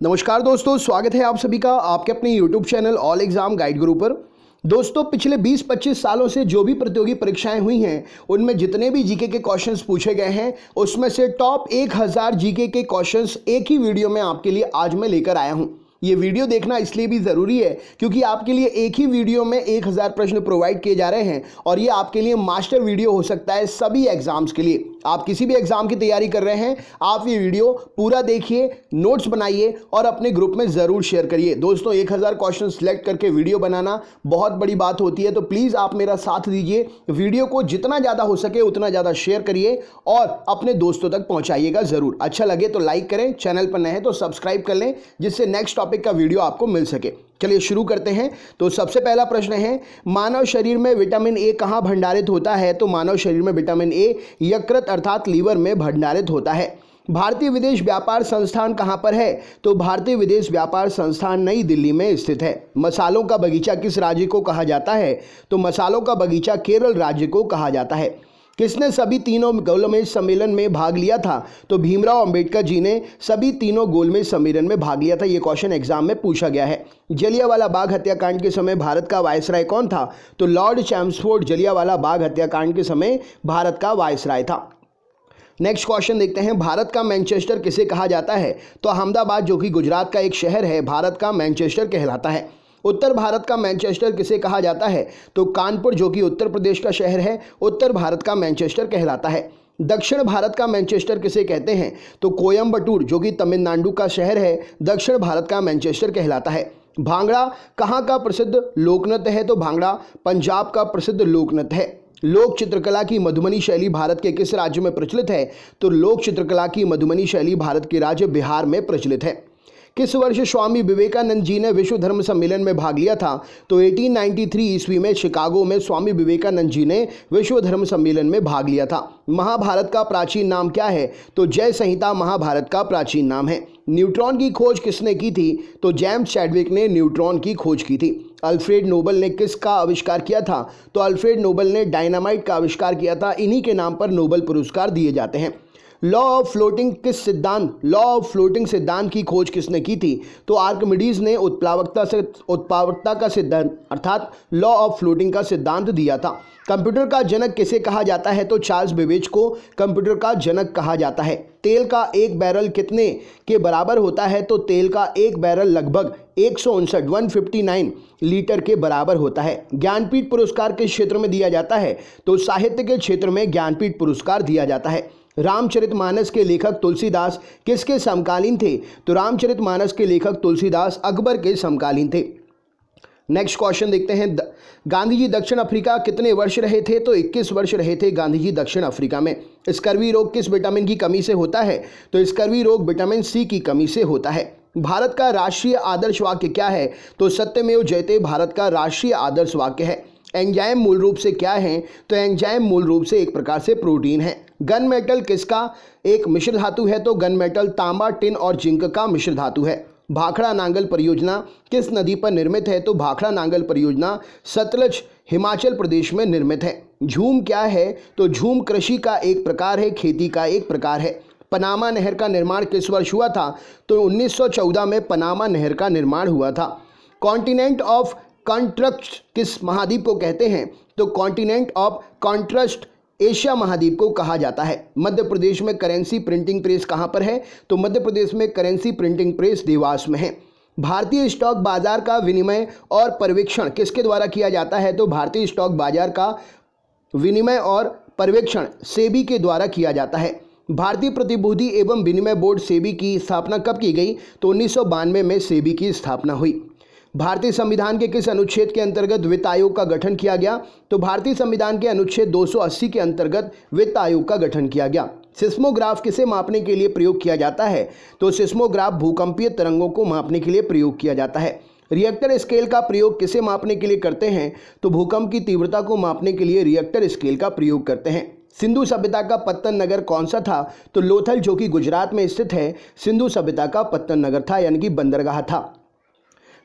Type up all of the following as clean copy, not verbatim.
नमस्कार दोस्तों, स्वागत है आप सभी का आपके अपने YouTube channel all exam guide गुरु पर। दोस्तों, पिछले 20-25 सालों से जो भी प्रतियोगी परीक्षाएं हुई हैं उनमें जितने भी जीके के क्वेश्चंस पूछे गए हैं उसमें से टॉप 1000 जीके के क्वेश्चंस एक ही वीडियो में आपके लिए आज मैं लेकर आया हूं। ये वीडियो देखना इसलिए भी ज़रूरी है क्योंकि आपके लिए एक ही वीडियो में 1000 प्रश्न प्रोवाइड किए जा रहे हैं और ये आपके लिए मास्टर वीडियो हो सकता है सभी एग्जाम्स के लिए। आप किसी भी एग्जाम की तैयारी कर रहे हैं, आप ये वीडियो पूरा देखिए, नोट्स बनाइए और अपने ग्रुप में ज़रूर शेयर करिए। दोस्तों, 1000 क्वेश्चन सिलेक्ट करके वीडियो बनाना बहुत बड़ी बात होती है, तो प्लीज़ आप मेरा साथ दीजिए। वीडियो को जितना ज़्यादा हो सके उतना ज़्यादा शेयर करिए और अपने दोस्तों तक पहुँचाइएगा ज़रूर। अच्छा लगे तो लाइक करें, चैनल पर नए हैं तो सब्सक्राइब कर लें जिससे नेक्स्ट टॉपिक का वीडियो आपको मिल सके। चलिए शुरू करते हैं। तो सबसे पहला प्रश्न है, मानव शरीर में विटामिन ए कहाँ भंडारित होता है? तो मानव शरीर में विटामिन ए यकृत अर्थात लीवर में भंडारित होता है। भारतीय विदेश व्यापार संस्थान कहाँ पर है? तो भारतीय विदेश व्यापार संस्थान नई दिल्ली में स्थित है। मसालों का बगीचा किस राज्य को कहा जाता है? तो मसालों का बगीचा केरल राज्य को कहा जाता है। किसने सभी तीनों गोलमेज सम्मेलन में भाग लिया था? तो भीमराव अंबेडकर जी ने सभी तीनों गोलमेज सम्मेलन में भाग लिया था। ये क्वेश्चन एग्जाम में पूछा गया है। जलियांवाला बाग हत्याकांड के समय भारत का वायसराय कौन था? तो लॉर्ड चैम्सफोर्ड जलियांवाला बाग हत्याकांड के समय भारत का वायसराय था। नेक्स्ट क्वेश्चन देखते हैं, भारत का मैनचेस्टर किसे कहा जाता है? तो अहमदाबाद जो कि गुजरात का एक शहर है, भारत का मैनचेस्टर कहलाता है। उत्तर भारत का मैनचेस्टर किसे कहा जाता है? तो कानपुर जो कि उत्तर प्रदेश का शहर है, उत्तर भारत का मैनचेस्टर कहलाता है। दक्षिण भारत का मैनचेस्टर किसे कहते हैं? तो कोयम्बटूर जो कि तमिलनाडु का शहर है, दक्षिण भारत का मैनचेस्टर कहलाता है। भांगड़ा कहाँ का प्रसिद्ध लोकनृत्य है? तो भांगड़ा पंजाब का प्रसिद्ध लोकनृत्य है। लोक चित्रकला की मधुबनी शैली भारत के किस राज्य में प्रचलित है? तो लोक चित्रकला की मधुबनी शैली भारत के राज्य बिहार में प्रचलित है। किस वर्ष स्वामी विवेकानंद जी ने विश्व धर्म सम्मेलन में भाग लिया था? तो 1893 ईस्वी में शिकागो में स्वामी विवेकानंद जी ने विश्व धर्म सम्मेलन में भाग लिया था। महाभारत का प्राचीन नाम क्या है? तो जय संहिता महाभारत का प्राचीन नाम है। न्यूट्रॉन की खोज किसने की थी? तो जेम्स चैडविक ने न्यूट्रॉन की खोज की थी। अल्फ्रेड नोबल ने किसका आविष्कार किया था? तो अल्फ्रेड नोबल ने डायनामाइट का आविष्कार किया था। इन्हीं के नाम पर नोबेल पुरस्कार दिए जाते हैं। लॉ ऑफ फ्लोटिंग सिद्धांत की खोज किसने की थी? तो आर्किमिडीज ने उत्प्लावकता का सिद्धांत अर्थात लॉ ऑफ फ्लोटिंग का सिद्धांत दिया था। कंप्यूटर का जनक किसे कहा जाता है? तो चार्ल्स बेबेज को कंप्यूटर का जनक कहा जाता है। तेल का एक बैरल कितने के बराबर होता है? तो तेल का एक बैरल लगभग 159 लीटर के बराबर होता है। ज्ञानपीठ पुरस्कार किस क्षेत्र में दिया जाता है? तो साहित्य के क्षेत्र में ज्ञानपीठ पुरस्कार दिया जाता है। रामचरितमानस के लेखक तुलसीदास किसके समकालीन थे? तो रामचरितमानस के लेखक तुलसीदास अकबर के समकालीन थे। नेक्स्ट क्वेश्चन देखते हैं, गांधी जी दक्षिण अफ्रीका कितने वर्ष रहे थे? तो 21 वर्ष रहे थे गांधी जी दक्षिण अफ्रीका में। स्कर्वी रोग किस विटामिन की कमी से होता है? तो स्कर्वी रोग विटामिन सी की कमी से होता है। भारत का राष्ट्रीय आदर्श वाक्य क्या है? तो सत्यमेव जयते भारत का राष्ट्रीय आदर्श वाक्य है। एंजाइम मूल रूप से क्या है? तो एंजाइम मूल रूप से एक प्रकार से प्रोटीन है। गन मेटल किसका एक मिश्र धातु है? तो गन मेटल तांबा, टिन और जिंक का मिश्र धातु है। भाखड़ा नांगल परियोजना किस नदी पर निर्मित है? तो भाखड़ा नांगल परियोजना सतलज हिमाचल प्रदेश में निर्मित है। झूम क्या है? तो झूम कृषि का एक प्रकार है, खेती का एक प्रकार है। पनामा नहर का निर्माण किस वर्ष हुआ था? तो 1914 में पनामा नहर का निर्माण हुआ था। कॉन्टिनेंट ऑफ कॉन्ट्रस्ट किस महाद्वीप को कहते हैं? तो कॉन्टिनेंट ऑफ कॉन्ट्रस्ट एशिया महाद्वीप को कहा जाता है। मध्य प्रदेश में करेंसी प्रिंटिंग प्रेस कहाँ पर है? तो मध्य प्रदेश में करेंसी प्रिंटिंग प्रेस देवास में है। भारतीय स्टॉक बाजार का विनिमय और पर्यवेक्षण किसके द्वारा किया जाता है? तो भारतीय स्टॉक बाजार का विनिमय और पर्यवेक्षण सेबी के द्वारा किया जाता है। भारतीय प्रतिभूति एवं विनिमय बोर्ड सेबी की स्थापना कब की गई? तो 1992 में सेबी की स्थापना हुई। भारतीय संविधान के किस अनुच्छेद के अंतर्गत वित्त आयोग का गठन किया गया? तो भारतीय संविधान के अनुच्छेद 280 के अंतर्गत वित्त आयोग का गठन किया गया। सिस्मोग्राफ किसे मापने के लिए प्रयोग किया जाता है? तो सिस्मोग्राफ भूकंपीय तरंगों को मापने के लिए प्रयोग किया जाता है। रिएक्टर स्केल का प्रयोग किसे मापने के लिए करते हैं? तो भूकंप की तीव्रता को मापने के लिए रिएक्टर स्केल का प्रयोग करते हैं। सिंधु सभ्यता का पत्तन नगर कौन सा था? तो लोथल जो कि गुजरात में स्थित है, सिंधु सभ्यता का पत्तन नगर था, यानी कि बंदरगाह था।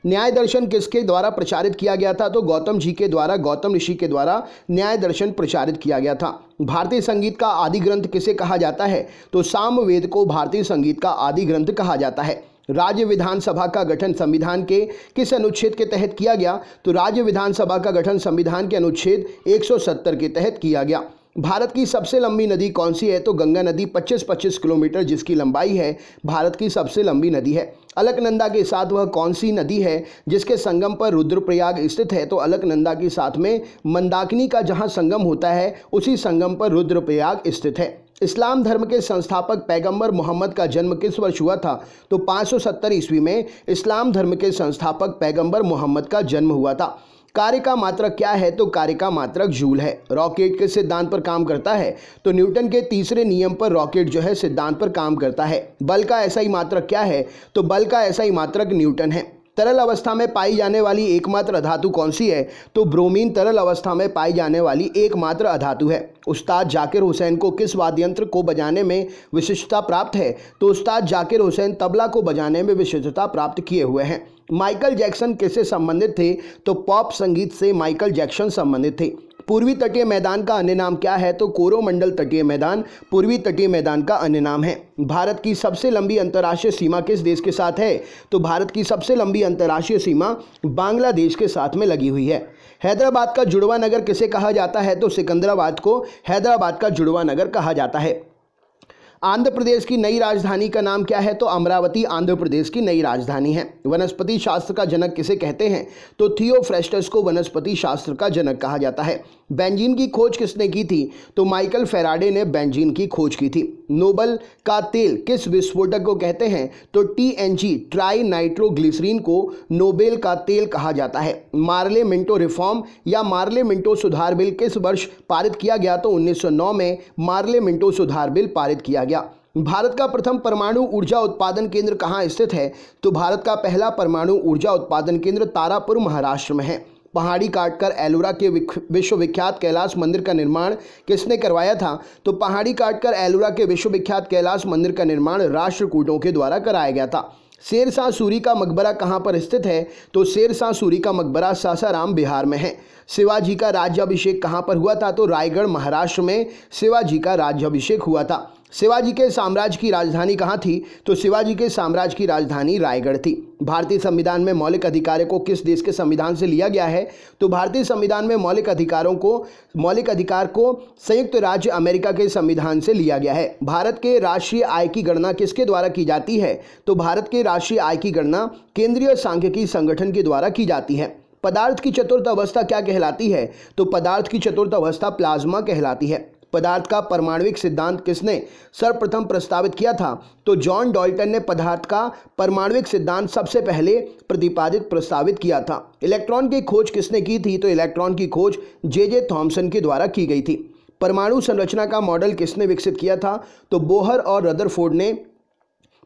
न्याय दर्शन किसके द्वारा प्रचारित किया गया था? तो गौतम ऋषि के द्वारा न्याय दर्शन प्रचारित किया गया था। भारतीय संगीत का आदि ग्रंथ किसे कहा जाता है? तो सामवेद को भारतीय संगीत का आदि ग्रंथ कहा जाता है। राज्य विधानसभा का गठन संविधान के किस अनुच्छेद के तहत किया गया? तो राज्य विधानसभा का गठन संविधान के अनुच्छेद 170 के तहत किया गया। भारत की सबसे लंबी नदी कौन सी है? तो गंगा नदी 25 किलोमीटर जिसकी लंबाई है भारत की सबसे लंबी नदी है। अलकनंदा के साथ वह कौन सी नदी है जिसके संगम पर रुद्रप्रयाग स्थित है? तो अलकनंदा के साथ में मंदाकिनी का जहां संगम होता है उसी संगम पर रुद्रप्रयाग स्थित है। इस्लाम धर्म के संस्थापक पैगंबर मोहम्मद का जन्म किस वर्ष हुआ था? तो 570 ईस्वी में इस्लाम धर्म के संस्थापक पैगंबर मोहम्मद का जन्म हुआ था। कार्य का मात्रक क्या है? तो कार्य का मात्रक जूल है। रॉकेट किस सिद्धांत पर काम करता है? तो न्यूटन के तीसरे नियम पर रॉकेट जो है सिद्धांत पर काम करता है। बल का एसआई मात्रक क्या है? तो बल का एसआई मात्रक न्यूटन है। तरल अवस्था में पाई जाने वाली एकमात्र अधातु कौन सी है? तो ब्रोमीन तरल अवस्था में पाई जाने वाली एकमात्र अधातु है। उस्ताद जाकिर हुसैन को किस वाद्य यंत्र को बजाने में विशिष्टता प्राप्त है? तो उस्ताद जाकिर हुसैन तबला को बजाने में विशिष्टता प्राप्त किए हुए हैं। माइकल जैक्सन किससे संबंधित थे? तो पॉप संगीत से माइकल जैक्सन संबंधित थे। पूर्वी तटीय मैदान का अन्य नाम क्या है? तो कोरोमंडल तटीय मैदान पूर्वी तटीय मैदान का अन्य नाम है। भारत की सबसे लंबी अंतर्राष्ट्रीय सीमा किस देश के साथ है? तो भारत की सबसे लंबी अंतर्राष्ट्रीय सीमा बांग्लादेश के साथ में लगी हुई है। हैदराबाद का जुड़वा नगर किसे कहा जाता है? तो सिकंदराबाद को हैदराबाद का जुड़वा नगर कहा जाता है। आंध्र प्रदेश की नई राजधानी का नाम क्या है? तो अमरावती आंध्र प्रदेश की नई राजधानी है। वनस्पति शास्त्र का जनक किसे कहते हैं? तो थियोफ्रेस्टस को वनस्पति शास्त्र का जनक कहा जाता है। बेंजीन की खोज किसने की थी? तो माइकल फेराडे ने बेंजीन की खोज की थी। नोबल का तेल किस विस्फोटक को कहते हैं? तो टीएनजी ट्राई नाइट्रोग्लिसरीन को नोबेल का तेल कहा जाता है। मार्ले मिंटो रिफॉर्म या मार्ले मिंटो सुधार बिल किस वर्ष पारित किया गया? तो 1909 में मार्ले मिंटो सुधार बिल पारित किया गया। भारत का प्रथम परमाणु ऊर्जा उत्पादन केंद्र कहाँ स्थित है? तो भारत का पहला परमाणु ऊर्जा उत्पादन केंद्र तारापुर महाराष्ट्र में है। पहाड़ी काटकर एलोरा के विश्वविख्यात कैलाश मंदिर का निर्माण किसने करवाया था? तो पहाड़ी काटकर एलोरा के विश्वविख्यात कैलाश मंदिर का निर्माण राष्ट्रकूटों के द्वारा कराया गया था। शेरशाह सूरी का मकबरा कहाँ पर स्थित है? तो शेरशाह सूरी का मकबरा सासाराम बिहार में है। शिवाजी का राज्याभिषेक कहाँ पर हुआ था? तो रायगढ़ महाराष्ट्र में शिवाजी का राज्याभिषेक हुआ था। शिवाजी के साम्राज्य की राजधानी कहाँ थी? तो शिवाजी के साम्राज्य की राजधानी रायगढ़ थी। भारतीय संविधान में मौलिक अधिकारों को किस देश के संविधान से लिया गया है? तो भारतीय संविधान में मौलिक अधिकार को संयुक्त राज्य अमेरिका के संविधान से लिया गया है। भारत के राष्ट्रीय आय की गणना किसके द्वारा की जाती है? तो भारत के राष्ट्रीय आय की गणना केंद्रीय सांख्यिकी संगठन के द्वारा की जाती है। पदार्थ की चतुर्थ अवस्था क्या कहलाती है? तो पदार्थ की चतुर्थ अवस्था प्लाज्मा कहलाती है। पदार्थ का परमाणुविक सिद्धांत किसने सर्वप्रथम प्रस्तावित किया था? तो जॉन डॉल्टन ने पदार्थ का परमाणुविक सिद्धांत सबसे पहले प्रस्तावित किया था। इलेक्ट्रॉन की खोज किसने की थी? तो इलेक्ट्रॉन की खोज जे थॉमसन के द्वारा की गई थी। परमाणु संरचना का मॉडल किसने विकसित किया था? तो बोहर और रदरफोर्ड ने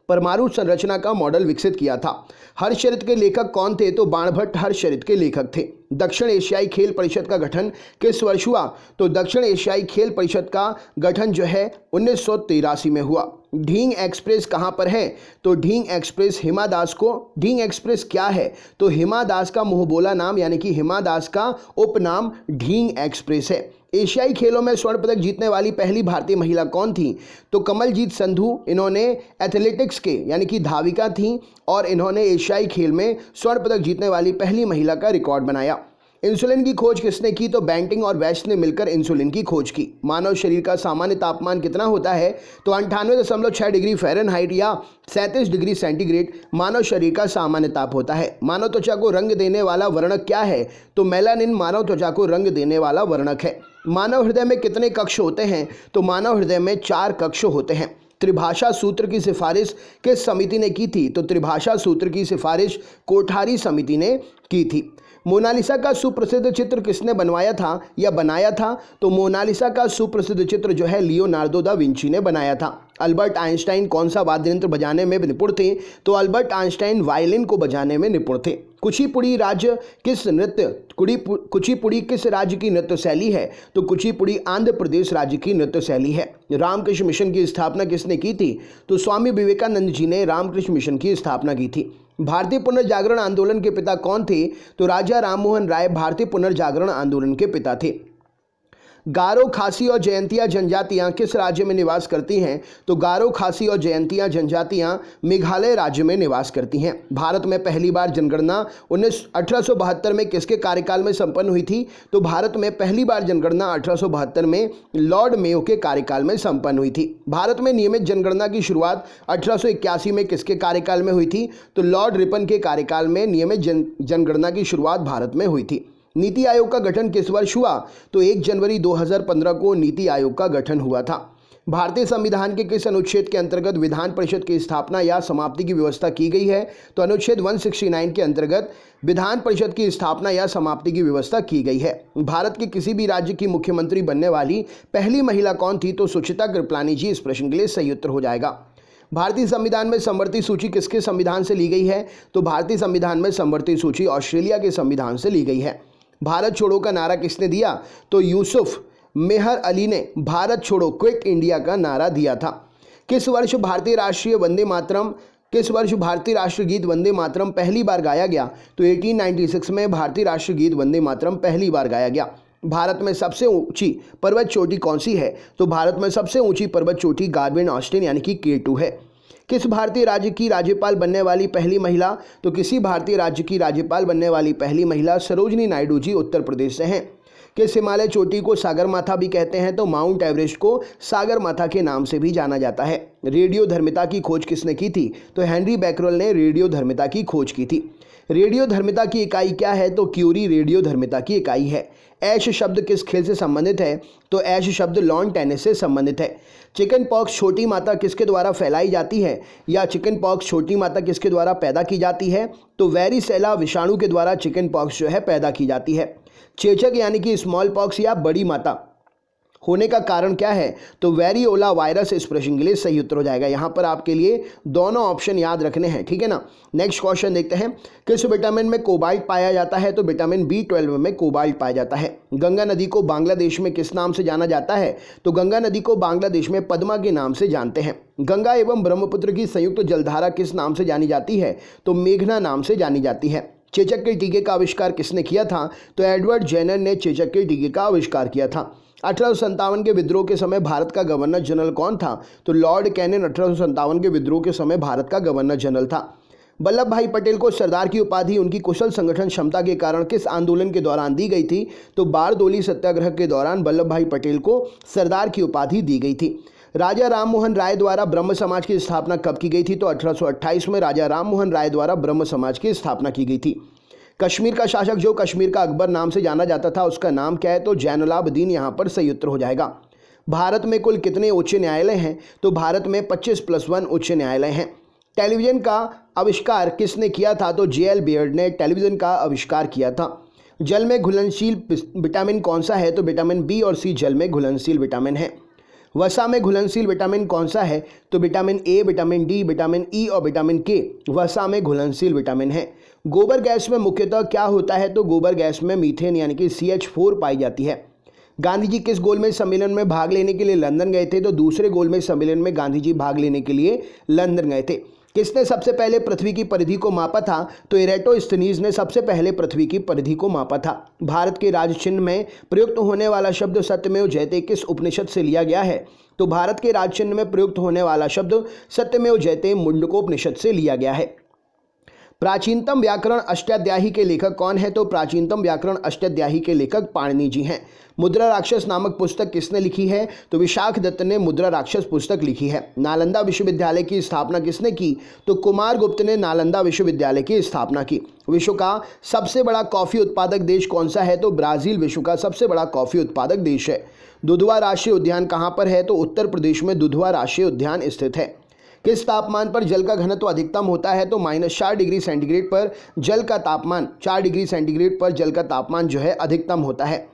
परमाणु संरचना का मॉडल विकसित किया था। हर्षचरित के लेखक कौन थे? तो बाणभट्ट हर्षचरित के लेखक थे। दक्षिण एशियाई खेल परिषद का गठन किस वर्ष हुआ? तो दक्षिण एशियाई खेल परिषद का गठन जो है 1983 में हुआ। ढींग एक्सप्रेस कहाँ पर है? तो ढींग एक्सप्रेस हिमा दास को ढींग एक्सप्रेस क्या है? तो हिमा दास का मुंहबोला नाम यानी कि हिमा दास का उपनाम ढींग एक्सप्रेस है। एशियाई खेलों में स्वर्ण पदक जीतने वाली पहली भारतीय महिला कौन थी? तो कमलजीत संधू। इन्होंने एथलेटिक्स के यानी कि धाविका थी और इन्होंने एशियाई खेल में स्वर्ण पदक जीतने वाली पहली महिला का रिकॉर्ड बनाया। इंसुलिन की खोज किसने की? तो बेंटिंग और वेस्ट ने मिलकर इंसुलिन की खोज की। मानव शरीर का सामान्य तापमान कितना होता है? तो 98.6 डिग्री फ़ारेनहाइट या 37 डिग्री सेंटीग्रेड मानव शरीर का सामान्य ताप होता है। मानव त्वचा को रंग देने वाला वर्णक क्या है? तो मेलानिन मानव त्वचा को रंग देने वाला वर्णक है। मानव हृदय में कितने कक्ष होते हैं? तो मानव हृदय में 4 कक्ष होते हैं। त्रिभाषा सूत्र की सिफारिश किस समिति ने की थी? तो त्रिभाषा सूत्र की सिफारिश कोठारी समिति ने की थी। मोनालिसा का सुप्रसिद्ध चित्र किसने बनवाया था या बनाया था? तो मोनालिसा का सुप्रसिद्ध चित्र जो है लियोनार्डो दा विंची ने बनाया था। अल्बर्ट आइंस्टाइन कौन सा वाद्य यंत्र बजाने में निपुण थे? तो अल्बर्ट आइंस्टाइन वायलिन को बजाने में निपुण थे। कुचिपुड़ी किस राज्य की नृत्य शैली है? तो कुचिपुड़ी आंध्र प्रदेश राज्य की नृत्य शैली है। रामकृष्ण मिशन की स्थापना किसने की थी? तो स्वामी विवेकानंद जी ने रामकृष्ण मिशन की स्थापना की थी। भारतीय पुनर्जागरण आंदोलन के पिता कौन थे? तो राजा राममोहन राय भारतीय पुनर्जागरण आंदोलन के पिता थे। गारो, खासी और जयंतिया जनजातियां किस राज्य में निवास करती हैं? तो गारो, खासी और जयंतिया जनजातियां मेघालय राज्य में निवास करती हैं। भारत में पहली बार जनगणना 1872 में किसके कार्यकाल में संपन्न हुई थी? तो भारत में पहली बार जनगणना 1872 में लॉर्ड मेयो के कार्यकाल में संपन्न हुई थी। भारत में नियमित जनगणना की शुरुआत 1881 में किसके कार्यकाल में हुई थी? तो लॉर्ड रिपन के कार्यकाल में नियमित जनगणना की शुरुआत भारत में हुई थी। नीति आयोग का गठन किस वर्ष हुआ? तो 1 जनवरी 2015 को नीति आयोग का गठन हुआ था। भारतीय संविधान के किस अनुच्छेद के अंतर्गत विधान परिषद की स्थापना या समाप्ति की व्यवस्था की गई है? तो अनुच्छेद 169 के अंतर्गत विधान परिषद की स्थापना या समाप्ति की व्यवस्था की गई है। भारत के किसी भी राज्य की मुख्यमंत्री बनने वाली पहली महिला कौन थी? तो सुचिता कृपलानी जी इस प्रश्न के लिए सही उत्तर हो जाएगा। भारतीय संविधान में समवर्ती सूची किसके संविधान से ली गई है? तो भारतीय संविधान में समवर्ती सूची ऑस्ट्रेलिया के संविधान से ली गई है। भारत छोड़ो का नारा किसने दिया? तो यूसुफ मेहर अली ने भारत छोड़ो क्विट इंडिया का नारा दिया था। किस वर्ष भारतीय राष्ट्रगीत वंदे मातरम पहली बार गाया गया? तो 1896 में भारतीय राष्ट्रगीत वंदे मातरम पहली बार गाया गया। भारत में सबसे ऊंची पर्वत चोटी कौन सी है? तो भारत में सबसे ऊंची पर्वत चोटी गार्बिन ऑस्टिन यानी कि K2 है। किस भारतीय राज्य की राज्यपाल बनने वाली पहली महिला? तो किसी भारतीय राज्य की राज्यपाल बनने वाली पहली महिला सरोजनी नायडू जी उत्तर प्रदेश से हैं। किस हिमालय चोटी को सागरमाथा भी कहते हैं? तो माउंट एवरेस्ट को सागरमाथा के नाम से भी जाना जाता है। रेडियोधर्मिता की खोज किसने की थी? तो हेनरी बैकरल ने रेडियोधर्मिता की खोज की थी। रेडियोधर्मिता की इकाई क्या है? तो क्यूरी रेडियोधर्मिता की इकाई है। ऐश शब्द किस खेल से संबंधित है? तो ऐश शब्द लॉन टेनिस से संबंधित है। चिकन पॉक्स छोटी माता किसके द्वारा फैलाई जाती है? या चिकन पॉक्स छोटी माता किसके द्वारा पैदा की जाती है? तो वेरिसेला विषाणु के द्वारा चिकन पॉक्स जो है पैदा की जाती है। चेचक यानी कि स्मॉल पॉक्स या बड़ी माता होने का कारण क्या है? तो वेरियोला वायरस इस प्रश्न के लिए सही उत्तर हो जाएगा। यहाँ पर आपके लिए दोनों ऑप्शन याद रखने हैं, ठीक है ना। नेक्स्ट क्वेश्चन देखते हैं। किस विटामिन में कोबाल्ट पाया जाता है? तो विटामिन B12 में कोबाल्ट पाया जाता है। गंगा नदी को बांग्लादेश में किस नाम से जाना जाता है? तो गंगा नदी को बांग्लादेश में पद्मा के नाम से जानते हैं। गंगा एवं ब्रह्मपुत्र की संयुक्त जलधारा किस नाम से जानी जाती है? तो मेघना नाम से जानी जाती है। चेचक के टीके का आविष्कार किसने किया था? तो एडवर्ड जेनर ने चेचक के टीके का आविष्कार किया था। 1857 के विद्रोह के समय भारत का गवर्नर जनरल कौन था? तो लॉर्ड कैनिन 1857 के विद्रोह के समय भारत का गवर्नर जनरल था। वल्लभ भाई पटेल को सरदार की उपाधि उनकी कुशल संगठन क्षमता के कारण किस आंदोलन के दौरान दी गई थी? तो बारदोली सत्याग्रह के दौरान वल्लभ भाई पटेल को सरदार की उपाधि दी गई थी। राजा राम मोहन राय द्वारा ब्रह्म समाज की स्थापना कब की गई थी? तो 1828 में राजा राम मोहन राय द्वारा ब्रह्म समाज की स्थापना की गई थी। कश्मीर का शासक जो कश्मीर का अकबर नाम से जाना जाता था उसका नाम क्या है? तो जैनुलाब्दीन यहाँ पर सही उत्तर हो जाएगा। भारत में कुल कितने उच्च न्यायालय हैं? तो भारत में 25+1 उच्च न्यायालय हैं। टेलीविज़न का आविष्कार किसने किया था? तो J.L. बियर्ड ने टेलीविज़न का आविष्कार किया था। जल में घुलनशील विटामिन कौन सा है? तो विटामिन B और C जल में घुलनशील विटामिन है। वसा में घुलनशील विटामिन कौन सा है? तो vitamin A, vitamin D, vitamin E और विटामिन K वसा में घुलनशील विटामिन है। गोबर गैस में मुख्यतः क्या होता है? तो गोबर गैस में मीथेन यानी कि CH4 पाई जाती है। गांधी जी किस गोलमेज सम्मेलन में भाग लेने के लिए लंदन गए थे? तो दूसरे गोलमेज सम्मेलन में गांधी जी भाग लेने के लिए लंदन गए थे। किसने सबसे पहले पृथ्वी की परिधि को मापा था? तो इरेटोस्थनीज ने सबसे पहले पृथ्वी की परिधि को मापा था। भारत के राज चिन्ह में प्रयुक्त होने वाला शब्द सत्यमेव जयते किस उपनिषद से लिया गया है? तो भारत के राज चिन्ह में प्रयुक्त होने वाला शब्द सत्यमेव जयते मुंडकोपनिषद से लिया गया है। प्राचीनतम व्याकरण अष्टाध्यायी के लेखक कौन है? तो प्राचीनतम व्याकरण अष्टाध्यायी के लेखक पाणिनि जी हैं। मुद्रा राक्षस नामक पुस्तक किसने लिखी है? तो विशाख दत्त ने मुद्रा राक्षस पुस्तक लिखी है। नालंदा विश्वविद्यालय की स्थापना किसने की? तो कुमार गुप्त ने नालंदा विश्वविद्यालय की स्थापना की। विश्व का सबसे बड़ा कॉफी उत्पादक देश कौन सा है? तो ब्राजील विश्व का सबसे बड़ा कॉफी उत्पादक देश है। दुधवा राष्ट्रीय उद्यान कहाँ पर है? तो उत्तर प्रदेश में दुधवा राष्ट्रीय उद्यान स्थित है। किस तापमान पर जल का घनत्व अधिकतम होता है? तो -4 डिग्री सेंटीग्रेड पर जल का तापमान 4 डिग्री सेंटीग्रेड पर जल का तापमान जो है अधिकतम होता है।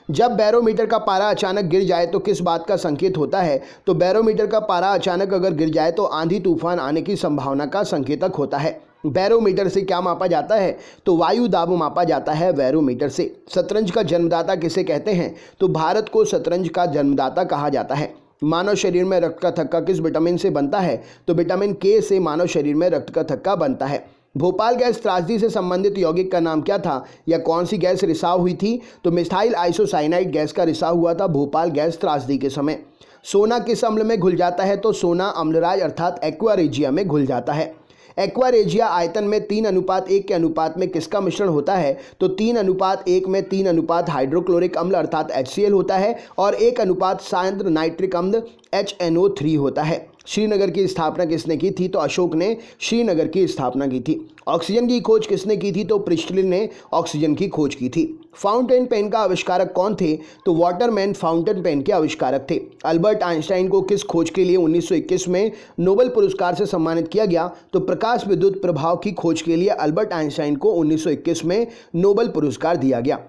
जब बैरोमीटर का पारा अचानक गिर जाए तो किस बात का संकेत होता है? तो बैरोमीटर का पारा अचानक अगर गिर जाए तो आंधी तूफान आने की संभावना का संकेतक होता है। बैरोमीटर से क्या मापा जाता है? तो वायु दाब मापा जाता है बैरोमीटर से। शतरंज का जन्मदाता किसे कहते हैं? तो भारत को शतरंज का जन्मदाता कहा जाता है। मानव शरीर में रक्त का थक्का किस विटामिन से बनता है? तो विटामिन K से मानव शरीर में रक्त का थक्का बनता है। भोपाल गैस त्रासदी से संबंधित यौगिक का नाम क्या था, या कौन सी गैस रिसाव हुई थी? तो मिथाइल आइसोसाइनाइड गैस का रिसाव हुआ था भोपाल गैस त्रासदी के समय। सोना किस अम्ल में घुल जाता है? तो सोना अम्लराज अर्थात एक्वा रेजिया में घुल जाता है। एक्वा रेजिया आयतन में 3:1 के अनुपात में किसका मिश्रण होता है? तो 3:1 में 3 अनुपात हाइड्रोक्लोरिक अम्ल अर्थात HCl होता है और 1 अनुपात सांद्र नाइट्रिक अम्ल HNO3 होता है। श्रीनगर की स्थापना किसने की थी? तो अशोक ने श्रीनगर की स्थापना की थी। ऑक्सीजन की खोज किसने की थी? तो प्रिस्टलिन ने ऑक्सीजन की खोज की थी। फाउंटेन पेन का आविष्कारक कौन थे? तो वाटरमैन फाउंटेन पेन के आविष्कारक थे। अल्बर्ट आइंस्टाइन को किस खोज के लिए 1921 में नोबेल पुरस्कार से सम्मानित किया गया? तो प्रकाश विद्युत प्रभाव की खोज के लिए अल्बर्ट आइंस्टाइन को 1921 में नोबेल पुरस्कार दिया गया।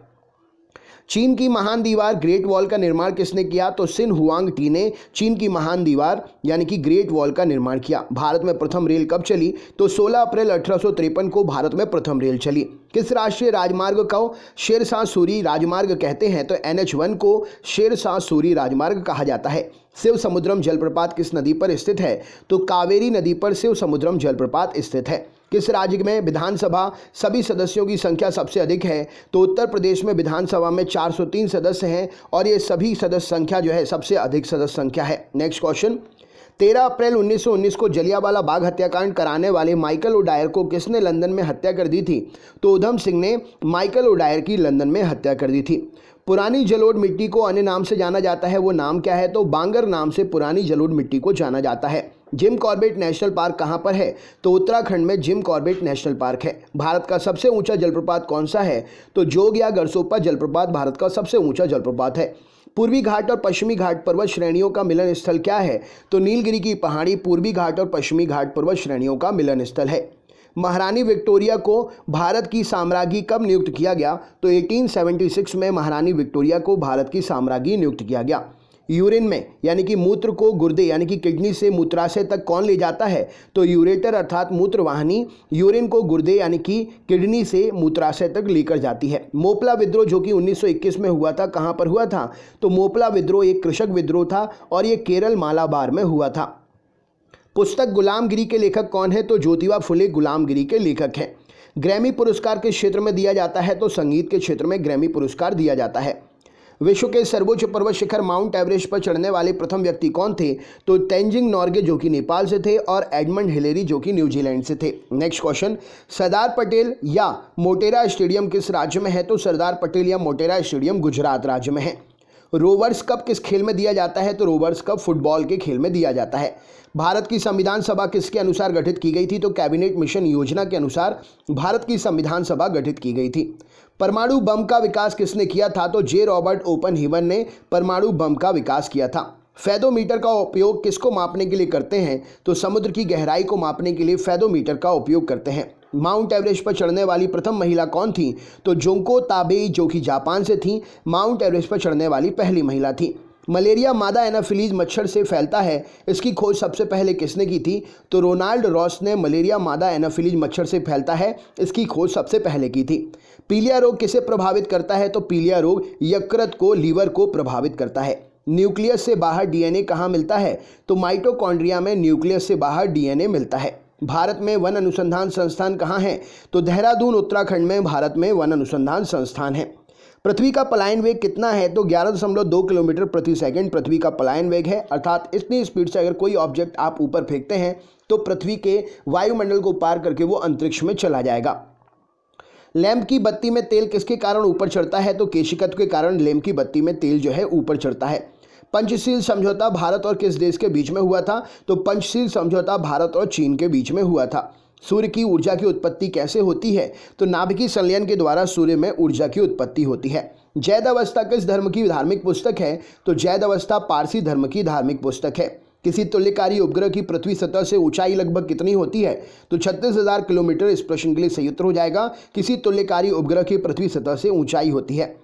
चीन की महान दीवार ग्रेट वॉल का निर्माण किसने किया? तो सिन हुआंग टी ने चीन की महान दीवार यानी कि ग्रेट वॉल का निर्माण किया। भारत में प्रथम रेल कब चली? तो 16 अप्रैल 1853 को भारत में प्रथम रेल चली। किस राष्ट्रीय राजमार्ग को शेरशाह सूरी राजमार्ग कहते हैं? तो NH1 को शेरशाह सूरी राजमार्ग कहा जाता है। शिव समुद्रम जलप्रपात किस नदी पर स्थित है? तो कावेरी नदी पर शिव समुद्रम जलप्रपात स्थित है। किस राज्य में विधानसभा सभी सदस्यों की संख्या सबसे अधिक है? तो उत्तर प्रदेश में विधानसभा में 403 सदस्य हैं और ये सभी सदस्य संख्या जो है सबसे अधिक सदस्य संख्या है। नेक्स्ट क्वेश्चन, 13 अप्रैल 1919 को जलियांवाला बाग हत्याकांड कराने वाले माइकल ओडायर को किसने लंदन में हत्या कर दी थी? तो उधम सिंह ने माइकल ओडायर की लंदन में हत्या कर दी थी। पुरानी जलोढ़ मिट्टी को अन्य नाम से जाना जाता है, वो नाम क्या है? तो बांगर नाम से पुरानी जलोढ़ मिट्टी को जाना जाता है। जिम कॉर्बेट नेशनल पार्क कहाँ पर है? तो उत्तराखंड में जिम कॉर्बेट नेशनल पार्क है। भारत का सबसे ऊंचा जलप्रपात कौन सा है? तो जोग या गरसोपा जलप्रपात भारत का सबसे ऊंचा जलप्रपात है। पूर्वी घाट और पश्चिमी घाट पर्वत श्रेणियों का मिलन स्थल क्या है? तो नीलगिरी की पहाड़ी पूर्वी घाट और पश्चिमी घाट पर्वत श्रेणियों का मिलन स्थल है। महारानी विक्टोरिया को भारत की साम्राज्ञी कब नियुक्त किया गया? तो 1876 में महारानी विक्टोरिया को भारत की साम्राज्ञी नियुक्त किया गया। यूरिन में यानी कि मूत्र को गुर्दे यानी कि किडनी से मूत्राशय तक कौन ले जाता है? तो यूरेटर अर्थात मूत्रवाहिनी यूरिन को गुर्दे यानी कि किडनी से मूत्राशय तक लेकर जाती है। मोपला विद्रोह जो कि 1921 में हुआ था, कहाँ पर हुआ था? तो मोपला विद्रोह एक कृषक विद्रोह था और ये केरल मालाबार में हुआ था। पुस्तक गुलामगिरी के लेखक कौन है? तो ज्योतिबा फुले गुलामगिरी के लेखक हैं। ग्रैमी पुरस्कार किस क्षेत्र में दिया जाता है? तो संगीत के क्षेत्र में ग्रैमी पुरस्कार दिया जाता है। विश्व के सर्वोच्च पर्वत शिखर माउंट एवरेस्ट पर चढ़ने वाले प्रथम व्यक्ति कौन थे? तो तेंजिंग नोर्गे जो कि नेपाल से थे और एडमंड हिलेरी जो कि न्यूजीलैंड से थे। नेक्स्ट क्वेश्चन, सरदार पटेल या मोटेरा स्टेडियम किस राज्य में है? तो सरदार पटेल या मोटेरा स्टेडियम गुजरात राज्य में है। रोवर्स कप किस खेल में दिया जाता है? तो रोवर्स कप फुटबॉल के खेल में दिया जाता है। भारत की संविधान सभा किसके अनुसार गठित की गई थी? तो कैबिनेट मिशन योजना के अनुसार भारत की संविधान सभा गठित की गई थी। परमाणु बम का विकास किसने किया था? तो जे रॉबर्ट ओपनहीवर ने परमाणु बम का विकास किया था। फेदोमीटर का उपयोग किसको मापने के लिए करते हैं? तो समुद्र की गहराई को मापने के लिए फेदोमीटर का उपयोग करते हैं। माउंट एवरेस्ट पर चढ़ने वाली प्रथम महिला कौन थी? तो जोंको ताबेई जो कि जापान से थी, माउंट एवरेस्ट पर चढ़ने वाली पहली महिला थी। मलेरिया मादा एनाफिलीज मच्छर से फैलता है, इसकी खोज सबसे पहले किसने की थी? तो रोनाल्ड रॉस ने मलेरिया मादा एनाफिलीज मच्छर से फैलता है, इसकी खोज सबसे पहले की थी। पीलिया रोग किसे प्रभावित करता है? तो पीलिया रोग यकृत को लीवर को प्रभावित करता है। न्यूक्लियस से बाहर डीएनए कहाँ मिलता है? तो माइटोकॉन्ड्रिया में न्यूक्लियस से बाहर डीएनए मिलता है। भारत में वन अनुसंधान संस्थान कहाँ है? तो देहरादून उत्तराखंड में भारत में वन अनुसंधान संस्थान है। पृथ्वी का पलायन वेग कितना है? तो 11.2 किलोमीटर प्रति सेकंड पृथ्वी का पलायन वेग है, अर्थात इतनी स्पीड से अगर कोई ऑब्जेक्ट आप ऊपर फेंकते हैं तो पृथ्वी के वायुमंडल को पार करके वो अंतरिक्ष में चला जाएगा। लैंप की बत्ती में तेल किसके कारण ऊपर चढ़ता है? तो केशिकत्व के कारण लैंप की बत्ती में तेल जो है ऊपर चढ़ता है। पंचशील समझौता भारत और किस देश के बीच में हुआ था? तो पंचशील समझौता भारत और चीन के बीच में हुआ था। सूर्य की ऊर्जा की उत्पत्ति कैसे होती है? तो नाभिकीय संलयन के द्वारा सूर्य में ऊर्जा की उत्पत्ति होती है। जैद अवस्था किस धर्म की धार्मिक पुस्तक है? तो जैद अवस्था पारसी धर्म की धार्मिक पुस्तक है। किसी तुल्यकारी उपग्रह की पृथ्वी सतह से ऊंचाई लगभग कितनी होती है? तो 36,000 किलोमीटर। इस प्रश्न के लिए सही उत्तर हो जाएगा किसी तुल्यकारी उपग्रह की पृथ्वी सतह से ऊंचाई होती है।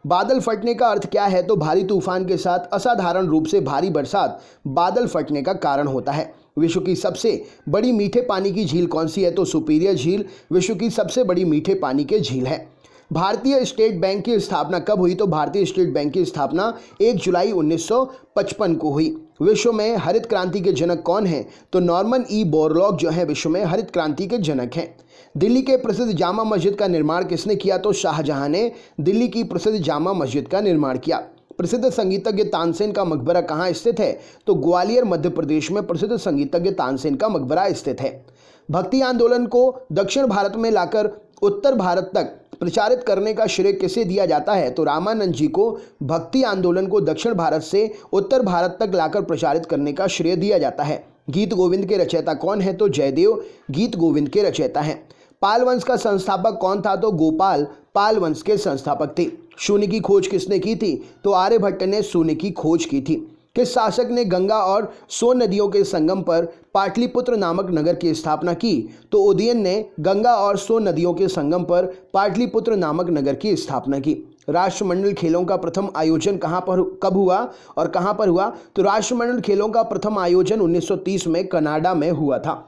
बादल फटने का अर्थ क्या है? तो भारी तूफान के साथ असाधारण रूप से भारी बरसात बादल फटने का कारण होता है। विश्व की सबसे बड़ी मीठे पानी की झील कौन सी है? तो सुपीरियर झील विश्व की सबसे बड़ी मीठे पानी की झील है। भारतीय स्टेट बैंक की स्थापना कब हुई? तो भारतीय स्टेट बैंक की स्थापना 1 जुलाई 1955 को हुई। विश्व में हरित क्रांति के जनक कौन हैं? तो नॉर्मन ई बोरलॉग जो है विश्व में हरित क्रांति के जनक हैं। दिल्ली के प्रसिद्ध जामा मस्जिद का निर्माण किसने किया? तो शाहजहां ने दिल्ली की प्रसिद्ध जामा मस्जिद का निर्माण किया। प्रसिद्ध संगीतज्ञ तानसेन का मकबरा कहाँ स्थित है? तो ग्वालियर मध्य प्रदेश में प्रसिद्ध संगीतज्ञ तानसेन का मकबरा स्थित है। भक्ति आंदोलन को दक्षिण भारत में लाकर उत्तर भारत तक प्रचारित करने का श्रेय किसे दिया जाता है? तो रामानंद जी को भक्ति आंदोलन को दक्षिण भारत से उत्तर भारत तक लाकर प्रचारित करने का श्रेय दिया जाता है। गीत गोविंद के रचयिता कौन है? तो जयदेव गीत गोविंद के रचयिता हैं। पाल वंश का संस्थापक कौन था? तो गोपाल पाल वंश के संस्थापक थे। शून्य की खोज किसने की थी? तो आर्यभट्ट ने शून्य की खोज की थी। किस शासक ने गंगा और सोन नदियों के संगम पर पाटलिपुत्र नामक नगर की स्थापना की? तो उदयन ने गंगा और सोन नदियों के संगम पर पाटलिपुत्र नामक नगर की स्थापना की। राष्ट्रमंडल खेलों का प्रथम आयोजन कब हुआ और कहां पर हुआ? तो राष्ट्रमंडल खेलों का प्रथम आयोजन 1930 में कनाडा में हुआ था।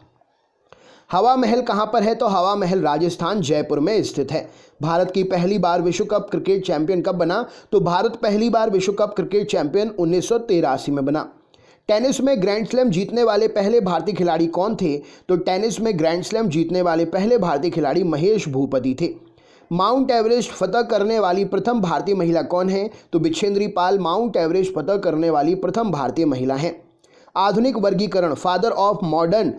हवा महल कहां पर है? तो हवा महल राजस्थान जयपुर में स्थित है। भारत की पहली बार विश्व कप क्रिकेट चैंपियन कब बना? तो भारत पहली बार विश्व कप क्रिकेट चैंपियन 1983 में बना। टेनिस में ग्रैंड स्लैम जीतने वाले पहले भारतीय खिलाड़ी कौन थे? तो टेनिस में ग्रैंड स्लैम जीतने वाले पहले भारतीय खिलाड़ी महेश भूपति थे। माउंट एवरेस्ट फतह करने वाली प्रथम भारतीय महिला कौन है? तो बिछेंद्री पाल माउंट एवरेस्ट फतह करने वाली प्रथम भारतीय महिला हैं। आधुनिक वर्गीकरण फादर ऑफ मॉडर्न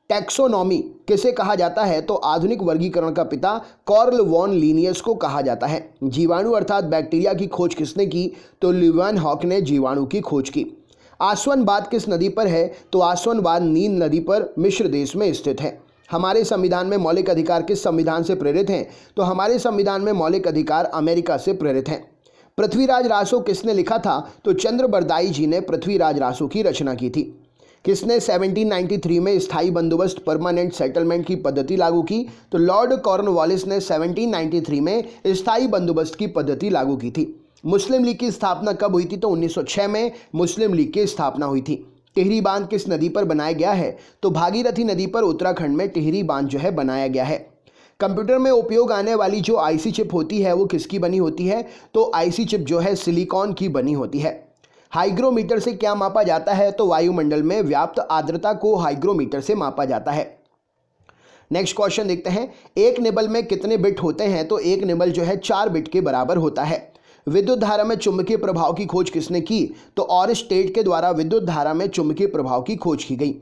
टैक्सोनॉमी किसे कहा जाता है? तो आधुनिक वर्गीकरण का पिता कार्ल वॉन लिनियस को कहा जाता है। जीवाणु अर्थात बैक्टीरिया की खोज किसने की? तो ल्यूवेनहॉक ने जीवाणु की खोज की। आसवनबाद किस नदी पर है? तो आसवनबाद नील नदी पर मिस्र देश में स्थित है। हमारे संविधान में मौलिक अधिकार किस संविधान से प्रेरित हैं? तो हमारे संविधान में मौलिक अधिकार अमेरिका से प्रेरित हैं। पृथ्वीराज रासो किसने लिखा था? तो चंद्रबरदाई जी ने पृथ्वीराज रासो की रचना की थी। किसने 1793 में स्थायी बंदोबस्त परमानेंट सेटलमेंट की पद्धति लागू की? तो लॉर्ड कॉर्नवालिस ने 1793 में स्थायी बंदोबस्त की पद्धति लागू की थी। मुस्लिम लीग की स्थापना कब हुई थी? तो 1906 में मुस्लिम लीग की स्थापना हुई थी। टिहरी बांध किस नदी पर बनाया गया है? तो भागीरथी नदी पर उत्तराखंड में टिहरी बांध जो है बनाया गया है। कंप्यूटर में उपयोग आने वाली जो आईसी चिप होती है वो किसकी बनी होती है? तो आईसी चिप जो है सिलिकॉन की बनी होती है। हाइग्रोमीटर से क्या मापा जाता है? तो वायुमंडल में व्याप्त आर्द्रता को हाइग्रोमीटर से मापा जाता है। नेक्स्ट क्वेश्चन देखते हैं। एक निबल में कितने बिट होते हैं? तो एक निबल जो है 4 बिट के बराबर होता है। विद्युत धारा में चुंबकीय प्रभाव की खोज किसने की? तो ऑरस्टेड के द्वारा विद्युत धारा में चुंबकीय प्रभाव की खोज की गई।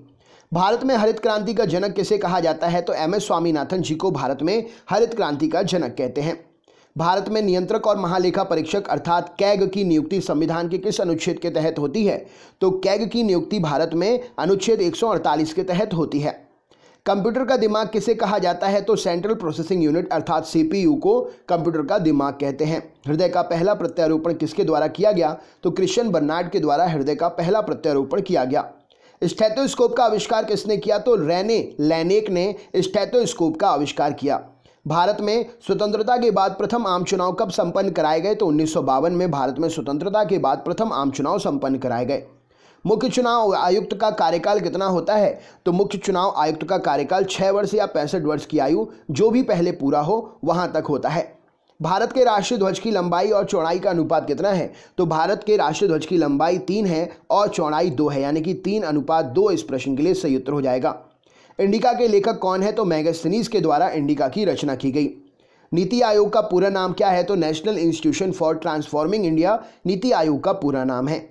भारत में हरित क्रांति का जनक किसे कहा जाता है? तो एम एस स्वामीनाथन जी को भारत में हरित क्रांति का जनक कहते हैं। भारत में नियंत्रक और महालेखा परीक्षक अर्थात कैग की नियुक्ति संविधान के किस अनुच्छेद के तहत होती है? तो कैग की नियुक्ति भारत में अनुच्छेद 148 के तहत होती है। कंप्यूटर का दिमाग किसे कहा जाता है? तो सेंट्रल प्रोसेसिंग यूनिट अर्थात सीपीयू को कंप्यूटर का दिमाग कहते हैं। हृदय का पहला प्रत्यारोपण किसके द्वारा किया गया? तो क्रिश्चियन बर्नार्ड के द्वारा हृदय का पहला प्रत्यारोपण किया गया। स्टेथोस्कोप का आविष्कार किसने किया? तो रेने लैनेक ने स्टेथोस्कोप का आविष्कार किया। भारत में स्वतंत्रता के बाद प्रथम आम चुनाव कब संपन्न कराए गए? तो 1952 में भारत में स्वतंत्रता के बाद प्रथम आम चुनाव संपन्न कराए गए। मुख्य चुनाव आयुक्त का कार्यकाल कितना होता है? तो मुख्य चुनाव आयुक्त का कार्यकाल 6 वर्ष या 65 वर्ष की आयु जो भी पहले पूरा हो वहां तक होता है। भारत के राष्ट्रीय ध्वज की लंबाई और चौड़ाई का अनुपात कितना है? तो भारत के राष्ट्रीय ध्वज की लंबाई 3 है और चौड़ाई 2 है, यानी कि 3:2 इस प्रश्न के लिए सही उत्तर हो जाएगा। इंडिका के लेखक कौन है? तो मैगस्थनीज के द्वारा इंडिका की रचना की गई। नीति आयोग का पूरा नाम क्या है? तो national institution for transforming India NITI Aayog का पूरा नाम है।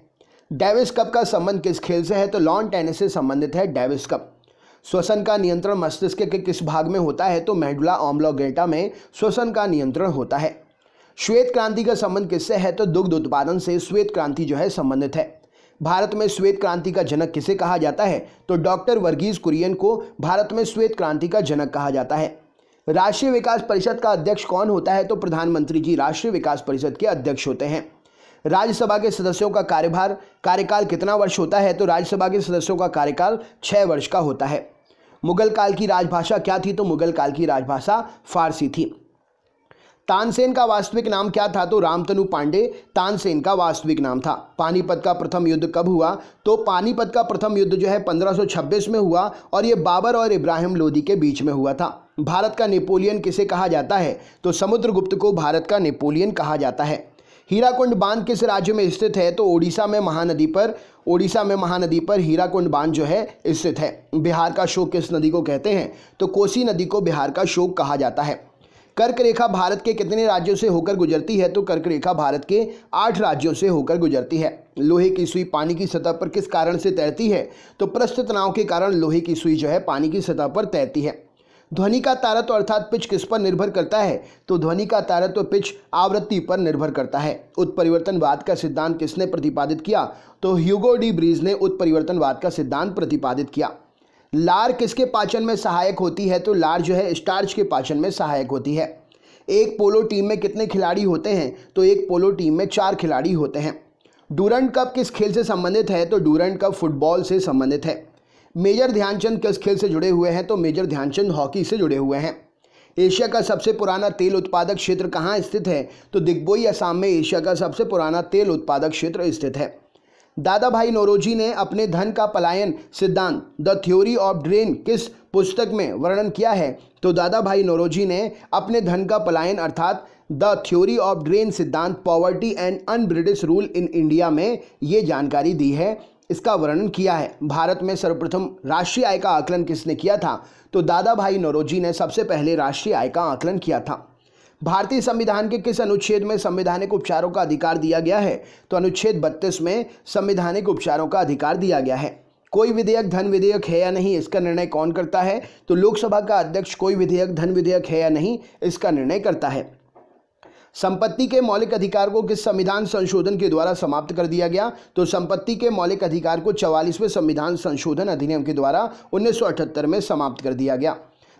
डेविस कप का संबंध किस खेल से है? तो लॉन टेनिस से संबंधित है डेविस कप। श्वसन का नियंत्रण मस्तिष्क के किस भाग में होता है? तो मेडुला ऑब्लोंगेटा में श्वसन का नियंत्रण होता है। श्वेत क्रांति का संबंध किससे है? तो दुग्ध उत्पादन से श्वेत क्रांति जो है संबंधित है। भारत में श्वेत क्रांति का जनक किसे कहा जाता है? तो डॉक्टर वर्गीज कुरियन को भारत में श्वेत क्रांति का जनक कहा जाता है। राष्ट्रीय विकास परिषद का अध्यक्ष कौन होता है? तो प्रधानमंत्री जी राष्ट्रीय विकास परिषद के अध्यक्ष होते हैं। राज्यसभा के सदस्यों का कार्यकाल कितना वर्ष होता है? तो राज्यसभा के सदस्यों का कार्यकाल 6 वर्ष का होता है। मुगल काल की राजभाषा क्या थी? तो मुगल काल की राजभाषा फारसी थी। तानसेन का वास्तविक नाम क्या था? तो रामतनु पांडे तानसेन का वास्तविक नाम था। पानीपत का प्रथम युद्ध कब हुआ? तो पानीपत का प्रथम युद्ध जो है 1526 में हुआ और ये बाबर और इब्राहिम लोदी के बीच में हुआ था। भारत का नेपोलियन किसे कहा जाता है? तो समुद्रगुप्त को भारत का नेपोलियन कहा जाता है। हीराकुंड बांध किस राज्य में स्थित है? तो ओडिशा में महानदी पर हीराकुंड बांध जो है स्थित है। बिहार का शोक किस नदी को कहते हैं? तो कोसी नदी को बिहार का शोक कहा जाता है। कर्क रेखा भारत के कितने राज्यों से होकर गुजरती है? तो कर्क रेखा भारत के 8 राज्यों से होकर गुजरती है। लोहे की सुई पानी की सतह पर किस कारण से तैरती है? तो पृष्ठ तनाव के कारण लोहे की सुई जो है पानी की सतह पर तैरती है। ध्वनि का तारत्व अर्थात पिच किस पर निर्भर करता है? तो ध्वनि का तारत्व पिच आवृत्ति पर निर्भर करता है। उत्परिवर्तनवाद का सिद्धांत किसने प्रतिपादित किया? तो ह्यूगो डी ब्रीज ने उत्परिवर्तनवाद का सिद्धांत प्रतिपादित किया। लार किसके पाचन में सहायक होती है? तो लार जो है स्टार्च के पाचन में सहायक होती है। एक पोलो टीम में कितने खिलाड़ी होते हैं? तो एक पोलो टीम में 4 खिलाड़ी होते हैं। डूरंड कप किस खेल से संबंधित है? तो डूरंड कप फुटबॉल से संबंधित है। मेजर ध्यानचंद किस खेल से जुड़े हुए हैं? तो मेजर ध्यानचंद हॉकी से जुड़े हुए हैं। एशिया का सबसे पुराना तेल उत्पादक क्षेत्र कहाँ स्थित है? तो दिग्बोई असम में एशिया का सबसे पुराना तेल उत्पादक क्षेत्र स्थित है। दादा भाई नौरोजी ने अपने धन का पलायन सिद्धांत द थ्योरी ऑफ ड्रेन किस पुस्तक में वर्णन किया है? तो दादा भाई नौरोजी ने अपने धन का पलायन अर्थात द थ्योरी ऑफ ड्रेन सिद्धांत poverty and un British rule in India में ये जानकारी दी है, इसका वर्णन किया है। भारत में सर्वप्रथम राष्ट्रीय आय का आकलन किसने किया था? तो दादा भाई नौरोजी ने सबसे पहले राष्ट्रीय आय का आकलन किया था। भारतीय संविधान के किस अनुच्छेद में संवैधानिक उपचारों का अधिकार दिया गया है? तो अनुच्छेद 32 में संवैधानिक उपचारों का अधिकार दिया गया है। कोई विधेयक धन विधेयक है या नहीं, इसका निर्णय कौन करता है? तो लोकसभा का अध्यक्ष कोई विधेयक धन विधेयक है या नहीं, इसका निर्णय करता है। संपत्ति के मौलिक अधिकार को किस संविधान संशोधन के द्वारा समाप्त कर दिया गया? तो संपत्ति के मौलिक अधिकार को 44वें संविधान संशोधन अधिनियम के द्वारा 1978 में समाप्त कर दिया गया।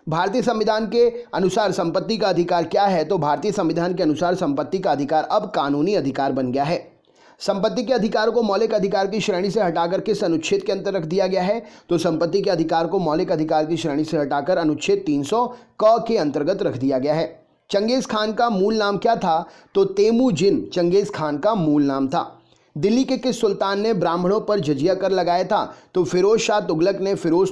भारतीय संविधान के अनुसार संपत्ति का अधिकार क्या है? तो भारतीय संविधान के अनुसार संपत्ति का अधिकार अब कानूनी अधिकार बन गया है। संपत्ति के अधिकार को मौलिक अधिकार की श्रेणी से हटाकर किस अनुच्छेद के अंतर रख दिया गया है? तो संपत्ति के अधिकार को मौलिक अधिकार की श्रेणी से हटाकर अनुच्छेद 300 क के अंतर्गत रख दिया गया है। चंगेज खान का मूल नाम क्या था? तो तेमुजिन चंगेज खान का मूल नाम था। दिल्ली के किस सुल्तान ने ब्राह्मणों पर जजिया कर लगाया था? तो फिरोज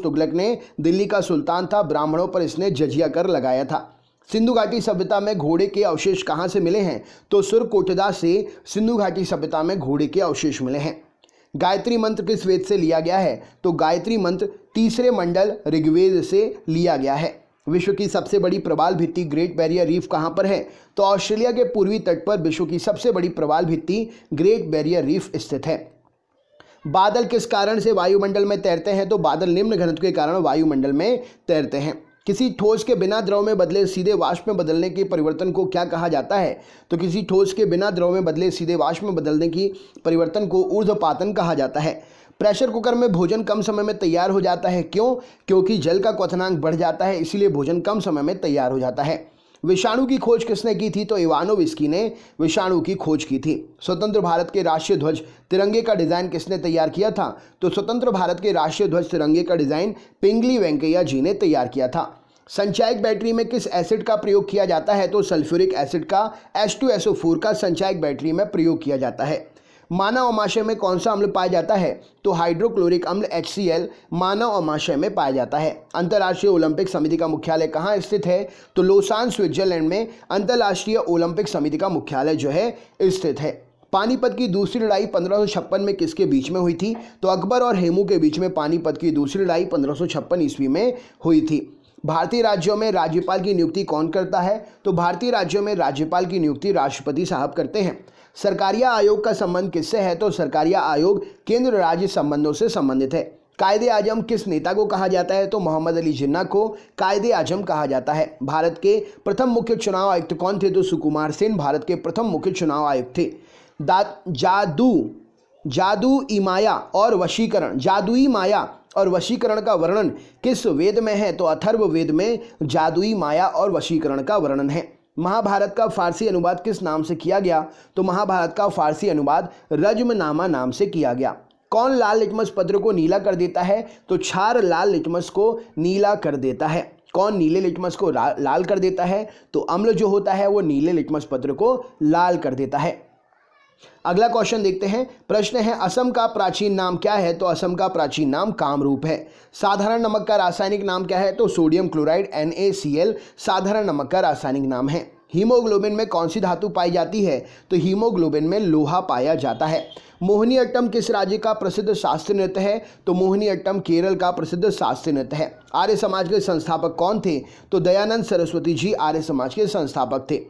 तुगलक ने दिल्ली का सुल्तान था, ब्राह्मणों पर इसने जजिया कर लगाया था। सिंधु घाटी सभ्यता में घोड़े के अवशेष कहाँ से मिले हैं? तो सुरकोटदा से सिंधु घाटी सभ्यता में घोड़े के अवशेष मिले हैं। गायत्री मंत्र किस वेद से लिया गया है? तो गायत्री मंत्र 3रे मंडल ऋग्वेद से लिया गया है। विश्व की सबसे बड़ी प्रवाल भित्ति ग्रेट बैरियर रीफ कहाँ पर है? तो ऑस्ट्रेलिया के पूर्वी तट पर विश्व की सबसे बड़ी प्रवाल भित्ति ग्रेट बैरियर रीफ स्थित है। बादल किस कारण से वायुमंडल में तैरते हैं? तो बादल निम्न घनत्व के कारण वायुमंडल में तैरते हैं। किसी ठोस के बिना द्रव में बदले सीधे वाष्प में बदलने के परिवर्तन को क्या कहा जाता है? तो किसी ठोस के बिना द्रव में बदले सीधे वाष्प में बदलने की परिवर्तन को ऊर्ध्वपातन कहा जाता है। प्रेशर कुकर में भोजन कम समय में तैयार हो जाता है, क्यों? क्योंकि जल का क्वथनांक बढ़ जाता है, इसीलिए भोजन कम समय में तैयार हो जाता है। विषाणु की खोज किसने की थी? तो इवानोविस्की ने विषाणु की खोज की थी। स्वतंत्र भारत के राष्ट्रीय ध्वज तिरंगे का डिजाइन किसने तैयार किया था? तो स्वतंत्र भारत के राष्ट्रीय ध्वज तिरंगे का डिजाइन पिंगली वेंकैया जी ने तैयार किया था। संचायक बैटरी में किस एसिड का प्रयोग किया जाता है? तो सल्फ्यूरिक एसिड का H2SO4 का संचायक बैटरी में प्रयोग किया जाता है। मानव अमाशय में कौन सा अम्ल पाया जाता है? तो हाइड्रोक्लोरिक अम्ल HCl मानव अमाशय में पाया जाता है। अंतर्राष्ट्रीय ओलंपिक समिति का मुख्यालय कहाँ स्थित है? तो लोसान स्विट्जरलैंड में अंतर्राष्ट्रीय ओलंपिक समिति का मुख्यालय जो है स्थित है। पानीपत की दूसरी लड़ाई 1556 में किसके बीच में हुई थी? तो अकबर और हेमू के बीच में पानीपत की दूसरी लड़ाई 1556 ईस्वी में हुई थी। भारतीय राज्यों में राज्यपाल की नियुक्ति कौन करता है? तो भारतीय राज्यों में राज्यपाल की नियुक्ति राष्ट्रपति साहब करते हैं। सरकारिया आयोग का संबंध किससे है? तो सरकारिया आयोग केंद्र राज्य संबंधों से संबंधित है। कायदे आजम किस नेता को कहा जाता है? तो मोहम्मद अली जिन्ना को कायदे आजम कहा जाता है। भारत के प्रथम मुख्य चुनाव आयुक्त कौन थे? तो सुकुमार सेन भारत के प्रथम मुख्य चुनाव आयुक्त थे। जादुई माया और वशीकरण का वर्णन किस वेद में है? तो अथर्व वेद में जादुई माया और वशीकरण का वर्णन है। महाभारत का फारसी अनुवाद किस नाम से किया गया? तो महाभारत का फारसी अनुवाद रज्मनामा नाम से किया गया। कौन लाल लिटमस पत्र को नीला कर देता है? तो क्षार लाल लिटमस को नीला कर देता है। कौन नीले लिटमस को लाल कर देता है? तो अम्ल जो होता है वो नीले लिटमस पत्र को लाल कर देता है। अगला क्वेश्चन देखते हैं। प्रश्न है असम का प्राचीन नाम क्या है? तो असम का प्राचीन नाम कामरूप है। साधारण नमक का रासायनिक नाम क्या है? तो सोडियम क्लोराइड NaCl साधारण नमक का रासायनिक नाम है। हीमोग्लोबिन में कौन सी धातु पाई जाती है? तो हीमोग्लोबिन में लोहा पाया जाता है। मोहिनीअट्टम किस राज्य का प्रसिद्ध शास्त्रीय नृत्य है? तो मोहिनीअट्टम केरल का प्रसिद्ध शास्त्रीय नृत्य है। आर्य समाज के संस्थापक कौन थे? तो दयानंद सरस्वती जी आर्य समाज के संस्थापक थे।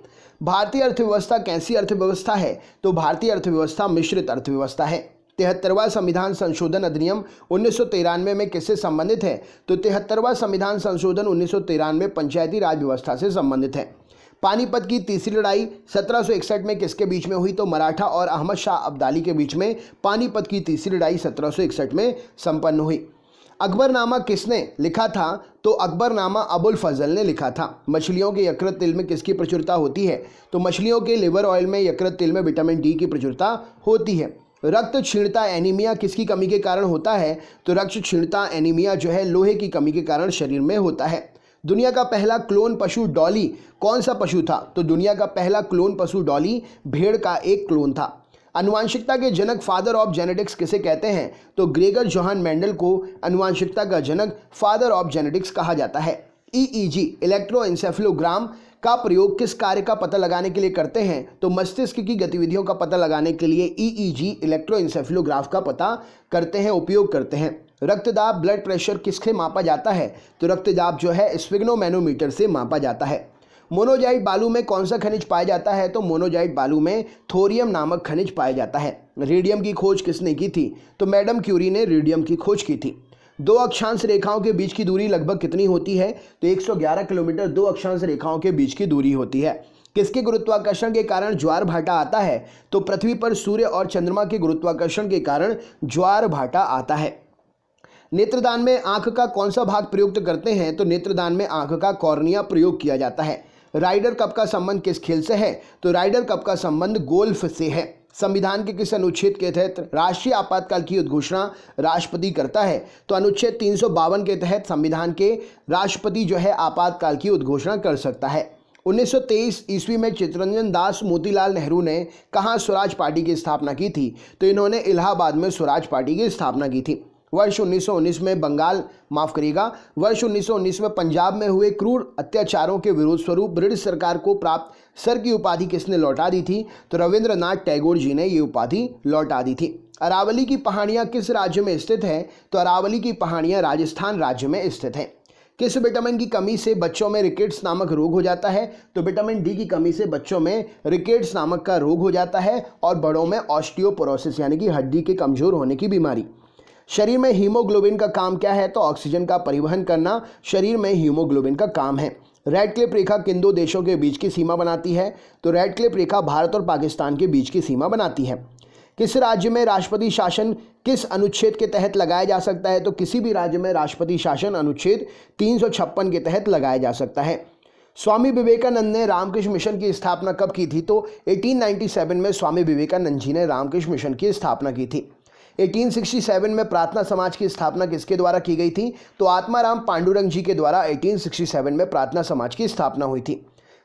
भारतीय अर्थव्यवस्था कैसी अर्थव्यवस्था है? तो भारतीय अर्थव्यवस्था मिश्रित अर्थव्यवस्था है। 73वां संविधान संशोधन अधिनियम 1993 में किससे संबंधित है? तो 73वां संविधान संशोधन 1993 पंचायती राज व्यवस्था से संबंधित है। पानीपत की तीसरी लड़ाई 1761 में किसके बीच में हुई? तो मराठा और अहमद शाह अब्दाली के बीच में पानीपत की तीसरी लड़ाई 1761 में संपन्न हुई। अकबरनामा किसने लिखा था? तो अकबरनामा अबुल फजल ने लिखा था। मछलियों के यकृत तेल में किसकी प्रचुरता होती है? तो मछलियों के लिवर ऑयल में यकृत तेल में विटामिन डी की प्रचुरता होती है। रक्त क्षीणता एनीमिया किसकी कमी के कारण होता है? तो रक्त क्षीणता एनीमिया जो है लोहे की कमी के कारण शरीर में होता है। दुनिया का पहला क्लोन पशु डॉली कौन सा पशु था? तो दुनिया का पहला क्लोन पशु डॉली भेड़ का एक क्लोन था। आनुवांशिकता के जनक फादर ऑफ जेनेटिक्स किसे कहते हैं? तो ग्रेगर जोहान मेंडल को आनुवांशिकता का जनक फादर ऑफ जेनेटिक्स कहा जाता है। EEG इलेक्ट्रोएन्सेफेलोग्राम का प्रयोग किस कार्य का पता लगाने के लिए करते हैं? तो मस्तिष्क की गतिविधियों का पता लगाने के लिए EEG इलेक्ट्रोएन्सेफेलोग्राफ का पता करते हैं, उपयोग करते हैं। रक्तदाब ब्लड प्रेशर किससे मापा जाता है? तो रक्तदाब जो है स्फिग्नोमैनोमीटर से मापा जाता है। मोनोजाइट बालू में कौन सा खनिज पाया जाता है? तो मोनोजाइट बालू में थोरियम नामक खनिज पाया जाता है। रेडियम की खोज किसने की थी? तो मैडम क्यूरी ने रेडियम की खोज की थी। दो अक्षांश रेखाओं के बीच की दूरी लगभग कितनी होती है? तो 111 किलोमीटर दो अक्षांश रेखाओं के बीच की दूरी होती है। किसके गुरुत्वाकर्षण के कारण ज्वार भाटा आता है? तो पृथ्वी पर सूर्य और चंद्रमा के गुरुत्वाकर्षण के कारण ज्वार भाटा आता है। नेत्रदान में आंख का कौन सा भाग प्रयुक्त करते हैं? तो नेत्रदान में आंख का कॉर्निया प्रयोग किया जाता है। राइडर कप का संबंध किस खेल से है? तो राइडर कप का संबंध गोल्फ से है। संविधान के किस अनुच्छेद के तहत राष्ट्रीय आपातकाल की उद्घोषणा राष्ट्रपति करता है? तो अनुच्छेद 352 के तहत संविधान के राष्ट्रपति जो है आपातकाल की उद्घोषणा कर सकता है। 1923 ईस्वी में चित्तरंजन दास मोतीलाल नेहरू ने कहाँ स्वराज पार्टी की स्थापना की थी? तो इन्होंने इलाहाबाद में स्वराज पार्टी की स्थापना की थी। वर्ष 1919 में वर्ष 1919 में पंजाब में हुए क्रूर अत्याचारों के विरोध स्वरूप ब्रिटिश सरकार को प्राप्त सर की उपाधि किसने लौटा दी थी? तो रविंद्रनाथ टैगोर जी ने ये उपाधि लौटा दी थी। अरावली की पहाड़ियाँ किस राज्य में स्थित है? तो अरावली की पहाड़ियाँ राजस्थान राज्य में स्थित हैं। किस विटामिन की कमी से बच्चों में रिकेट्स नामक रोग हो जाता है? तो विटामिन डी की कमी से बच्चों में रिकेट्स नामक का रोग हो जाता है और बड़ों में ऑस्टियोपोरोसिस यानी कि हड्डी के कमजोर होने की बीमारी। शरीर में हीमोग्लोबिन का काम क्या है? तो ऑक्सीजन का परिवहन करना शरीर में हीमोग्लोबिन का काम है। रेडक्लिफ रेखा किन दो देशों के बीच की सीमा बनाती है? तो रेडक्लिफ रेखा भारत और पाकिस्तान के बीच की सीमा बनाती है। किस राज्य में राष्ट्रपति शासन किस अनुच्छेद के तहत लगाया जा सकता है? तो किसी भी राज्य में राष्ट्रपति शासन अनुच्छेद 356 के तहत लगाया जा सकता है। स्वामी विवेकानंद ने रामकृष्ण मिशन की स्थापना कब की थी? तो 1897 में स्वामी विवेकानंद जी ने रामकृष्ण मिशन की स्थापना की थी। 1867 में प्रार्थना समाज की स्थापना किसके द्वारा की गई थी? तो आत्माराम पांडुरंग जी के द्वारा 1867 में प्रार्थना समाज की स्थापना हुई थी।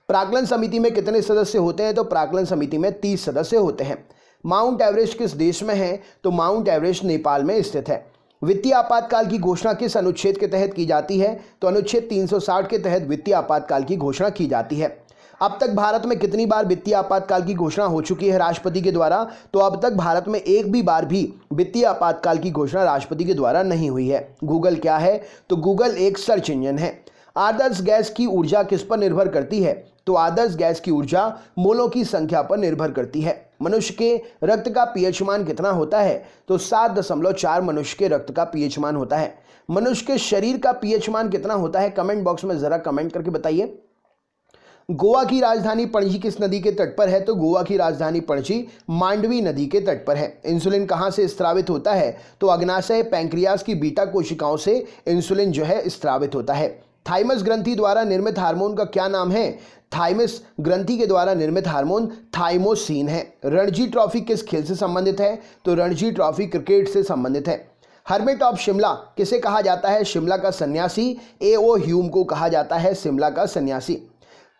प्राक्कलन समिति में कितने सदस्य होते हैं? तो प्राक्कलन समिति में 30 सदस्य होते हैं। माउंट एवरेस्ट किस देश में है? तो माउंट एवरेस्ट नेपाल में स्थित है। वित्तीय आपातकाल की घोषणा किस अनुच्छेद के तहत की जाती है? तो अनुच्छेद 360 के तहत वित्तीय आपातकाल की घोषणा की जाती है। अब तक भारत में कितनी बार वित्तीय आपातकाल की घोषणा हो चुकी है राष्ट्रपति के द्वारा? तो अब तक भारत में एक भी बार भी वित्तीय आपातकाल की घोषणा राष्ट्रपति के द्वारा नहीं हुई है। गूगल क्या है? तो गूगल एक सर्च इंजन है। आदर्श गैस की ऊर्जा किस पर निर्भर करती है? तो आदर्श गैस की ऊर्जा मोलों की संख्या पर निर्भर करती है। मनुष्य के रक्त का पीएच मान कितना होता है? तो 7.4 मनुष्य के रक्त का पीएच मान होता है। मनुष्य के शरीर का पीएच मान कितना होता है? कमेंट बॉक्स में जरा कमेंट करके बताइए। गोवा की राजधानी पणजी किस नदी के तट पर है? तो गोवा की राजधानी पणजी मांडवी नदी के तट पर है। इंसुलिन कहाँ से स्रावित होता है? तो अग्नाशय पैंक्रियास की बीटा कोशिकाओं से इंसुलिन जो है स्रावित होता है। थाइमस ग्रंथि द्वारा निर्मित हार्मोन का क्या नाम है? थाइमस ग्रंथि के द्वारा निर्मित हार्मोन थाइमोसिन है। रणजी ट्रॉफी किस खेल से संबंधित है? तो रणजी ट्रॉफी क्रिकेट से संबंधित है। हर्मिट ऑफ शिमला किसे कहा जाता है? शिमला का सन्यासी। A.O. ह्यूम को कहा जाता है शिमला का सन्यासी।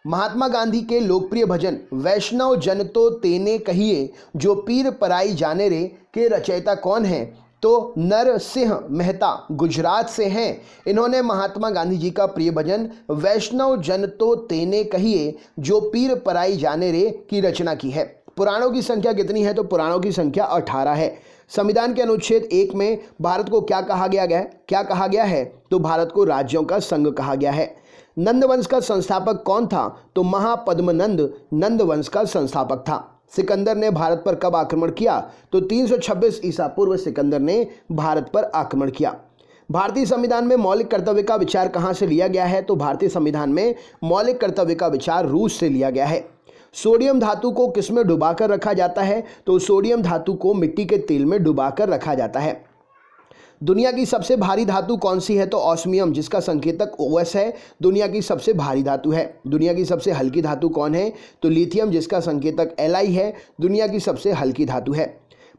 महात्मा गांधी के लोकप्रिय भजन वैष्णव जन तो तेने कहिए जो पीर पराई जाने रे के रचयिता कौन है? तो नरसिंह मेहता गुजरात से हैं। इन्होंने महात्मा गांधी जी का प्रिय भजन वैष्णव जन तो तेने कहिए जो पीर पराई जाने रे की रचना की है। पुराणों की संख्या कितनी है? तो पुराणों की संख्या 18 है। संविधान के अनुच्छेद 1 में भारत को क्या कहा गया है? तो भारत को राज्यों का संघ कहा गया है। नंद वंश का संस्थापक कौन था? तो महापद्मनंद नंद वंश का संस्थापक था। सिकंदर ने भारत पर कब आक्रमण किया? तो 326 ईसा पूर्व सिकंदर ने भारत पर आक्रमण किया। भारतीय संविधान में मौलिक कर्तव्य का विचार कहाँ से लिया गया है? तो भारतीय संविधान में मौलिक कर्तव्य का विचार रूस से लिया गया है। सोडियम धातु को किसमें डुबाकर रखा जाता है? तो सोडियम धातु को मिट्टी के तेल में डुबाकर रखा जाता है। दुनिया की सबसे भारी धातु कौन सी है? तो ऑस्मियम, जिसका संकेतक OS है, दुनिया की सबसे भारी धातु है। दुनिया की सबसे हल्की धातु कौन है? तो लिथियम, जिसका संकेतक Li है, दुनिया की सबसे हल्की धातु है।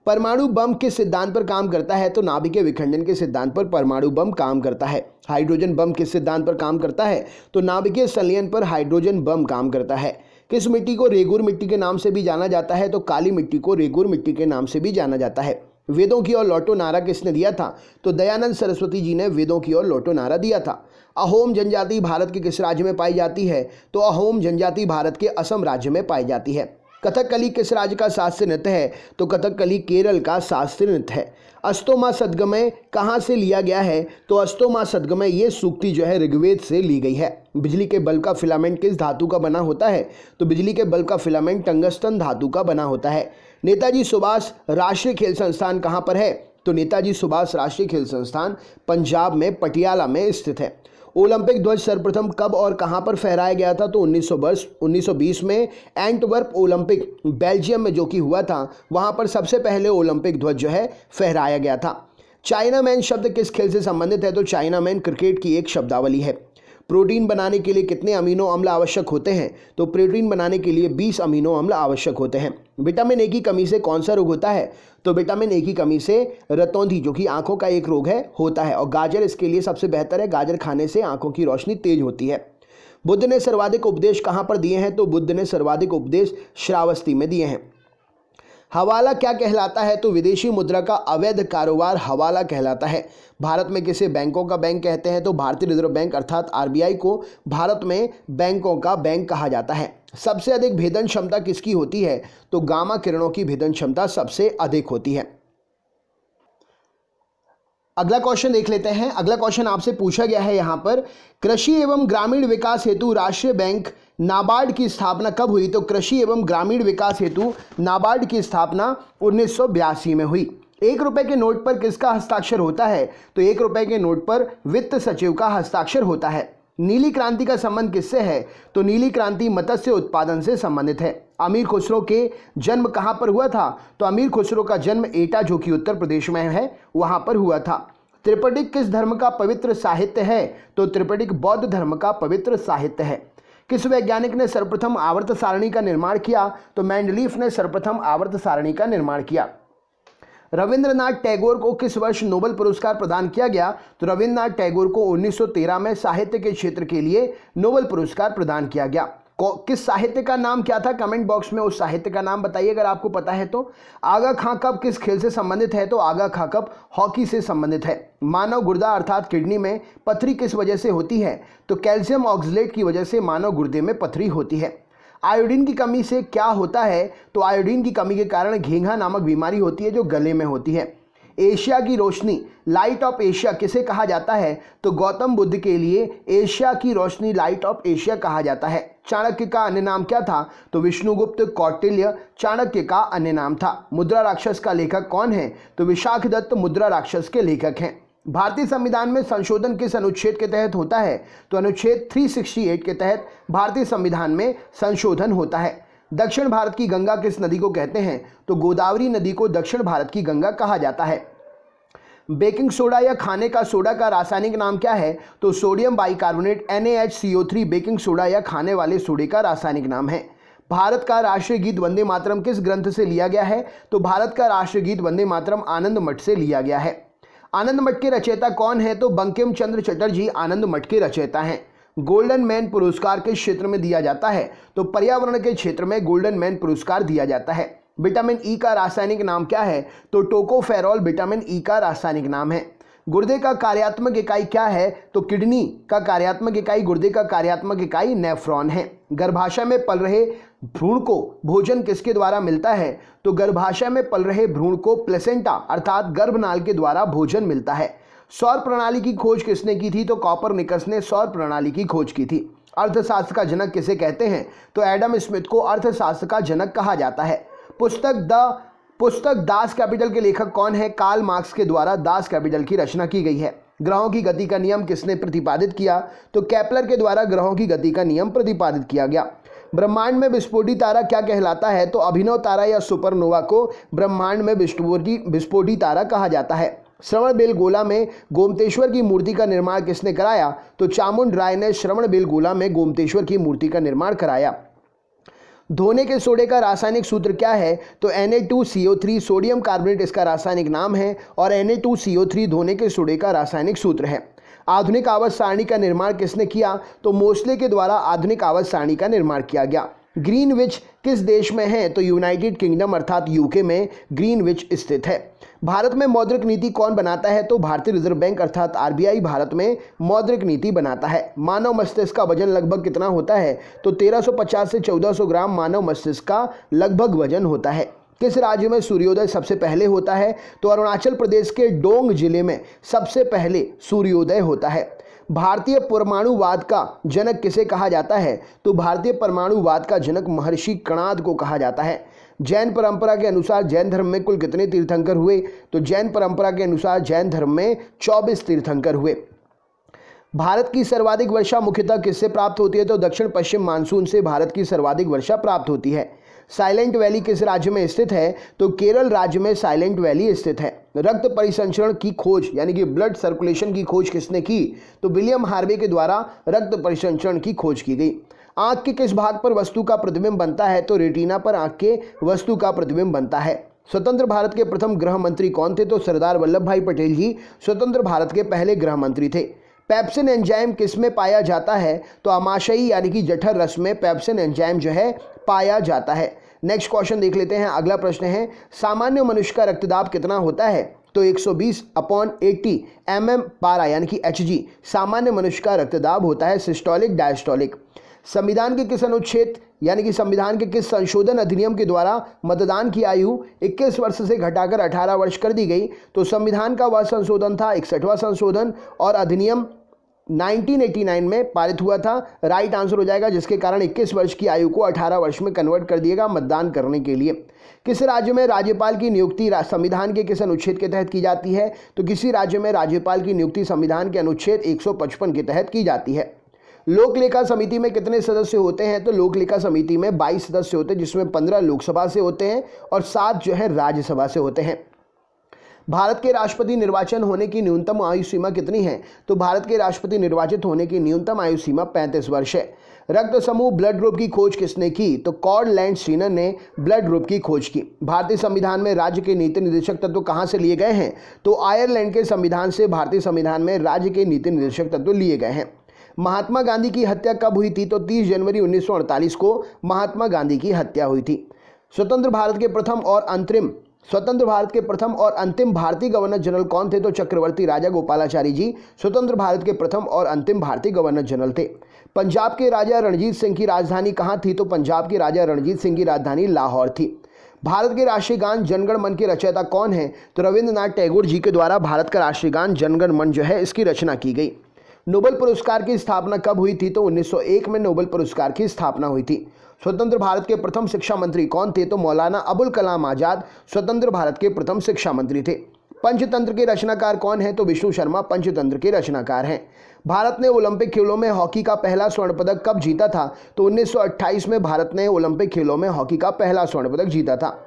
परमाणु बम किस सिद्धांत पर काम करता है? तो नाभिकीय विखंडन के सिद्धांत पर परमाणु बम काम करता है। हाइड्रोजन बम किस सिद्धांत पर काम करता है? तो नाभिकीय संलयन पर हाइड्रोजन बम काम करता है। किस मिट्टी को रेगुर मिट्टी के नाम से भी जाना जाता है? तो काली मिट्टी को रेगुर मिट्टी के नाम से भी जाना जाता है। वेदों की ओर लौटो नारा किसने दिया था? तो दयानंद सरस्वती जी ने वेदों की ओर लौटो नारा दिया था। अहोम जनजाति भारत के किस राज्य में पाई जाती है? तो अहोम जनजाति भारत के असम राज्य में पाई जाती है। कथकली किस राज्य का शास्त्रीय नृत्य है? तो कथकली केरल का शास्त्रीय नृत्य है। अस्तोमा सद्गमय कहाँ से लिया गया है? तो अस्तोमा सद्गमय ये सूक्ति जो है ऋग्वेद से ली गई है। बिजली के बल्ब का फिलामेंट किस धातु का बना होता है? तो बिजली के बल्ब का फिलामेंट टंगस्टन धातु का बना होता है। नेताजी सुभाष राष्ट्रीय खेल संस्थान कहाँ पर है? तो नेताजी सुभाष राष्ट्रीय खेल संस्थान पंजाब में पटियाला में स्थित है। ओलंपिक ध्वज सर्वप्रथम कब और कहां पर फहराया गया था? तो 1920 में एंटवर्प ओलंपिक बेल्जियम में जो कि हुआ था, वहां पर सबसे पहले ओलंपिक ध्वज जो है फहराया गया था। चाइना मैन शब्द किस खेल से संबंधित है? तो चाइना मैन क्रिकेट की एक शब्दावली है। प्रोटीन बनाने के लिए कितने अमीनो अम्ल आवश्यक होते हैं? तो प्रोटीन बनाने के लिए 20 अमीनो अम्ल आवश्यक होते हैं। विटामिन ए की कमी से कौन सा रोग होता है? तो विटामिन ए की कमी से रतौंधी, जो कि आंखों का एक रोग है, होता है। और गाजर इसके लिए सबसे बेहतर है। गाजर खाने से आंखों की रोशनी तेज होती है। बुद्ध ने सर्वाधिक उपदेश कहाँ पर दिए हैं? तो बुद्ध ने सर्वाधिक उपदेश श्रावस्ती में दिए हैं। हवाला क्या कहलाता है? तो विदेशी मुद्रा का अवैध कारोबार हवाला कहलाता है। भारत में किसे बैंकों का बैंक कहते हैं? तो भारतीय रिजर्व बैंक अर्थात RBI को भारत में बैंकों का बैंक कहा जाता है। सबसे अधिक भेदन क्षमता किसकी होती है? तो गामा किरणों की भेदन क्षमता सबसे अधिक होती है। अगला क्वेश्चन देख लेते हैं। अगला क्वेश्चन आपसे पूछा गया है यहाँ पर, कृषि एवं ग्रामीण विकास हेतु राष्ट्रीय बैंक नाबार्ड की स्थापना कब हुई? तो कृषि एवं ग्रामीण विकास हेतु नाबार्ड की स्थापना 1982 में हुई। 1 रुपए के नोट पर किसका हस्ताक्षर होता है? तो 1 रुपए के नोट पर वित्त सचिव का हस्ताक्षर होता है। नीली क्रांति का संबंध किससे है? तो नीली क्रांति मत्स्य उत्पादन से संबंधित है। अमीर खुसरो के जन्म कहाँ पर हुआ था? तो अमीर खुसरो का जन्म एटा, जो कि उत्तर प्रदेश में है, वहां पर हुआ था। त्रिपिटक किस धर्म का पवित्र साहित्य है? तो त्रिपिटक बौद्ध धर्म का पवित्र साहित्य है। किस वैज्ञानिक ने सर्वप्रथम आवर्त सारणी का निर्माण किया? तो मेंडलीफ ने सर्वप्रथम आवर्त सारणी का निर्माण किया। रविंद्रनाथ टैगोर को किस वर्ष नोबेल पुरस्कार प्रदान किया गया? तो रविंद्रनाथ टैगोर को 1913 में साहित्य के क्षेत्र के लिए नोबेल पुरस्कार प्रदान किया गया। किस साहित्य का नाम क्या था? कमेंट बॉक्स में उस साहित्य का नाम बताइए अगर आपको पता है तो। आगा खां कप किस खेल से संबंधित है? तो आगा खां कप हॉकी से संबंधित है। मानव गुर्दा अर्थात किडनी में पथरी किस वजह से होती है? तो कैल्शियम ऑक्सलेट की वजह से मानव गुर्दे में पथरी होती है। आयोडीन की कमी से क्या होता है? तो आयोडीन की कमी के कारण घेंघा नामक बीमारी होती है, जो गले में होती है। एशिया की रोशनी लाइट ऑफ एशिया किसे कहा जाता है? तो गौतम बुद्ध के लिए एशिया की रोशनी लाइट ऑफ एशिया कहा जाता है। चाणक्य का अन्य नाम क्या था? तो विष्णुगुप्त कौटिल्य चाणक्य का अन्य नाम था। मुद्रा राक्षस का लेखक कौन है? तो विशाखदत्त मुद्रा राक्षस के लेखक हैं। भारतीय संविधान में संशोधन किस अनुच्छेद के तहत होता है? तो अनुच्छेद 368 के तहत भारतीय संविधान में संशोधन होता है। दक्षिण भारत की गंगा किस नदी को कहते हैं? तो गोदावरी नदी को दक्षिण भारत की गंगा कहा जाता है। बेकिंग सोडा या खाने का सोडा का रासायनिक नाम क्या है? तो sodium bicarbonate NaHCO3 baking soda या खाने वाले सोडे का रासायनिक नाम है। भारत का राष्ट्रीय गीत वंदे मातरम किस ग्रंथ से लिया गया है? तो भारत का राष्ट्रीय गीत वंदे मातरम आनंद मठ से लिया गया है। आनंद मठ के रचयिता कौन है? तो बंकिम चंद्र चटर्जी आनंद मठ के रचयिता हैं। गोल्डन मैन पुरस्कार किस क्षेत्र में दिया जाता है? तो पर्यावरण के क्षेत्र में गोल्डन मैन पुरस्कार दिया जाता है। विटामिन ई का रासायनिक नाम क्या है? तो टोकोफेरॉल विटामिन ई का रासायनिक नाम है। गुर्दे का कार्यात्मक इकाई क्या है? तो किडनी का कार्यात्मक इकाई, गुर्दे का कार्यात्मक इकाई नेफ्रॉन है। गर्भाशय में पल रहे भ्रूण को भोजन किसके द्वारा मिलता है? तो गर्भाशय में पल रहे भ्रूण को प्लेसेंटा अर्थात गर्भनाल के द्वारा भोजन मिलता है। सौर प्रणाली की खोज किसने की थी? तो कॉपरनिकस ने सौर प्रणाली की खोज की थी। अर्थशास्त्र का जनक किसे कहते हैं? तो एडम स्मिथ को अर्थशास्त्र का जनक कहा जाता है। पुस्तक दास कैपिटल के लेखक कौन है? कार्ल मार्क्स के द्वारा दास कैपिटल की रचना की गई है। ग्रहों की गति का नियम किसने प्रतिपादित किया? तो केपलर के द्वारा ग्रहों की गति का नियम प्रतिपादित किया गया। ब्रह्मांड में विस्फोटी तारा क्या कहलाता है? तो अभिनव तारा या सुपरनोवा को ब्रह्मांड में विस्फोटी तारा कहा जाता है। श्रवणबेलगोला में गोमतेश्वर की मूर्ति का निर्माण किसने कराया? तो चामुंड राय ने श्रवणबेलगोला में गोमतेश्वर की मूर्ति का निर्माण कराया। धोने के सोडे का रासायनिक सूत्र क्या है? तो Na2CO3 सोडियम कार्बोनेट इसका रासायनिक नाम है और Na2CO3 धोने के सोडे का रासायनिक सूत्र है। आधुनिक आवर्त सारणी का निर्माण किसने किया? तो मोस्ले के द्वारा आधुनिक आवर्त सारणी का निर्माण किया गया। ग्रीनविच किस देश में है? तो यूनाइटेड किंगडम अर्थात यूके में ग्रीनविच स्थित है। भारत में मौद्रिक नीति कौन बनाता है? तो भारतीय रिजर्व बैंक अर्थात आरबीआई भारत में मौद्रिक नीति बनाता है। मानव मस्तिष्क का वजन लगभग कितना होता है? तो 1350 से 1400 ग्राम मानव मस्तिष्क का लगभग वजन होता है। किस राज्य में सूर्योदय सबसे पहले होता है? तो अरुणाचल प्रदेश के डोंग जिले में सबसे पहले सूर्योदय होता है। भारतीय परमाणुवाद का जनक किसे कहा जाता है? तो भारतीय परमाणुवाद का जनक महर्षि कणाद को कहा जाता है। जैन परंपरा के अनुसार जैन धर्म में कुल कितने तीर्थंकर हुए? तो जैन परंपरा के अनुसार जैन धर्म में 24 तीर्थंकर हुए। भारत की सर्वाधिक वर्षा मुख्यतः किससे प्राप्त होती है? तो दक्षिण पश्चिम मानसून से भारत की सर्वाधिक वर्षा प्राप्त होती है। साइलेंट वैली किस राज्य में स्थित है? तो केरल राज्य में साइलेंट वैली स्थित है। रक्त परिसंचरण की खोज यानी कि ब्लड सर्कुलेशन की खोज किसने की? तो विलियम हार्वे के द्वारा रक्त परिसंचरण की खोज की गई। आंख के किस भाग पर वस्तु का प्रतिबिंब बनता है? तो रेटिना पर आंख के वस्तु का प्रतिबिंब बनता है। स्वतंत्र भारत के प्रथम गृह मंत्री कौन थे? तो सरदार वल्लभ भाई पटेल जी स्वतंत्र भारत के पहले गृह मंत्री थे। पेप्सिन एंजाइम किस में पाया जाता है? तो आमाशयी यानी कि जठर रस में पेप्सिन एंजाइम जो है पाया जाता है। नेक्स्ट क्वेश्चन देख लेते हैं। अगला प्रश्न है, सामान्य मनुष्य का रक्तदाब कितना होता है? तो 120/80 mm पारा यानी कि Hg सामान्य मनुष्य का रक्तदाब होता है। Systolic diastolic. संविधान के किस अनुच्छेद यानी कि संविधान के किस संशोधन अधिनियम के द्वारा मतदान की आयु 21 वर्ष से घटाकर 18 वर्ष कर दी गई? तो संविधान का वह संशोधन था 61वां संशोधन और अधिनियम 1989 में पारित हुआ था। राइट आंसर हो जाएगा, जिसके कारण 21 वर्ष की आयु को 18 वर्ष में कन्वर्ट कर दिएगा मतदान करने के लिए। किस राज्य में राज्यपाल की नियुक्ति संविधान के किस अनुच्छेद के तहत की जाती है? तो किसी राज्य में राज्यपाल की नियुक्ति संविधान के अनुच्छेद 155 के तहत की जाती है। लोक लेखा समिति में कितने सदस्य होते हैं? तो लोक लेखा समिति में 22 सदस्य होते हैं, जिसमें 15 लोकसभा से होते हैं और 7 जो है राज्यसभा से होते हैं। भारत के राष्ट्रपति निर्वाचन होने की न्यूनतम आयु सीमा कितनी है? तो भारत के राष्ट्रपति निर्वाचित होने की न्यूनतम आयु सीमा 35 वर्ष है। रक्त समूह ब्लड ग्रुप की खोज किसने की? तो कॉर्ड लैंड-स्टीनर ने ब्लड ग्रुप की खोज की। भारतीय संविधान में राज्य के नीति निर्देशक तत्व कहाँ से लिए गए हैं? तो आयरलैंड के संविधान से भारतीय संविधान में राज्य के नीति निर्देशक तत्व लिए गए हैं। महात्मा गांधी की हत्या कब हुई थी? तो 30 जनवरी 1948 को महात्मा गांधी की हत्या हुई थी। स्वतंत्र भारत के प्रथम और अंतिम भारतीय गवर्नर जनरल कौन थे? तो चक्रवर्ती राजा गोपालाचारी जी स्वतंत्र भारत के प्रथम और अंतिम भारतीय गवर्नर जनरल थे। पंजाब के राजा रणजीत सिंह की राजधानी कहाँ थी? तो पंजाब के राजा रणजीत सिंह की राजधानी लाहौर थी। भारत के राष्ट्रीय गान जनगण मन के रचयिता कौन है? तो रविंद्रनाथ टैगोर जी के द्वारा भारत का राष्ट्रीय गान जनगण मन जो है इसकी रचना की गई। नोबेल पुरस्कार की स्थापना कब हुई थी? तो 1901 में नोबेल पुरस्कार की स्थापना हुई थी। स्वतंत्र भारत के प्रथम शिक्षा मंत्री कौन थे? तो मौलाना अबुल कलाम आजाद स्वतंत्र भारत के प्रथम शिक्षा मंत्री थे। पंचतंत्र के रचनाकार कौन है? तो विष्णु शर्मा पंचतंत्र के रचनाकार हैं। भारत ने ओलंपिक खेलों में हॉकी का पहला स्वर्ण पदक कब जीता था? तो 1928 में भारत ने ओलंपिक खेलों में हॉकी का पहला स्वर्ण पदक जीता था।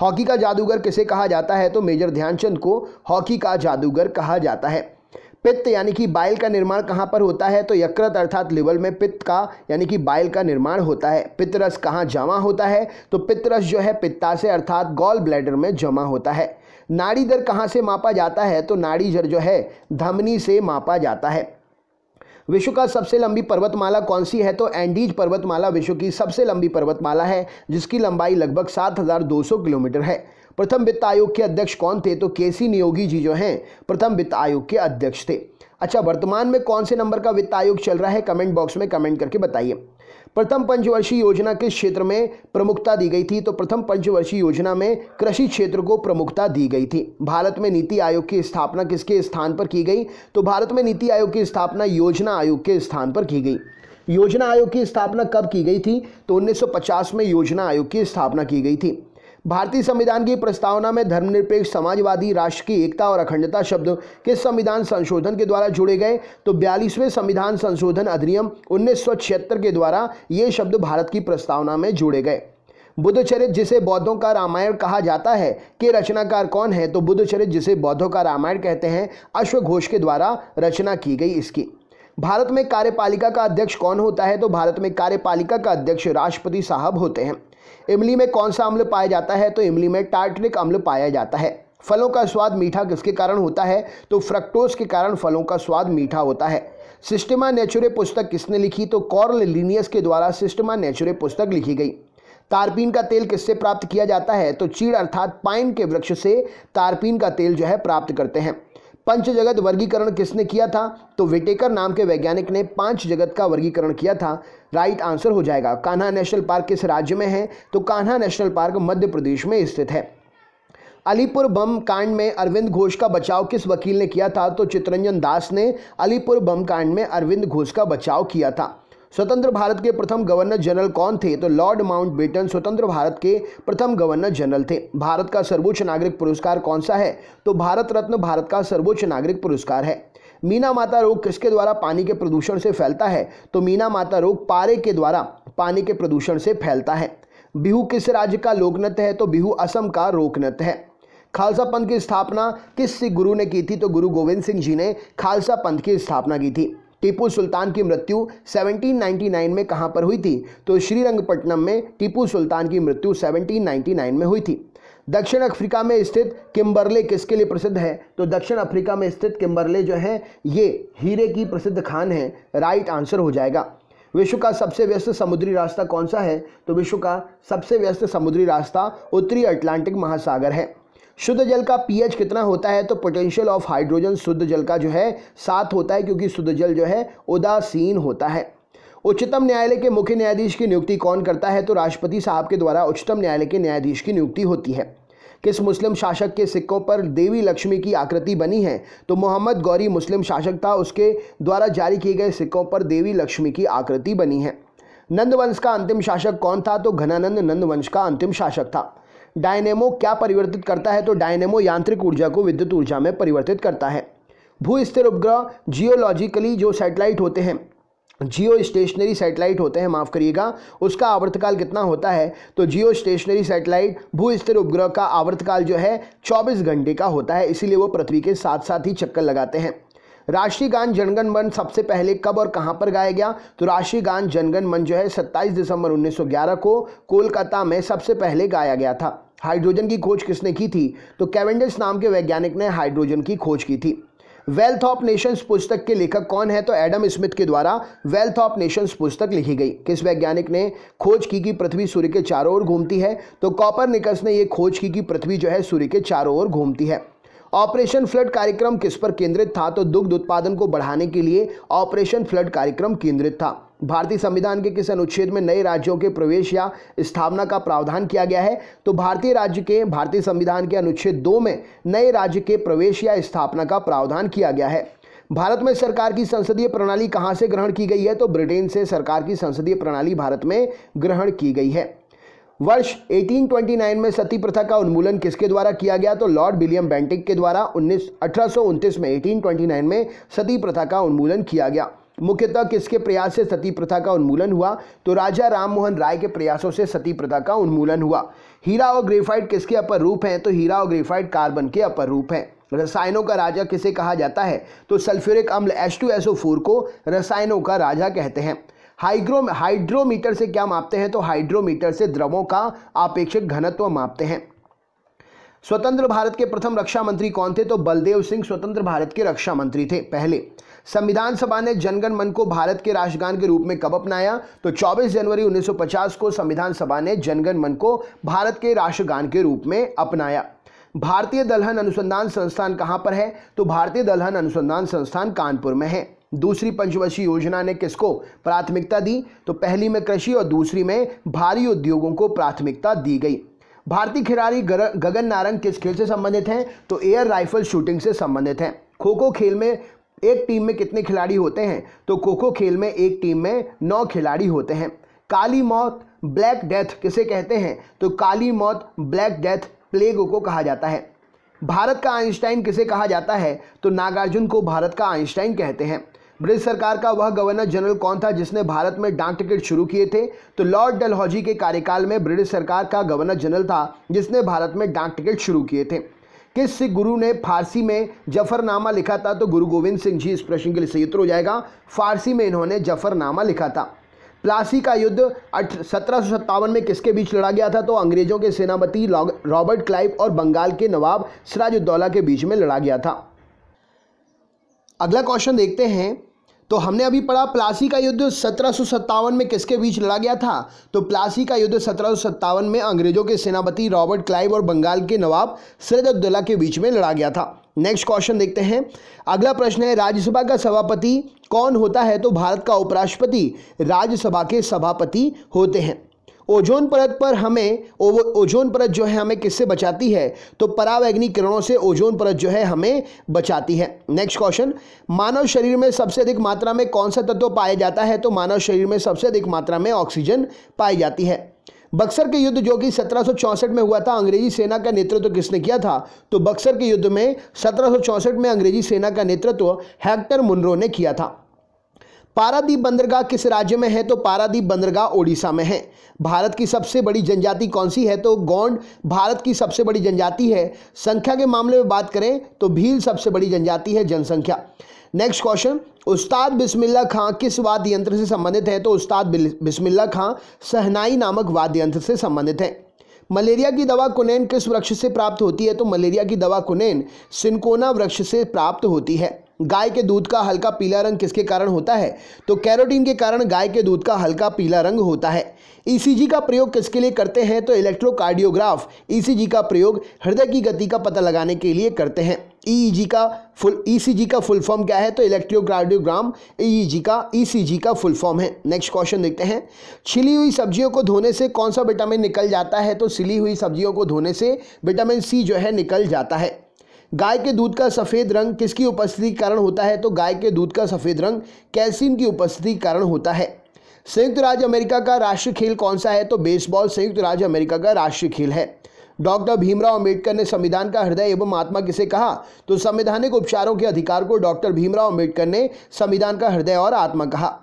हॉकी का जादूगर किसे कहा जाता है? तो मेजर ध्यानचंद को हॉकी का जादूगर कहा जाता है। पित्त यानी कि बाइल का निर्माण कहाँ पर होता है? तो यकृत अर्थात लिवर में पित्त का यानी कि बाइल का निर्माण होता है। पित्तरस कहाँ जमा होता है? तो पित्तरस जो है पित्ताशय अर्थात गॉल ब्लैडर में जमा होता है। नाड़ी दर कहाँ से मापा जाता है? तो नाड़ी दर जो है धमनी से मापा जाता है। विश्व का सबसे लंबी पर्वतमाला कौन सी है? तो एंडीज पर्वतमाला विश्व की सबसे लंबी पर्वतमाला है, जिसकी लंबाई लगभग 7,200 किलोमीटर है। प्रथम वित्त आयोग के अध्यक्ष कौन थे? तो केसी नियोगी जी जो हैं प्रथम वित्त आयोग के अध्यक्ष थे। अच्छा, वर्तमान में कौन से नंबर का वित्त आयोग चल रहा है? कमेंट बॉक्स में कमेंट करके बताइए। प्रथम पंचवर्षीय योजना किस क्षेत्र में प्रमुखता दी गई थी? तो प्रथम पंचवर्षीय योजना में कृषि क्षेत्र को प्रमुखता दी गई थी। भारत में नीति आयोग की स्थापना किसके स्थान पर की गई? तो भारत में नीति आयोग की स्थापना योजना आयोग के स्थान पर की गई। योजना आयोग की स्थापना कब की गई थी? तो 1950 में योजना आयोग की स्थापना की गई थी। भारतीय संविधान की प्रस्तावना में धर्मनिरपेक्ष, समाजवादी, राष्ट्र की एकता और अखंडता शब्द किस संविधान संशोधन के द्वारा जोड़े गए? तो 42वें संविधान संशोधन अधिनियम 1976 के द्वारा ये शब्द भारत की प्रस्तावना में जोड़े गए। बुद्धचरित, जिसे बौद्धों का रामायण कहा जाता है, के रचनाकार कौन है? तो बुद्धचरित, जिसे बौद्धों का रामायण कहते हैं, अश्वघोष के द्वारा रचना की गई इसकी। भारत में कार्यपालिका का अध्यक्ष कौन होता है? तो भारत में कार्यपालिका का अध्यक्ष राष्ट्रपति साहब होते हैं। इमली में कौन सा अम्ल पाया जाता है? तो इमली में टार्टरिक अम्ल पाया जाता है। फलों का स्वाद मीठा किसके कारण होता है? तो फ्रक्टोज के कारण फलों का स्वाद मीठा होता है। सिस्टेमा नेचुरे पुस्तक किसने लिखी? तो कॉर्ल लिनियस के द्वारा सिस्टेमा नेचुरे पुस्तक लिखी गई। तारपीन का तेल किससे प्राप्त किया जाता है? तो चीड़ अर्थात पाइन के वृक्ष से तारपीन का तेल जो है प्राप्त करते हैं। पंच जगत वर्गीकरण किसने किया था? तो विटेकर नाम के वैज्ञानिक ने 5 जगत का वर्गीकरण किया था। राइट आंसर हो जाएगा। कान्हा नेशनल पार्क किस राज्य में है? तो कान्हा नेशनल पार्क मध्य प्रदेश में स्थित है। अलीपुर बम कांड में अरविंद घोष का बचाव किस वकील ने किया था? तो चित्तरंजन दास ने अलीपुर बम कांड में अरविंद घोष का बचाव किया था। स्वतंत्र भारत के प्रथम गवर्नर जनरल कौन थे? तो लॉर्ड माउंटबेटन स्वतंत्र भारत के प्रथम गवर्नर जनरल थे। भारत का सर्वोच्च नागरिक पुरस्कार कौन सा है? तो भारत रत्न भारत का सर्वोच्च नागरिक पुरस्कार है। मीना माता रोग किसके द्वारा पानी के प्रदूषण से फैलता है? तो मीना माता रोग पारे के द्वारा पानी के प्रदूषण से फैलता है। बिहू किस राज्य का लोक नृत्य है? तो बिहू असम का लोक नृत्य है। खालसा पंथ की स्थापना किस गुरु ने की थी? तो गुरु गोविंद सिंह जी ने खालसा पंथ की स्थापना की थी। टीपू सुल्तान की मृत्यु 1799 में कहां पर हुई थी? तो श्रीरंगपट्टनम में टीपू सुल्तान की मृत्यु 1799 में हुई थी। दक्षिण अफ्रीका में स्थित किम्बरले किसके लिए प्रसिद्ध है? तो दक्षिण अफ्रीका में स्थित किम्बरले जो है ये हीरे की प्रसिद्ध खान है। राइट आंसर हो जाएगा। विश्व का सबसे व्यस्त समुद्री रास्ता कौन सा है? तो विश्व का सबसे व्यस्त समुद्री रास्ता उत्तरी अटलांटिक महासागर है। शुद्ध जल का पीएच कितना होता है? तो पोटेंशियल ऑफ हाइड्रोजन शुद्ध जल का जो है 7 होता है, क्योंकि शुद्ध जल जो है उदासीन होता है। उच्चतम न्यायालय के मुख्य न्यायाधीश की नियुक्ति कौन करता है? तो राष्ट्रपति साहब के द्वारा उच्चतम न्यायालय के न्यायाधीश की नियुक्ति होती है। किस मुस्लिम शासक के सिक्कों पर देवी लक्ष्मी की आकृति बनी है? तो मोहम्मद गौरी मुस्लिम शासक था, उसके द्वारा जारी किए गए सिक्कों पर देवी लक्ष्मी की आकृति बनी है। नंद वंश का अंतिम शासक कौन था? तो घनानंद नंद वंश का अंतिम शासक था। डायनेमो क्या परिवर्तित करता है? तो डायनेमो यांत्रिक ऊर्जा को विद्युत ऊर्जा में परिवर्तित करता है। भू स्थिर उपग्रह जियोलॉजिकली जो सैटेलाइट होते हैं, जियो स्टेशनरी सैटेलाइट होते हैं, माफ़ करिएगा, उसका आवर्तकाल कितना होता है? तो जियो स्टेशनरी सैटेलाइट भू स्थिर उपग्रह का आवर्तकाल जो है 24 घंटे का होता है, इसीलिए वो पृथ्वी के साथ साथ ही चक्कर लगाते हैं। राष्ट्रीय गान जनगण मन सबसे पहले कब और कहां पर गाया गया? तो राष्ट्रीय गान जनगण मन जो है 27 दिसंबर 1911 को कोलकाता में सबसे पहले गाया गया था। हाइड्रोजन की खोज किसने की थी? तो कैवेंडिश नाम के वैज्ञानिक ने हाइड्रोजन की खोज की थी। वेल्थ ऑफ नेशंस पुस्तक के लेखक कौन है? तो एडम स्मिथ के द्वारा वेल्थ ऑफ नेशंस पुस्तक लिखी गई। किस वैज्ञानिक ने खोज की कि पृथ्वी सूर्य के चारों ओर घूमती है? तो कॉपरनिकस ने यह खोज की कि पृथ्वी जो है सूर्य के चारों ओर घूमती है। ऑपरेशन फ्लड कार्यक्रम किस पर केंद्रित था? तो दुग्ध उत्पादन को बढ़ाने के लिए ऑपरेशन फ्लड कार्यक्रम केंद्रित था। भारतीय संविधान के किस अनुच्छेद में नए राज्यों के प्रवेश या स्थापना का प्रावधान किया गया है? तो भारतीय संविधान के अनुच्छेद 2 में नए राज्य के प्रवेश या स्थापना का प्रावधान किया गया है। भारत में सरकार की संसदीय प्रणाली कहां से ग्रहण की गई है? तो ब्रिटेन से सरकार की संसदीय प्रणाली भारत में ग्रहण की गई है। वर्ष 1829 में सती प्रथा का उन्मूलन किसके द्वारा किया गया? तो लॉर्ड विलियम बेंटिक के द्वारा 1829 में 1829 में सती प्रथा का उन्मूलन किया गया। मुख्यतः किसके प्रयास से सती प्रथा का उन्मूलन हुआ? तो राजा राम मोहन राय के प्रयासों से सती प्रथा का उन्मूलन हुआ। हीरा और ग्रेफाइट किसके अपर रूप हैं? तो हीरा और ग्रेफाइट कार्बन के अपर रूप हैं। रसायनों का राजा किसे कहा जाता है? तो सल्फ्यूरिक अम्ल H2SO4 को रसायनों का राजा कहते हैं। हाइड्रोमीटर से क्या मापते हैं? तो हाइड्रोमीटर से द्रवों का आपेक्षिक घनत्व मापते हैं। स्वतंत्र भारत के प्रथम रक्षा मंत्री कौन थे? तो बलदेव सिंह स्वतंत्र भारत के रक्षा मंत्री थे पहले। संविधान सभा ने जनगण मन को भारत के राष्ट्रगान के रूप में कब अपनाया? तो 24 जनवरी 1950 को संविधान सभा ने जनगण मन को भारत के राष्ट्रगान के रूप में अपनाया। भारतीय दलहन अनुसंधान संस्थान कहां पर है? तो भारतीय दलहन अनुसंधान संस्थान कानपुर में है। दूसरी पंचवर्षीय योजना ने किसको प्राथमिकता दी? तो पहली में कृषि और दूसरी में भारी उद्योगों को प्राथमिकता दी गई। भारतीय खिलाड़ी गगन नारंग किस खेल से संबंधित हैं? तो एयर राइफल शूटिंग से संबंधित हैं। खो खो खेल में एक टीम में कितने खिलाड़ी होते हैं? तो खो खो खेल में एक टीम में 9 खिलाड़ी होते हैं। काली मौत ब्लैक डेथ किसे कहते हैं? तो काली मौत ब्लैक डेथ प्लेग को कहा जाता है। भारत का आइंस्टाइन किसे कहा जाता है? तो नागार्जुन को भारत का आइंस्टाइन कहते हैं। ब्रिटिश सरकार का वह गवर्नर जनरल कौन था जिसने भारत में डाक टिकट शुरू किए थे? तो लॉर्ड डलहौजी के कार्यकाल में ब्रिटिश सरकार का गवर्नर जनरल था जिसने भारत में डाक टिकट शुरू किए थे। किस सिख गुरु ने फारसी में जफरनामा लिखा था? तो गुरु गोविंद सिंह जी। इस प्रश्न के लिए सही उत्तर हो जाएगा फारसी में इन्होंने जफरनामा लिखा था। प्लासी का युद्ध 1757 में किसके बीच लड़ा गया था? तो अंग्रेजों के सेनापति रॉबर्ट क्लाइव और बंगाल के नवाब सिराजुद्दौला के बीच में लड़ा गया था। अगला क्वेश्चन देखते हैं। तो हमने अभी पढ़ा प्लासी का युद्ध 1757 में किसके बीच लड़ा गया था? तो प्लासी का युद्ध 1757 में अंग्रेजों के सेनापति रॉबर्ट क्लाइव और बंगाल के नवाब सिराजुद्दौला के बीच में लड़ा गया था। नेक्स्ट क्वेश्चन देखते हैं। अगला प्रश्न है राज्यसभा का सभापति कौन होता है? तो भारत का उपराष्ट्रपति राज्यसभा के सभापति होते हैं। ओजोन परत पर ओजोन परत जो है हमें किससे बचाती है? तो परावैंगनी किरणों से ओजोन परत जो है हमें बचाती है। नेक्स्ट क्वेश्चन, मानव शरीर में सबसे अधिक मात्रा में कौन सा तत्व पाया जाता है? तो मानव शरीर में सबसे अधिक मात्रा में ऑक्सीजन पाई जाती है। बक्सर के युद्ध जो कि 1764 में हुआ था, अंग्रेजी सेना का नेतृत्व किसने किया था? तो बक्सर के युद्ध में 1764 में अंग्रेजी सेना का नेतृत्व हेक्टर मुनरो ने किया था। पारादीप बंदरगाह किस राज्य में है? तो पारादीप बंदरगाह ओडिशा में है। भारत की सबसे बड़ी जनजाति कौन सी है? तो गोंड भारत की सबसे बड़ी जनजाति है। संख्या के मामले में बात करें तो भील सबसे बड़ी जनजाति है जनसंख्या। नेक्स्ट क्वेश्चन, उस्ताद बिस्मिल्लाह खां किस वाद्य यंत्र से संबंधित है? तो उस्ताद बिस्मिल्लाह खां शहनाई नामक वाद्य यंत्र से संबंधित है। मलेरिया की दवा कुनैन किस वृक्ष से प्राप्त होती है? तो मलेरिया की दवा कुनैन सिनकोना वृक्ष से प्राप्त होती है। गाय के दूध का हल्का पीला रंग किसके कारण होता है? तो कैरोटीन के कारण गाय के दूध का हल्का पीला रंग होता है। ईसीजी का प्रयोग किसके लिए करते हैं? तो इलेक्ट्रोकार्डियोग्राफ ईसीजी का प्रयोग हृदय की गति का पता लगाने के लिए करते हैं। ईसीजी का फुल फॉर्म क्या है? तो इलेक्ट्रोकार्डियोग्राम ईसीजी का फुल फॉर्म है। नेक्स्ट क्वेश्चन देखते हैं। छिली हुई सब्जियों को धोने से कौन सा विटामिन निकल जाता है? तो छिली हुई सब्जियों को धोने से विटामिन सी जो है निकल जाता है। गाय के दूध का सफ़ेद रंग किसकी उपस्थिति के कारण होता है? तो गाय के दूध का सफ़ेद रंग कैल्शियम की उपस्थिति के कारण होता है। संयुक्त राज्य अमेरिका का राष्ट्रीय खेल कौन सा है? तो बेसबॉल संयुक्त राज्य अमेरिका का राष्ट्रीय खेल है। डॉक्टर भीमराव अंबेडकर ने संविधान का हृदय एवं आत्मा किसे कहा? तो संवैधानिक उपचारों के अधिकार को डॉक्टर भीमराव अंबेडकर ने संविधान का हृदय और आत्मा कहा।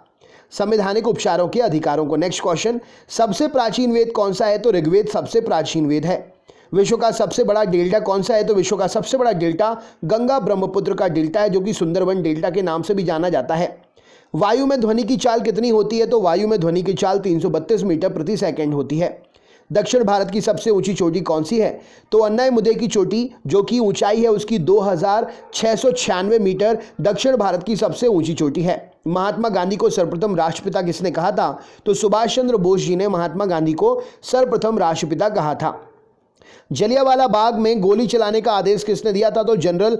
संवैधानिक उपचारों के अधिकारों को। नेक्स्ट क्वेश्चन, सबसे प्राचीन वेद कौन सा है? तो ऋग्वेद सबसे प्राचीन वेद है। विश्व का सबसे बड़ा डेल्टा कौन सा है? तो विश्व का सबसे बड़ा डेल्टा गंगा ब्रह्मपुत्र का डेल्टा है, जो कि सुंदरबन डेल्टा के नाम से भी जाना जाता है। वायु में ध्वनि की चाल कितनी होती है? तो वायु में ध्वनि की चाल 332 मीटर प्रति सेकंड होती है। दक्षिण भारत की सबसे ऊंची चोटी कौन सी है? तो अन्नायमुदे की चोटी, जो कि ऊंचाई है उसकी 2696 मीटर, दक्षिण भारत की सबसे ऊंची चोटी है। महात्मा गांधी को सर्वप्रथम राष्ट्रपिता किसने कहा था? तो सुभाष चंद्र बोस जी ने महात्मा गांधी को सर्वप्रथम राष्ट्रपिता कहा था। जलियांवाला बाग में गोली चलाने का आदेश किसने दिया था? तो जनरल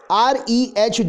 R.E.H.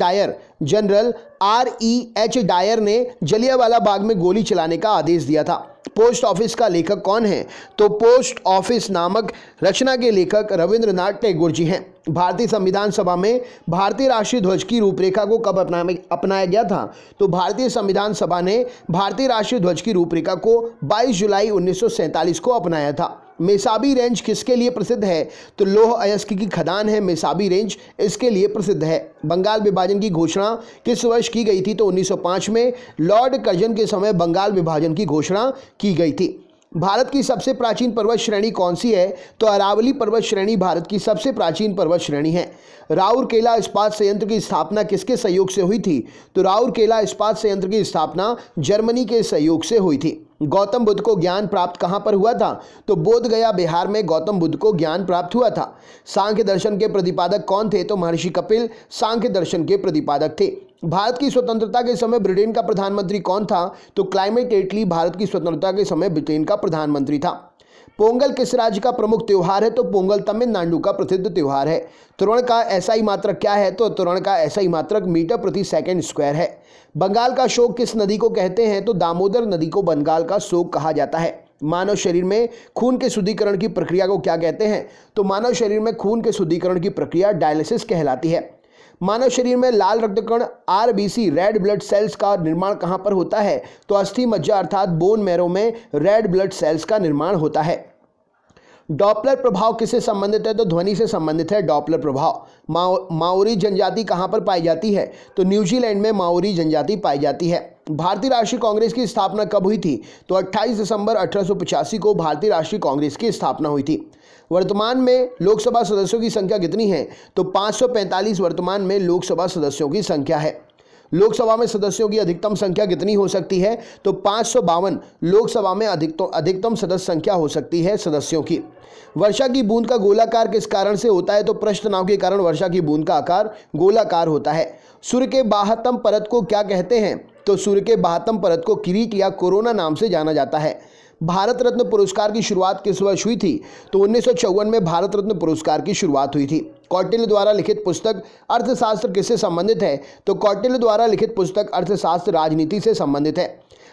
डायर ने जलियांवाला बाग में गोली चलाने का आदेश दिया था। पोस्ट ऑफिस का लेखक कौन है? तो पोस्ट ऑफिस नामक रचना के लेखक रविंद्रनाथ टैगोर जी हैं। भारतीय संविधान सभा में भारतीय राष्ट्रीय ध्वज की रूपरेखा को कब अपनाया गया था? तो भारतीय संविधान सभा ने भारतीय राष्ट्रीय ध्वज की रूपरेखा को 22 जुलाई 1947 को अपनाया था। मेसाबी रेंज किसके लिए प्रसिद्ध है? तो लौह अयस्क की खदान है मेसाबी रेंज, इसके लिए प्रसिद्ध है। बंगाल विभाजन की घोषणा किस वर्ष की गई थी? तो 1905 में लॉर्ड कर्जन के समय बंगाल विभाजन की घोषणा की गई थी। भारत की सबसे प्राचीन पर्वत श्रेणी कौन सी है? तो अरावली पर्वत श्रेणी भारत की सबसे प्राचीन पर्वत श्रेणी है। राउरकेला इस्पात संयंत्र की स्थापना किसके सहयोग से हुई थी? तो राउरकेला इस्पात संयंत्र की स्थापना जर्मनी के सहयोग से हुई थी। गौतम बुद्ध को ज्ञान प्राप्त कहाँ पर हुआ था? तो बोध गया बिहार में गौतम बुद्ध को ज्ञान प्राप्त हुआ था। सांख्य दर्शन के प्रतिपादक कौन थे? तो महर्षि कपिल सांख्य दर्शन के प्रतिपादक थे। भारत की स्वतंत्रता के समय ब्रिटेन का प्रधानमंत्री कौन था? तो क्लाइमेट एटली भारत की स्वतंत्रता के समय ब्रिटेन का प्रधानमंत्री था। पोंगल किस राज्य का प्रमुख त्योहार है? तो पोंगल तमिलनाडु का प्रसिद्ध त्योहार है। त्वरण का एसआई मात्रक क्या है? तो त्वरण का एसआई मात्रक मीटर प्रति सेकंड स्क्वायर है। बंगाल का शोक किस नदी को कहते हैं? तो दामोदर नदी को बंगाल का शोक कहा जाता है। मानव शरीर में खून के शुद्धिकरण की प्रक्रिया को क्या कहते हैं? तो मानव शरीर में खून के शुद्धिकरण की प्रक्रिया डायलिसिस कहलाती है। मानव शरीर में लाल रक्तकण आरबीसी रेड ब्लड सेल्स का निर्माण कहां पर होता है? तो अस्थि मज्जा अर्थात बोन मैरो में रेड ब्लड सेल्स का निर्माण होता है। डॉपलर प्रभाव किससे संबंधित है? तो ध्वनि से संबंधित है डॉपलर प्रभाव। माओरी जनजाति कहां पर पाई जाती है? तो न्यूजीलैंड में माओरी जनजाति पाई जाती है। भारतीय राष्ट्रीय कांग्रेस की स्थापना कब हुई थी? तो 28 दिसंबर 1885 को भारतीय राष्ट्रीय कांग्रेस की स्थापना हुई थी। वर्तमान में लोकसभा सदस्यों की संख्या कितनी है? तो 545 वर्तमान में लोकसभा सदस्यों की संख्या है। लोकसभा में सदस्यों की अधिकतम संख्या कितनी हो सकती है? तो 552 लोकसभा में अधिकतम सदस्य संख्या हो सकती है सदस्यों की। वर्षा की बूंद का गोलाकार किस कारण से होता है? तो पृष्ठ तनाव के कारण वर्षा की बूंद का आकार गोलाकार होता है। सूर्य के बाह्यतम परत को क्या कहते हैं? तो सूर्य के बाह्यतम परत को किरीट या कोरोना नाम से जाना जाता है। भारत रत्न पुरस्कार की शुरुआत किस वर्ष हुई थी? तो 1954 में भारत रत्न पुरस्कार की शुरुआत हुई थी। कौटिल्य द्वारा लिखित पुस्तक अर्थशास्त्र किससे संबंधित है? तो कौटिल्य द्वारा लिखित पुस्तक अर्थशास्त्र राजनीति से संबंधित है।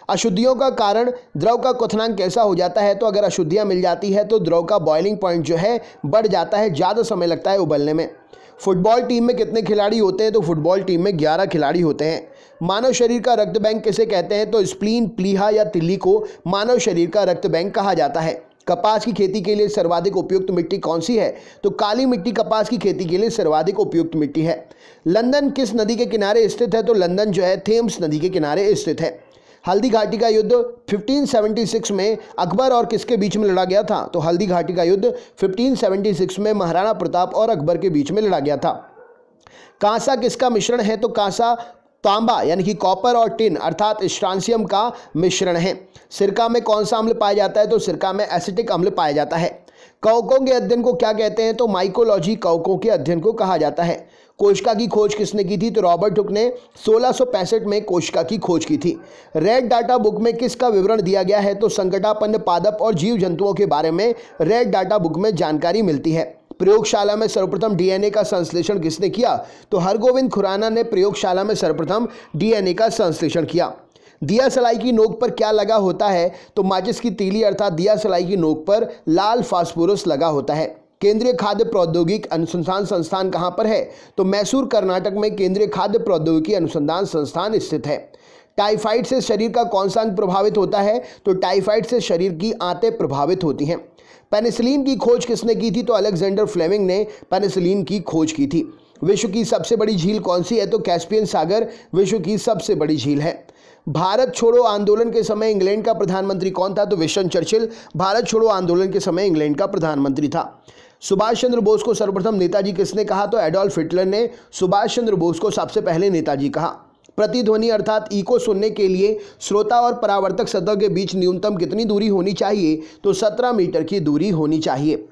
अशुद्धियों का कारण द्रव का क्वथनांक कैसा हो जाता है? तो अगर अशुद्धियां मिल जाती है तो द्रव का बॉइलिंग पॉइंट जो है बढ़ जाता है, ज़्यादा समय लगता है उबलने में। फुटबॉल टीम में कितने खिलाड़ी होते हैं? तो फुटबॉल टीम में 11 खिलाड़ी होते हैं। मानव शरीर का रक्त बैंक किसे कहते हैं? तो स्प्लीन, प्लीहा या तिल्ली को मानव शरीर का रक्त बैंक कहा जाता है। कपास की खेती के लिए सर्वाधिक उपयुक्त मिट्टी कौन सी है? तो काली मिट्टी कपास की खेती के लिए सर्वाधिक उपयुक्त मिट्टी है। लंदन किस नदी के किनारे स्थित है? तो लंदन जो है थेम्स नदी के किनारे स्थित है। हल्दी घाटी का युद्ध 1576 में अकबर और किसके बीच में लड़ा गया था? तो हल्दी घाटी का युद्ध 1576 में महाराणा प्रताप और अकबर के बीच में लड़ा गया था। कांसा किसका मिश्रण है? तो कांसा तांबा यानी कि कॉपर और टिन अर्थात स्ट्रांसियम का मिश्रण है। सिरका में कौन सा अम्ल पाया जाता है? तो सिरका में एसिटिक अम्ल पाया जाता है। कवकों के अध्ययन को क्या कहते हैं? तो माइकोलॉजी कवकों के अध्ययन को कहा जाता है। कोशिका की खोज किसने की थी? तो रॉबर्ट हुक ने 1665 में कोशिका की खोज की थी। रेड डाटा बुक में किसका विवरण दिया गया है? तो संकटापन्न पादप और जीव जंतुओं के बारे में रेड डाटा बुक में जानकारी मिलती है। प्रयोगशाला में सर्वप्रथम डीएनए का संश्लेषण किसने किया? तो हरगोविंद खुराना ने प्रयोगशाला में सर्वप्रथम डीएनए का संश्लेषण किया। दिया सलाई की नोक पर क्या लगा होता है? तो माचिस की तीली अर्थात दिया सलाई की नोक पर लाल फास्फोरस लगा होता है। केंद्रीय खाद्य प्रौद्योगिकी अनुसंधान संस्थान कहाँ पर है? तो मैसूर कर्नाटक में केंद्रीय खाद्य प्रौद्योगिकी अनुसंधान संस्थान स्थित है। टाइफाइड से शरीर का कौन सा अंग प्रभावित होता है? तो टाइफाइड से शरीर की आंतें प्रभावित होती हैं। पेनिसिलिन की खोज किसने की थी? तो अलेक्जेंडर फ्लेमिंग ने पेनिसिलिन की खोज की थी। विश्व की सबसे बड़ी झील कौन सी है? तो कैस्पियन सागर विश्व की सबसे बड़ी झील है। भारत छोड़ो आंदोलन के समय इंग्लैंड का प्रधानमंत्री कौन था? तो विंस्टन चर्चिल भारत छोड़ो आंदोलन के समय इंग्लैंड का प्रधानमंत्री था। सुभाष चंद्र बोस को सर्वप्रथम नेताजी किसने कहा? तो एडोल्फ हिटलर ने सुभाष चंद्र बोस को सबसे पहले नेताजी कहा। प्रतिध्वनि अर्थात इको सुनने के लिए श्रोता और परावर्तक सतह के बीच न्यूनतम कितनी दूरी होनी चाहिए? तो 17 मीटर की दूरी होनी चाहिए।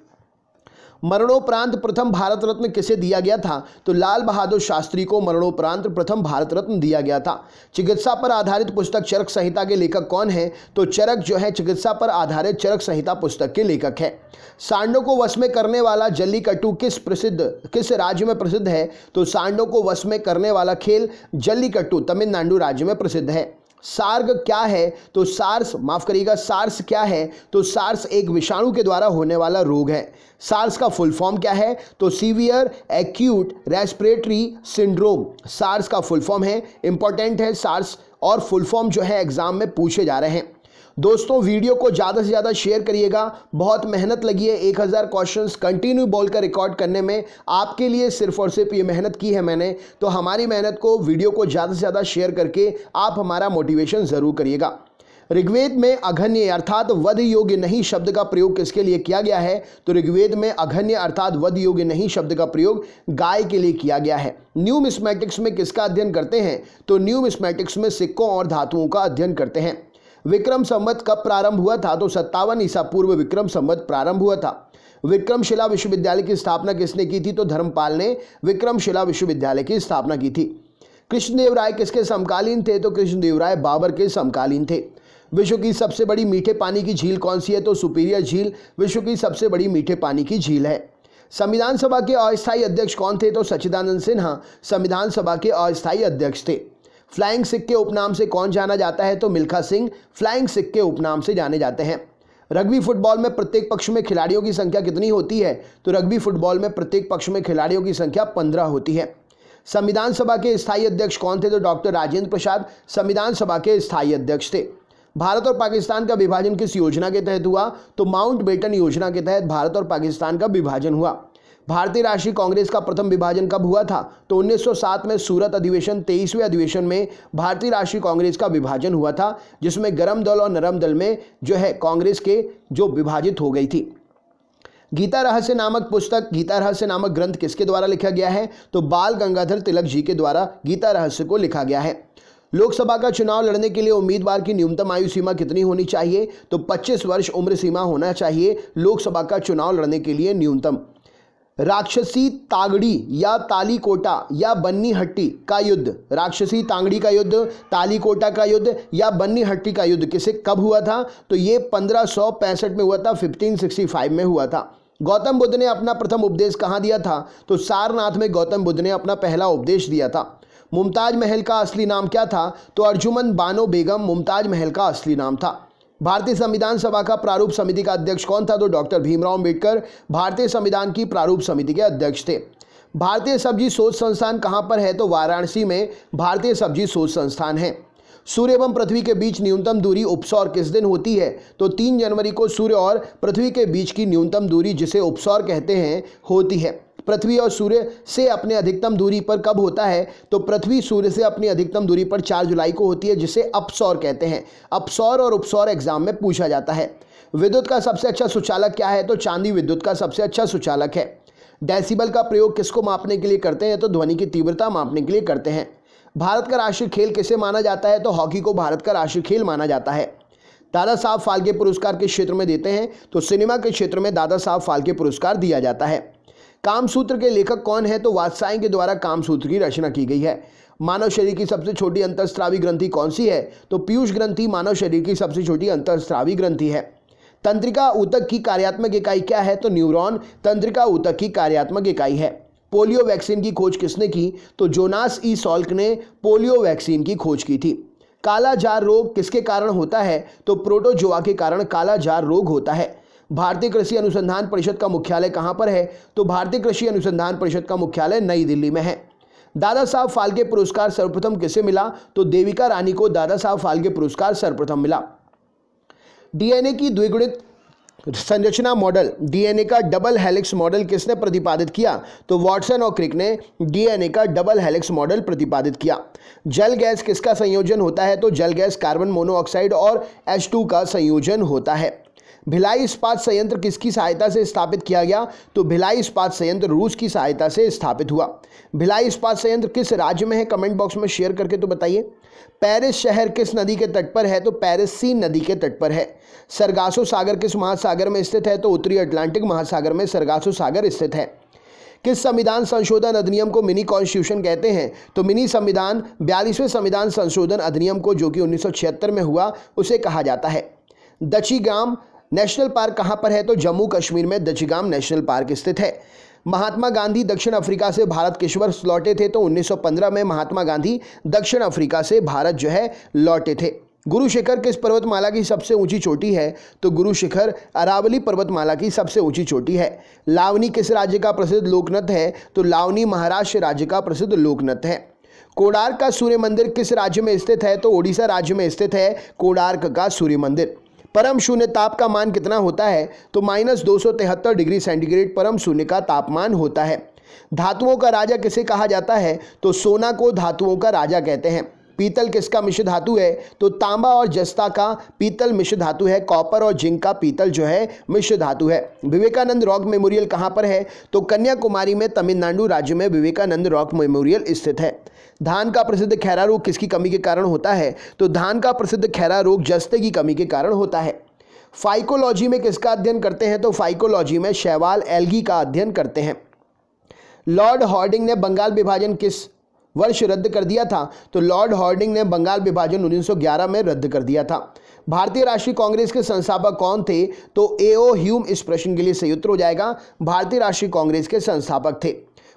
मरणोपरांत प्रथम भारत रत्न किसे दिया गया था? तो लाल बहादुर शास्त्री को मरणोपरांत प्रथम भारत रत्न दिया गया था। चिकित्सा पर आधारित पुस्तक चरक संहिता के लेखक कौन है? तो चरक जो है चिकित्सा पर आधारित चरक संहिता पुस्तक के लेखक है। सांडों को वश में करने वाला जल्लीकट्टू किस राज्य में प्रसिद्ध है? तो सांडों को वश में करने वाला खेल जल्लीकट्टू तमिलनाडु राज्य में प्रसिद्ध है। सार्ग क्या है? तो सार्स क्या है? तो सार्स एक विषाणु के द्वारा होने वाला रोग है। सार्स का फुल फॉर्म क्या है? तो severe acute respiratory syndrome SARS का फुल फॉर्म है। इंपॉर्टेंट है सार्स और फुल फॉर्म जो है एग्जाम में पूछे जा रहे हैं। दोस्तों वीडियो को ज़्यादा से ज़्यादा शेयर करिएगा। बहुत मेहनत लगी है 1000 क्वेश्चंस कंटिन्यू बोलकर रिकॉर्ड करने में। आपके लिए सिर्फ और सिर्फ ये मेहनत की है मैंने, तो हमारी मेहनत को वीडियो को ज़्यादा से ज़्यादा शेयर करके आप हमारा मोटिवेशन ज़रूर करिएगा। ऋग्वेद में अघन्य अर्थात वध योग्य नहीं शब्द का प्रयोग किसके लिए किया गया है? तो ऋग्वेद में अघन्य अर्थात वध योग्य नहीं शब्द का प्रयोग गाय के लिए किया गया है। न्यूमिस्मेटिक्स में किसका अध्ययन करते हैं? तो न्यूमिस्मेटिक्स में सिक्कों और धातुओं का अध्ययन करते हैं। विक्रम संवत कब प्रारंभ हुआ था? तो 57 ईसा पूर्व विक्रम संवत प्रारंभ हुआ था। विक्रमशिला विश्वविद्यालय की स्थापना किसने की थी? तो धर्मपाल ने विक्रमशिला विश्वविद्यालय की स्थापना की थी। कृष्णदेव राय किसके समकालीन थे? तो कृष्णदेव राय बाबर के समकालीन थे। विश्व की सबसे बड़ी मीठे पानी की झील कौन सी है? तो सुपीरियर झील विश्व की सबसे बड़ी मीठे पानी की झील है। संविधान सभा के अस्थायी अध्यक्ष कौन थे? तो सच्चिदानंद सिन्हा संविधान सभा के अस्थायी अध्यक्ष थे। फ्लाइंग सिख के उपनाम से कौन जाना जाता है? तो मिल्खा सिंह फ्लाइंग सिख के उपनाम से जाने जाते हैं। रग्बी फुटबॉल में प्रत्येक पक्ष में खिलाड़ियों की संख्या कितनी होती है? तो रग्बी फुटबॉल में प्रत्येक पक्ष में खिलाड़ियों की संख्या 15 होती है। संविधान सभा के स्थायी अध्यक्ष कौन थे? तो डॉक्टर राजेंद्र प्रसाद संविधान सभा के स्थायी अध्यक्ष थे। भारत और पाकिस्तान का विभाजन किस योजना के तहत हुआ? तो माउंटबेटन योजना के तहत भारत और पाकिस्तान का विभाजन हुआ। भारतीय राष्ट्रीय कांग्रेस का प्रथम विभाजन कब हुआ था? तो 1907 में सूरत अधिवेशन 23वें अधिवेशन में भारतीय राष्ट्रीय कांग्रेस का विभाजन हुआ था, जिसमें गरम दल और नरम दल में जो है कांग्रेस के जो विभाजित हो गई थी। गीता रहस्य नामक पुस्तक, गीता रहस्य नामक ग्रंथ किसके द्वारा लिखा गया है? तो बाल गंगाधर तिलक जी के द्वारा गीता रहस्य को लिखा गया है। लोकसभा का चुनाव लड़ने के लिए उम्मीदवार की न्यूनतम आयु सीमा कितनी होनी चाहिए? तो 25 वर्ष उम्र सीमा होना चाहिए लोकसभा का चुनाव लड़ने के लिए न्यूनतम। राक्षसी तागड़ी या तालीकोटा या बन्नी हट्टी का युद्ध, राक्षसी तांगड़ी का युद्ध, तालीकोटा का युद्ध या बन्नी हट्टी का युद्ध किसे कब हुआ था? तो ये 1565 में हुआ था, 1565 में हुआ था। गौतम बुद्ध ने अपना प्रथम उपदेश कहाँ दिया था? तो सारनाथ में गौतम बुद्ध ने अपना पहला उपदेश दिया था। मुमताज महल का असली नाम क्या था? तो अर्जुमन बानो बेगम मुमताज महल का असली नाम था। भारतीय संविधान सभा का प्रारूप समिति का अध्यक्ष कौन था? तो डॉक्टर भीमराव अम्बेडकर भारतीय संविधान की प्रारूप समिति के अध्यक्ष थे। भारतीय सब्जी शोध संस्थान कहाँ पर है? तो वाराणसी में भारतीय सब्जी शोध संस्थान है। सूर्य एवं पृथ्वी के बीच न्यूनतम दूरी उपसौर किस दिन होती है? तो 3 जनवरी को सूर्य और पृथ्वी के बीच की न्यूनतम दूरी, जिसे उपसौर कहते हैं, होती है। पृथ्वी और सूर्य से अपने अधिकतम दूरी पर कब होता है? तो पृथ्वी सूर्य से अपनी अधिकतम दूरी पर 4 जुलाई को होती है, जिसे अपसौर कहते हैं। अपसौर और उपसौर एग्जाम में पूछा जाता है। विद्युत का सबसे अच्छा सुचालक क्या है? तो चांदी विद्युत का सबसे अच्छा सुचालक है। डेसिबल का प्रयोग किसको मापने के लिए करते हैं? तो ध्वनि की तीव्रता मापने के लिए करते हैं। भारत का राष्ट्रीय खेल किसे माना जाता है? तो हॉकी को भारत का राष्ट्रीय खेल माना जाता है। दादा साहब फाल्के पुरस्कार किस क्षेत्र में देते हैं? तो सिनेमा के क्षेत्र में दादा साहब फाल्के पुरस्कार दिया जाता है। कामसूत्र के लेखक कौन है? तो वात्स्यायन के द्वारा कामसूत्र की रचना की गई है। मानव शरीर की सबसे छोटी अंतःस्रावी ग्रंथि कौन सी है? तो पीयूष ग्रंथि मानव शरीर की सबसे छोटी अंतःस्रावी ग्रंथि है। तंत्रिका ऊतक की कार्यात्मक इकाई क्या है? तो न्यूरॉन तंत्रिका ऊतक की कार्यात्मक इकाई है। पोलियो वैक्सीन की खोज किसने की? तो जोनास ई सॉल्क ने पोलियो वैक्सीन की खोज की थी। काला जार रोग किसके कारण होता है? तो प्रोटोजोआ के कारण काला जार रोग होता है। भारतीय कृषि अनुसंधान परिषद का मुख्यालय कहाँ पर है? तो भारतीय कृषि अनुसंधान परिषद का मुख्यालय नई दिल्ली में है। दादा साहब फाल्के पुरस्कार सर्वप्रथम किसे मिला? तो देविका रानी को दादा साहब फाल्के पुरस्कार सर्वप्रथम मिला। डीएनए की द्विगुणित संरचना मॉडल, डीएनए का डबल हेलिक्स मॉडल किसने प्रतिपादित किया? तो वॉटसन और क्रिक ने डीएनए का डबल हेलिक्स मॉडल प्रतिपादित किया। जल गैस किसका संयोजन होता है? तो जल गैस कार्बन मोनोऑक्साइड और H2 का संयोजन होता है। भिलाई इस्पात संयंत्र किसकी सहायता से स्थापित किया गया? तो भिलाई इस्पात संयंत्र रूस की सहायता से स्थापित हुआ। भिलाई इस्पात संयंत्र किस राज्य में है? कमेंट बॉक्स में शेयर करके तो बताइए। पेरिस शहर किस नदी के तट पर है? तो पेरिस सीन नदी के तट पर है। सरगासो सागर किस महासागर में स्थित है? तो उत्तरी अटलांटिक महासागर में सरगासो सागर स्थित है। किस संविधान संशोधन अधिनियम को मिनी कॉन्स्टिट्यूशन कहते हैं? तो मिनी संविधान 42वें संविधान संशोधन अधिनियम को, जो कि 1976 में हुआ, उसे कहा जाता है। दचीगाम नेशनल पार्क कहाँ पर है? तो जम्मू कश्मीर में दचीगाम नेशनल पार्क स्थित है। महात्मा गांधी दक्षिण अफ्रीका से भारत किस वर्ष लौटे थे? तो 1915 में महात्मा गांधी दक्षिण अफ्रीका से भारत जो है लौटे थे। गुरु शिखर किस पर्वतमाला की सबसे ऊंची चोटी है? तो गुरु शिखर अरावली पर्वतमाला की सबसे ऊंची चोटी है। लावनी किस राज्य का प्रसिद्ध लोकनृत्य है? तो लावनी महाराष्ट्र राज्य का प्रसिद्ध लोकनृत्य है। कोणार्क का सूर्य मंदिर किस राज्य में स्थित है? तो ओडिशा राज्य में स्थित है कोणार्क का सूर्य मंदिर। परम शून्य ताप का मान कितना होता है? तो -273 डिग्री सेंटीग्रेड परम शून्य का तापमान होता है। धातुओं का राजा किसे कहा जाता है? तो सोना को धातुओं का राजा कहते हैं। पीतल किसका मिश्र धातु है? तो तांबा और जस्ता का पीतल मिश्र धातु है। कॉपर और जिंक का पीतल जो है मिश्र धातु है। विवेकानंद रॉक मेमोरियल कहाँ पर है? तो कन्याकुमारी में तमिलनाडु राज्य में विवेकानंद रॉक मेमोरियल स्थित है। धान का प्रसिद्ध खैरा रोग किसकी कमी के कारण होता है? तो धान का प्रसिद्ध खैरा रोग जस्ते की कमी के कारण होता है। फाइकोलॉजी में किसका अध्ययन करते हैं? तो फाइकोलॉजी में शैवाल एल्गी का अध्ययन करते हैं। लॉर्ड हॉर्डिंग ने बंगाल विभाजन किस वर्ष रद्द कर दिया था? तो लॉर्ड हार्डिंग ने बंगाल विभाजन 1911 में रद्द कर दिया था। भारतीय राष्ट्रीय कांग्रेस के संस्थापक कौन थे? तो A.O. ह्यूम इस प्रश्न के लिए सही उत्तर हो जाएगा। भारतीय राष्ट्रीय कांग्रेस के संस्थापक थे।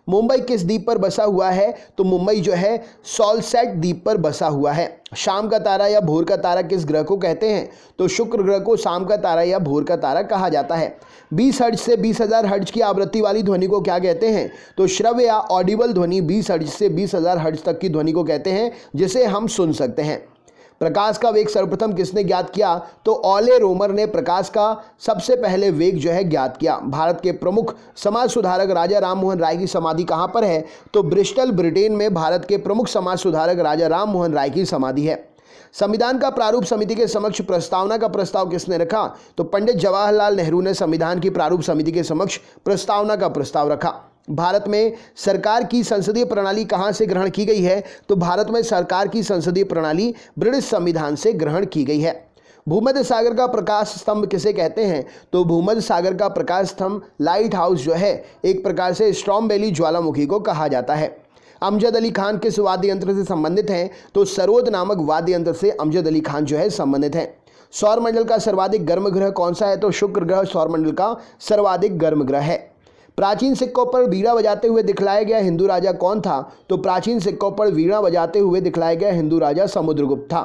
मुंबई किस द्वीप पर बसा हुआ है? तो मुंबई जो है सॉलसेट द्वीप पर बसा हुआ है। शाम का तारा या भोर का तारा किस ग्रह को कहते हैं? तो शुक्र ग्रह को शाम का तारा या भोर का तारा कहा जाता है। 20 हर्ट्ज से 20,000 हर्ट्ज की आवृत्ति वाली ध्वनि को क्या कहते हैं? तो श्रव्य या ऑडिबल ध्वनि 20 हर्ट्ज से 20,000 हर्ट्ज तक की ध्वनि को कहते हैं, जिसे हम सुन सकते हैं। प्रकाश का वेग सर्वप्रथम किसने ज्ञात किया? तो ऑले रोमर ने प्रकाश का सबसे पहले वेग जो है ज्ञात किया। भारत के प्रमुख समाज सुधारक राजा राम मोहन राय की समाधि कहां पर है? तो ब्रिस्टल ब्रिटेन में भारत के प्रमुख समाज सुधारक राजा राम मोहन राय की समाधि है। संविधान का प्रारूप समिति के समक्ष प्रस्तावना का प्रस्ताव किसने रखा? तो पंडित जवाहरलाल नेहरू ने संविधान की प्रारूप समिति के समक्ष प्रस्तावना का प्रस्ताव रखा। भारत में सरकार की संसदीय प्रणाली कहां से ग्रहण की गई है? तो भारत में सरकार की संसदीय प्रणाली ब्रिटिश संविधान से ग्रहण की गई है। भूमध्य सागर का प्रकाश स्तंभ किसे कहते हैं? तो भूमध्य सागर का प्रकाश स्तंभ लाइट हाउस जो है एक प्रकार से स्ट्रॉम्बेली ज्वालामुखी को कहा जाता है। अमजद अली खान किस वाद्य यंत्र से संबंधित हैं? तो सरोद नामक वाद्य यंत्र से अमजद अली खान जो है संबंधित हैं। सौरमंडल का सर्वाधिक गर्म ग्रह कौन सा है? तो शुक्र ग्रह सौरमंडल का सर्वाधिक गर्म ग्रह है। प्राचीन सिक्कों पर वीणा बजाते हुए दिखलाया गया हिंदू राजा कौन था? तो प्राचीन सिक्कों पर वीणा बजाते हुए दिखलाया गया हिंदू राजा समुद्रगुप्त था।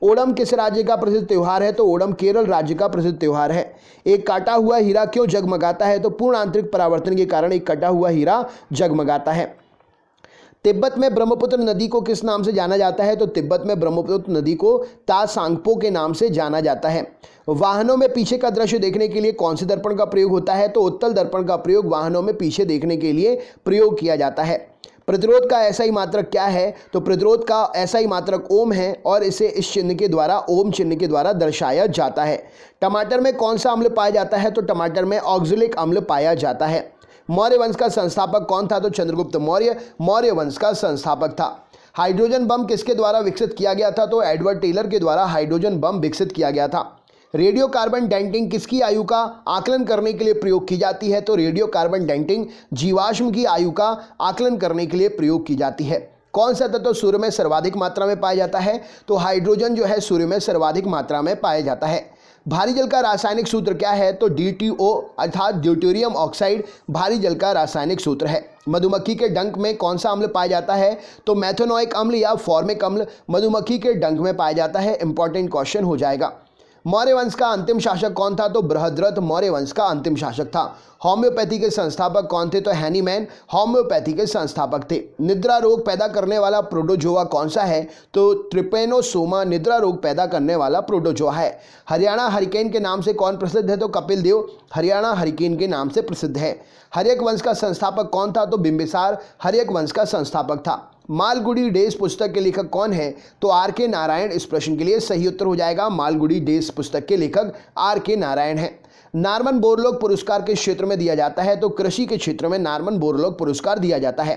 ओणम किस राज्य का प्रसिद्ध त्यौहार है? तो ओणम केरल राज्य का प्रसिद्ध त्यौहार है। एक काटा हुआ हीरा क्यों जगमगाता है? तो पूर्ण आंतरिक परावर्तन के कारण एक कटा हुआ हीरा जगमगाता है। तिब्बत में ब्रह्मपुत्र नदी को किस नाम से जाना जाता है? तो तिब्बत में ब्रह्मपुत्र नदी को तासांगपो के नाम से जाना जाता है। वाहनों में पीछे का दृश्य देखने के लिए कौन से दर्पण का प्रयोग होता है? तो उत्तल दर्पण का प्रयोग वाहनों में पीछे देखने के लिए प्रयोग किया जाता है। प्रतिरोध का ऐसा ही मात्रक क्या है? तो प्रतिरोध का ऐसा ही मात्रक ओम है और इसे इस चिन्ह के द्वारा ओम चिन्ह के द्वारा दर्शाया जाता है। टमाटर में कौन सा अम्ल पाया जाता है? तो टमाटर में ऑक्जेलिक अम्ल पाया जाता है। मौर्य वंश का संस्थापक कौन था? तो चंद्रगुप्त मौर्य मौर्य वंश का संस्थापक था। हाइड्रोजन बम किसके द्वारा विकसित किया गया था? तो एडवर्ड टेलर के द्वारा हाइड्रोजन बम विकसित किया गया था। रेडियो कार्बन डेटिंग किसकी आयु का आकलन करने के लिए प्रयोग की जाती है? तो रेडियो कार्बन डेटिंग जीवाश्म की आयु का आकलन करने के लिए प्रयोग की जाती है। कौन सा तत्व सूर्य में सर्वाधिक मात्रा में पाया जाता है? तो हाइड्रोजन जो है सूर्य में सर्वाधिक मात्रा में पाया जाता है। भारी जल का रासायनिक सूत्र क्या है? तो DTO अर्थात ड्यूटेरियम ऑक्साइड भारी जल का रासायनिक सूत्र है। मधुमक्खी के डंक में कौन सा अम्ल पाया जाता है? तो मेथनोइक अम्ल या फॉर्मिक अम्ल मधुमक्खी के डंक में पाया जाता है। इंपॉर्टेंट क्वेश्चन हो जाएगा। मौर्य वंश का अंतिम शासक कौन था? तो बृहद्रथ मौर्य वंश का अंतिम शासक था। होम्योपैथी के संस्थापक कौन थे? तो हैनीमैन होम्योपैथी के संस्थापक थे। निद्रा रोग पैदा करने वाला प्रोटोजोआ कौन सा है? तो ट्रिपेनोसोमा निद्रा रोग पैदा करने वाला प्रोटोजोआ है। हरियाणा हरिकेन के नाम से कौन प्रसिद्ध है? तो कपिल देव हरियाणा हरिकेन के नाम से प्रसिद्ध है। हर्यक वंश का संस्थापक कौन था? तो बिंबिसार हर्यक वंश का संस्थापक था। मालगुडी डेज पुस्तक के लेखक कौन है? तो R.K. नारायण इस प्रश्न के लिए सही उत्तर हो जाएगा। मालगुडी डेज पुस्तक के लेखक R.K. नारायण है। नार्मन बोरलॉग पुरस्कार किस क्षेत्र में दिया जाता है? तो कृषि के क्षेत्र में नार्मन बोरलॉग पुरस्कार दिया जाता है।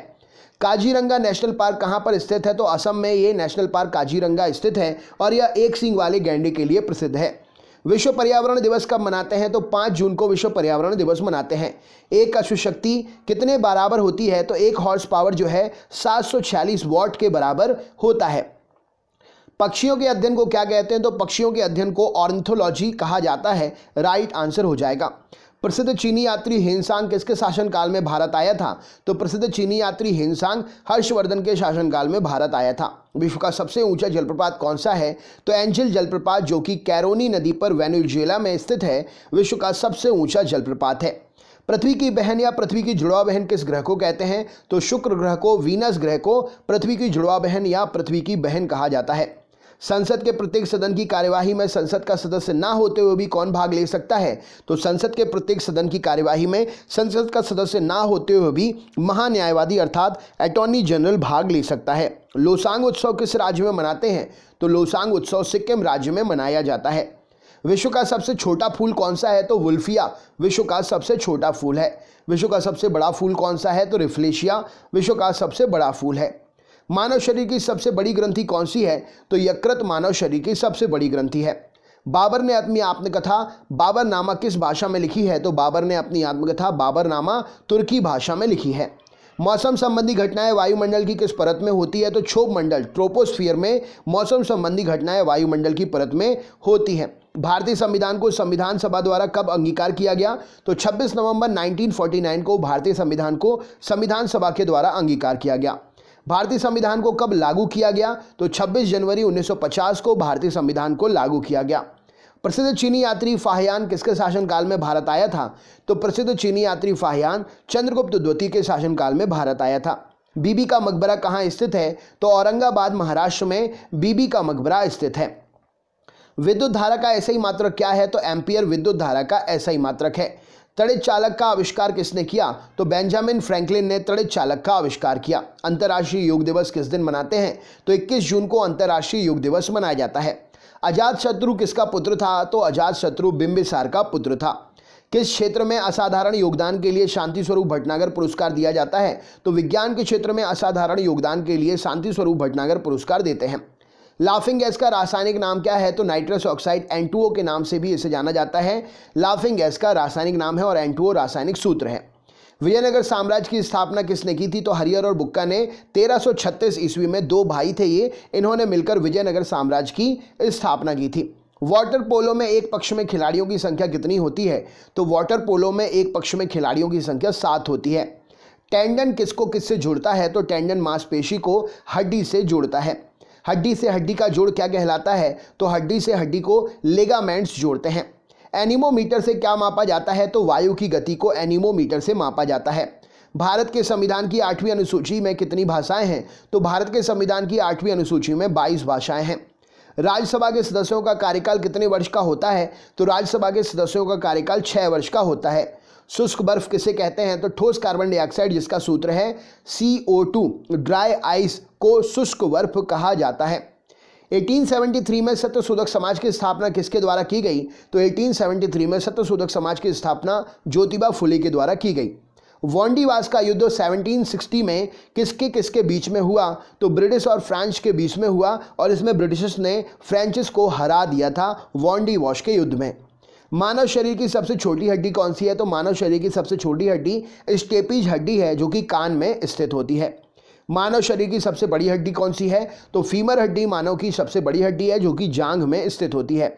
काजीरंगा नेशनल पार्क कहां पर स्थित है? तो असम में ये नेशनल पार्क काजीरंगा स्थित है और यह एक सींग वाले गैंडे के लिए प्रसिद्ध है। विश्व पर्यावरण दिवस कब मनाते हैं? तो 5 जून को विश्व पर्यावरण दिवस मनाते हैं। एक अश्व शक्ति कितने बराबर होती है? तो 1 हॉर्स पावर जो है 746 वॉट के बराबर होता है। पक्षियों के अध्ययन को क्या कहते हैं? तो पक्षियों के अध्ययन को ऑर्निथोलॉजी कहा जाता है। राइट आंसर हो जाएगा। प्रसिद्ध चीनी यात्री हिनसांग किसके शासनकाल में भारत आया था? तो प्रसिद्ध चीनी यात्री हिनसांग हर्षवर्धन के शासनकाल में भारत आया था। विश्व का सबसे ऊंचा जलप्रपात कौन सा है? तो एंजल जलप्रपात जो कि कैरोनी नदी पर वेनेजुएला में स्थित है, विश्व का सबसे ऊंचा जलप्रपात है। पृथ्वी की बहन या पृथ्वी की जुड़वा बहन किस ग्रह को कहते हैं? तो शुक्र ग्रह को वीनस ग्रह को पृथ्वी की जुड़वा बहन या पृथ्वी की बहन कहा जाता है। संसद के प्रत्येक सदन की कार्यवाही में संसद का सदस्य ना होते हुए भी कौन भाग ले सकता है? तो संसद के प्रत्येक सदन की कार्यवाही में संसद का सदस्य ना होते हुए भी महान्यायवादी अर्थात अटॉर्नी जनरल भाग ले सकता है। लोसांग उत्सव किस राज्य में मनाते हैं? तो लोसांग उत्सव सिक्किम राज्य में मनाया जाता है। विश्व का सबसे छोटा फूल कौन सा है? तो वुल्फिया विश्व का सबसे छोटा फूल है। विश्व का सबसे बड़ा फूल कौन सा है? तो रिफ्लेशिया विश्व का सबसे बड़ा फूल है। मानव शरीर की सबसे बड़ी ग्रंथि कौन सी है? तो यकृत मानव शरीर की सबसे बड़ी ग्रंथि है। बाबर ने अपनी आत्मकथा बाबरनामा किस भाषा में लिखी है? तो बाबर ने अपनी आत्मकथा बाबरनामा तुर्की भाषा में लिखी है। मौसम संबंधी घटनाएं वायुमंडल की किस परत में होती है? तो क्षोभ मंडल ट्रोपोस्फियर में मौसम संबंधी घटनाएं वायुमंडल की परत में होती हैं। भारतीय संविधान को संविधान सभा द्वारा कब अंगीकार किया गया? तो 26 नवंबर 1949 को भारतीय संविधान को संविधान सभा के द्वारा अंगीकार किया गया। भारतीय संविधान को कब लागू किया गया? तो 26 जनवरी 1950 को भारतीय संविधान को लागू किया गया। प्रसिद्ध चीनी यात्री फाहियान किसके शासनकाल में भारत आया था? तो प्रसिद्ध चीनी यात्री फाहियान चंद्रगुप्त द्वितीय के शासनकाल में भारत आया था। बीबी का मकबरा कहाँ स्थित है? तो औरंगाबाद महाराष्ट्र में बीबी का मकबरा स्थित है। विद्युत धारा का एसआई मात्रक क्या है? तो एम्पियर विद्युत धारा का एसआई मात्रक है। त्वरित चालक का आविष्कार किसने किया? तो बेंजामिन फ्रैंकलिन ने त्वरित चालक का आविष्कार किया। अंतर्राष्ट्रीय योग दिवस किस दिन मनाते हैं? तो 21 जून को अंतर्राष्ट्रीय योग दिवस मनाया जाता है। अजातशत्रु किसका पुत्र था? तो अजातशत्रु बिंबिसार का पुत्र था। किस क्षेत्र में असाधारण योगदान के लिए शांति स्वरूप भटनागर पुरस्कार दिया जाता है? तो विज्ञान के क्षेत्र में असाधारण योगदान के लिए शांति स्वरूप भटनागर पुरस्कार देते हैं। लाफिंग गैस का रासायनिक नाम क्या है? तो नाइट्रस ऑक्साइड N2O के नाम से भी इसे जाना जाता है। लाफिंग गैस का रासायनिक नाम है और N2O रासायनिक सूत्र है। विजयनगर साम्राज्य की स्थापना किसने की थी? तो हरिहर और बुक्का ने 1336 ईस्वी में, दो भाई थे ये, इन्होंने मिलकर विजयनगर साम्राज्य की स्थापना की थी। वाटर पोलो में एक पक्ष में खिलाड़ियों की संख्या कितनी होती है? तो वाटर पोलो में एक पक्ष में खिलाड़ियों की संख्या 7 होती है। टेंडन किसको किससे जोड़ता है? तो टेंडन मांसपेशी को हड्डी से जोड़ता है। हड्डी से हड्डी का जोड़ क्या कहलाता है? तो हड्डी से हड्डी को लिगामेंट्स जोड़ते हैं। एनीमोमीटर से क्या मापा जाता है? तो वायु की गति को एनीमोमीटर से मापा जाता है। भारत के संविधान की 8वीं अनुसूची में कितनी भाषाएं हैं? तो भारत के संविधान की 8वीं अनुसूची में 22 भाषाएं हैं। राज्यसभा के सदस्यों का कार्यकाल कितने वर्ष का होता है? तो राज्यसभा के सदस्यों का कार्यकाल 6 वर्ष का होता है। शुष्क बर्फ किसे कहते हैं? तो ठोस कार्बन डाइऑक्साइड, जिसका सूत्र है CO2। ड्राई आइस को शुष्क बर्फ कहा जाता है। 1873 में सत्यशोधक समाज की स्थापना किसके द्वारा की गई? तो 1873 में सत्यशोधक समाज की स्थापना ज्योतिबा फुले के द्वारा की गई। वांडीवास का युद्ध 1760 में किसके किसके बीच में हुआ? तो ब्रिटिश और फ्रांस के बीच में हुआ और इसमें ब्रिटिशर्स ने फ्रेंचेस को हरा दिया था वांडीवास के युद्ध में। मानव शरीर की सबसे छोटी हड्डी कौन सी है? तो मानव शरीर की सबसे छोटी हड्डी स्टेपीज हड्डी है, जो कि कान में स्थित होती है। मानव शरीर की सबसे बड़ी हड्डी कौन सी है? तो फीमर हड्डी मानव की सबसे बड़ी हड्डी है, जो कि जांघ में स्थित होती है।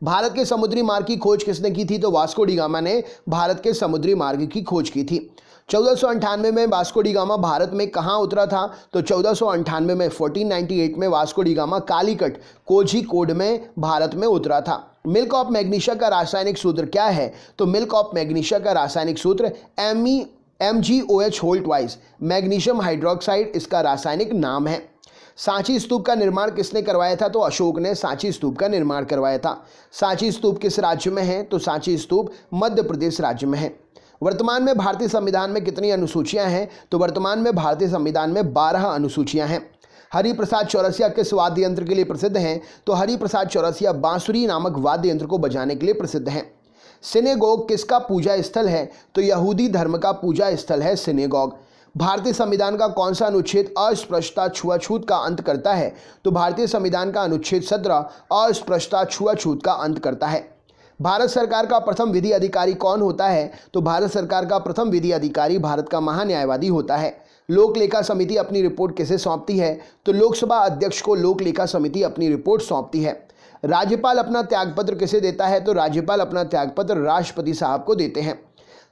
भारत के समुद्री मार्ग की खोज किसने की थी? तो वास्को डी गामा ने भारत के समुद्री मार्ग की खोज की थी। 1498 में वास्को डी गामा भारत में कहाँ उतरा था? तो 1498 में 1498 में Vasco D gamma Calicut Kozhikode में भारत में उतरा था। मिल्क ऑफ मैग्नीशिया का रासायनिक सूत्र क्या है? तो मिल्क ऑफ मैग्नीशिया का रासायनिक सूत्र MgOH whole twice, magnesium hydroxide इसका रासायनिक नाम है। सांची स्तूप का निर्माण किसने करवाया था? तो अशोक ने सांची स्तूप का निर्माण करवाया था। सांची स्तूप किस राज्य में है? तो सांची स्तूप मध्य प्रदेश राज्य में है। वर्तमान में भारतीय संविधान में कितनी अनुसूचियां हैं? तो वर्तमान में भारतीय संविधान में 12 अनुसूचियां हैं। हरिप्रसाद चौरसिया किस वाद्य यंत्र के लिए प्रसिद्ध हैं? तो हरिप्रसाद चौरसिया बांसुरी नामक वाद्य यंत्र को बजाने के लिए प्रसिद्ध हैं। सिनेगोग किसका पूजा स्थल है? तो यहूदी धर्म का पूजा स्थल है सिनेगोग। भारतीय संविधान का कौन सा अनुच्छेद अस्पृश्यता छुआछूत का अंत करता है? तो भारतीय संविधान का अनुच्छेद 17 अस्पृश्यता छुआछूत का अंत करता है। भारत सरकार का प्रथम विधि अधिकारी कौन होता है? तो भारत सरकार का प्रथम विधि अधिकारी भारत का महान्यायवादी होता है। लोक लेखा समिति अपनी रिपोर्ट किसे सौंपती है? तो लोकसभा अध्यक्ष को लोक लेखा समिति अपनी रिपोर्ट सौंपती है। राज्यपाल अपना त्यागपत्र किसे देता है? तो राज्यपाल अपना त्यागपत्र राष्ट्रपति साहब को देते हैं।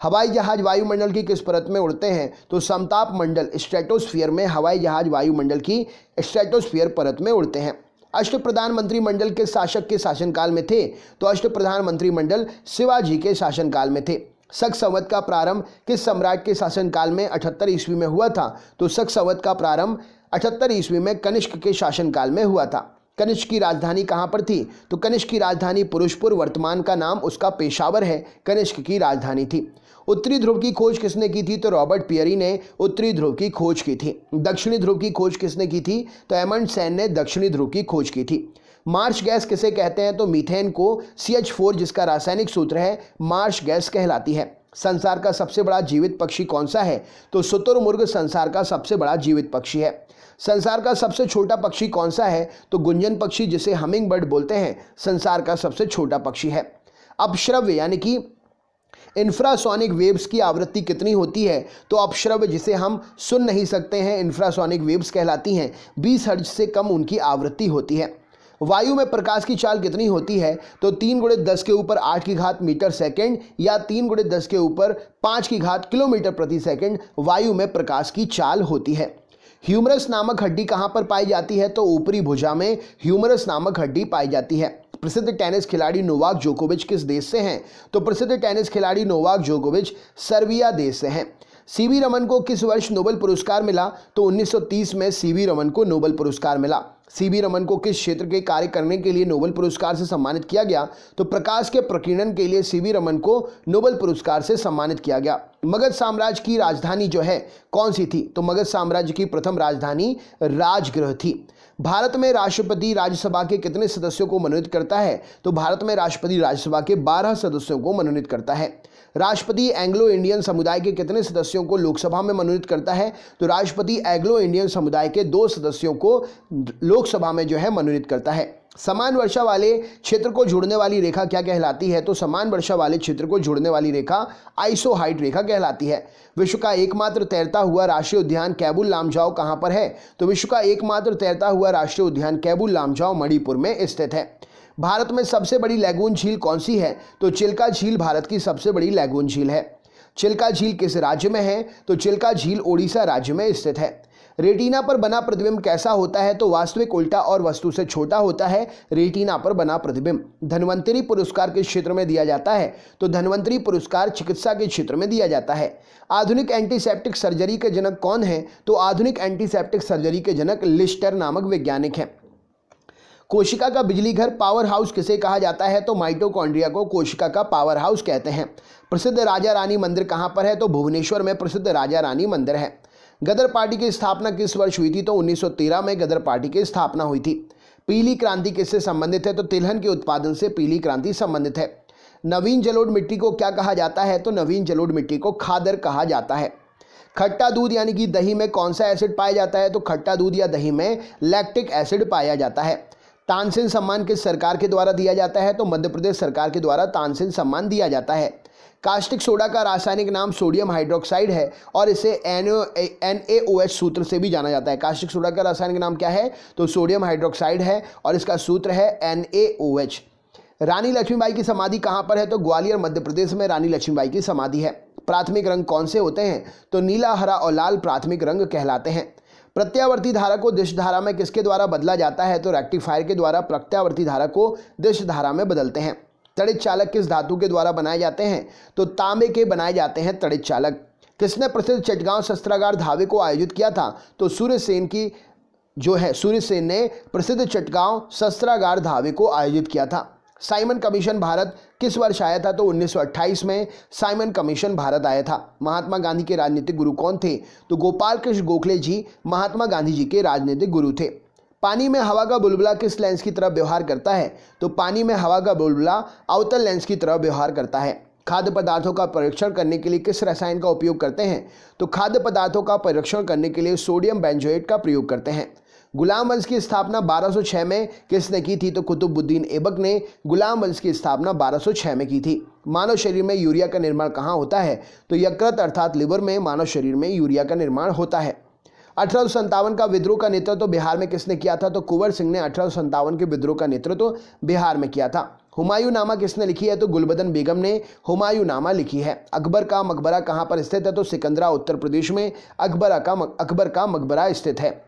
हवाई जहाज वायुमंडल की किस परत में उड़ते हैं? तो समताप मंडल स्ट्रेटोस्फीयर में हवाई जहाज वायुमंडल की स्ट्रेटोस्फीयर परत में उड़ते हैं। अष्टप्रधान मंत्रिमंडल के शासक के शासनकाल में थे? तो अष्टप्रधान मंत्रिमंडल शिवाजी के शासनकाल में थे। शक संवत का प्रारंभ किस सम्राट के शासनकाल में 78 ईस्वी में हुआ था? तो शक संवत का प्रारंभ 78 ईस्वी में कनिष्क के शासनकाल में हुआ था। कनिष्क की राजधानी कहाँ पर थी? तो कनिष्क की राजधानी पुरुषपुर, वर्तमान का नाम उसका पेशावर है, कनिष्क की राजधानी थी। उत्तरी ध्रुव की खोज किसने की थी? तो रॉबर्ट पियरी ने उत्तरी ध्रुव की खोज की थी। दक्षिणी ध्रुव की खोज किसने की थी? तो अमंडसेन ने दक्षिणी ध्रुव की खोज की थी। मार्श गैस किसे कहते हैं? तो मीथेन को CH4 जिसका रासायनिक सूत्र है मार्श गैस कहलाती है। संसार का सबसे बड़ा जीवित पक्षी कौन सा है? तो शुतुरमुर्ग संसार का सबसे बड़ा जीवित पक्षी है। संसार का सबसे छोटा पक्षी कौन सा है? तो गुंजन पक्षी जिसे हमिंग बर्ड बोलते हैं, संसार का सबसे छोटा पक्षी है। अपश्रव्य यानी कि इंफ्रासोनिक वेव्स की आवृत्ति कितनी होती है? तो अपश्रव्य जिसे हम सुन नहीं सकते हैं इंफ्रासोनिक वेव्स कहलाती हैं। 20 हर्ट्ज से कम उनकी आवृत्ति होती है। वायु में प्रकाश की चाल कितनी होती है? तो 3 × 10 के ऊपर 8 की घात मीटर सेकेंड या 3 × 10 के ऊपर 5 की घात किलोमीटर प्रति सेकेंड वायु में प्रकाश की चाल होती है। ह्यूमरस नामक हड्डी कहाँ पर पाई जाती है? तो ऊपरी भुजा में ह्यूमरस नामक हड्डी पाई जाती है। प्रसिद्ध टेनिस खिलाड़ी नोवाक जोकोविच किस देश से हैं? तो प्रसिद्ध टेनिस खिलाड़ी नोवाक जोकोविच सर्बिया देश से हैं। सीवी रमन को किस वर्ष नोबेल पुरस्कार मिला? तो 1930 में सीवी रमन को नोबेल पुरस्कार मिला। सीवी रमन को किस क्षेत्र के कार्य करने के लिए नोबेल पुरस्कार से सम्मानित किया गया? तो प्रकाश के प्रकीर्णन के लिए सीवी रमन को नोबेल पुरस्कार से सम्मानित किया गया। मगध साम्राज्य की राजधानी जो है कौन सी थी? तो मगध साम्राज्य की प्रथम राजधानी राजगृह थी। भारत में राष्ट्रपति राज्यसभा के कितने सदस्यों को मनोनीत करता है? तो भारत में राष्ट्रपति राज्यसभा के 12 सदस्यों को मनोनीत करता है। राष्ट्रपति एंग्लो इंडियन समुदाय के कितने सदस्यों को लोकसभा में मनोनीत करता है? तो राष्ट्रपति एंग्लो इंडियन समुदाय के 2 सदस्यों को लोकसभा में जो है मनोनीत करता है। समान वर्षा वाले क्षेत्र को जोड़ने वाली रेखा क्या कहलाती है? तो समान वर्षा वाले क्षेत्र को जोड़ने वाली रेखा आइसोहाइट रेखा कहलाती है। विश्व का एकमात्र तैरता हुआ राष्ट्रीय उद्यान कैबुल लामजाओ कहाँ पर है? तो विश्व का एकमात्र तैरता हुआ राष्ट्रीय उद्यान कैबुल लामजाओ मणिपुर में स्थित है। भारत में सबसे बड़ी लैगून झील कौन सी है? तो चिल्का झील भारत की सबसे बड़ी लैगून झील है। चिल्का झील किस राज्य में है? तो चिल्का झील ओडिशा राज्य में स्थित है। रेटिना पर बना प्रतिबिंब कैसा होता है? तो वास्तविक उल्टा और वस्तु से छोटा होता है रेटिना पर बना प्रतिबिंब। धन्वंतरी पुरस्कार किस क्षेत्र में दिया जाता है? तो धन्वंतरी पुरस्कार चिकित्सा के क्षेत्र में दिया जाता है। आधुनिक एंटीसेप्टिक सर्जरी के जनक कौन है? तो आधुनिक एंटीसेप्टिक सर्जरी के जनक लिस्टर नामक वैज्ञानिक हैं। कोशिका का बिजली घर पावर हाउस किसे कहा जाता है? तो माइटोकॉन्ड्रिया को कोशिका का पावर हाउस कहते हैं। प्रसिद्ध राजा रानी मंदिर कहाँ पर है? तो भुवनेश्वर में प्रसिद्ध राजा रानी मंदिर है। गदर पार्टी की स्थापना किस वर्ष हुई थी? तो 1913 में गदर पार्टी की स्थापना हुई थी। पीली क्रांति किससे संबंधित है? तो तिलहन के उत्पादन से पीली क्रांति संबंधित है। नवीन जलोढ़ मिट्टी को क्या कहा जाता है? तो नवीन जलोढ़ मिट्टी को खादर कहा जाता है। खट्टा दूध यानी कि दही में कौन सा एसिड पाया जाता है? तो खट्टा दूध या दही में लैक्टिक एसिड पाया जाता है। तानसेन सम्मान किस सरकार के द्वारा दिया जाता है? तो मध्य प्रदेश सरकार के द्वारा तानसेन सम्मान दिया जाता है। कास्टिक सोडा का रासायनिक नाम सोडियम हाइड्रोक्साइड है और इसे NaOH सूत्र से भी जाना जाता है। कास्टिक सोडा का रासायनिक नाम क्या है? तो सोडियम हाइड्रोक्साइड है और इसका सूत्र है NaOH। रानी लक्ष्मीबाई की समाधि कहाँ पर है? तो ग्वालियर मध्य प्रदेश में रानी लक्ष्मीबाई की समाधि है। प्राथमिक रंग कौन से होते हैं? तो नीला, हरा और लाल प्राथमिक रंग कहलाते हैं। प्रत्यावर्ती धारा को दिश धारा में किसके द्वारा बदला जाता है? तो रेक्टिफायर के द्वारा प्रत्यावर्ती धारा को दिश धारा में बदलते हैं। तड़ित चालक किस धातु के द्वारा बनाए जाते हैं? तो तांबे के बनाए जाते हैं तड़ित चालक। किसने प्रसिद्ध चटगांव शस्त्रागार धावे को आयोजित किया था? तो सूर्यसेन ने प्रसिद्ध चटगांव शस्त्रागार धावे को आयोजित किया था। साइमन कमीशन भारत किस वर्ष आया था? तो 1928 में साइमन कमीशन भारत आया था। महात्मा गांधी के राजनीतिक गुरु कौन थे? तो गोपाल कृष्ण गोखले जी महात्मा गांधी जी के राजनीतिक गुरु थे। पानी में हवा का बुलबुला किस लेंस की तरह व्यवहार करता है? तो पानी में हवा का बुलबुला अवतल लेंस की तरह व्यवहार करता है। खाद्य पदार्थों का परीक्षण करने के लिए किस रसायन का उपयोग करते हैं? तो खाद्य पदार्थों का परीक्षण करने के लिए सोडियम बेंजोएट का प्रयोग करते हैं। गुलाम वंश की स्थापना 1206 में किसने की थी? तो कुतुबुद्दीन ऐबक ने गुलाम वंश की स्थापना 1206 में की थी। मानव शरीर में यूरिया का निर्माण कहाँ होता है? तो यकृत अर्थात लिवर में मानव शरीर में यूरिया का निर्माण होता है। 1857 का विद्रोह का नेतृत्व बिहार में किसने किया था? तो कुंवर सिंह ने 1857 के विद्रोह का नेतृत्व बिहार में किया था। हुमायूंनामा किसने लिखी है? तो गुलबदन बेगम ने हुमायूंनामा लिखी है। अकबर का मकबरा कहाँ पर स्थित है? तो सिकंदरा उत्तर प्रदेश में अकबर का मकबरा स्थित है।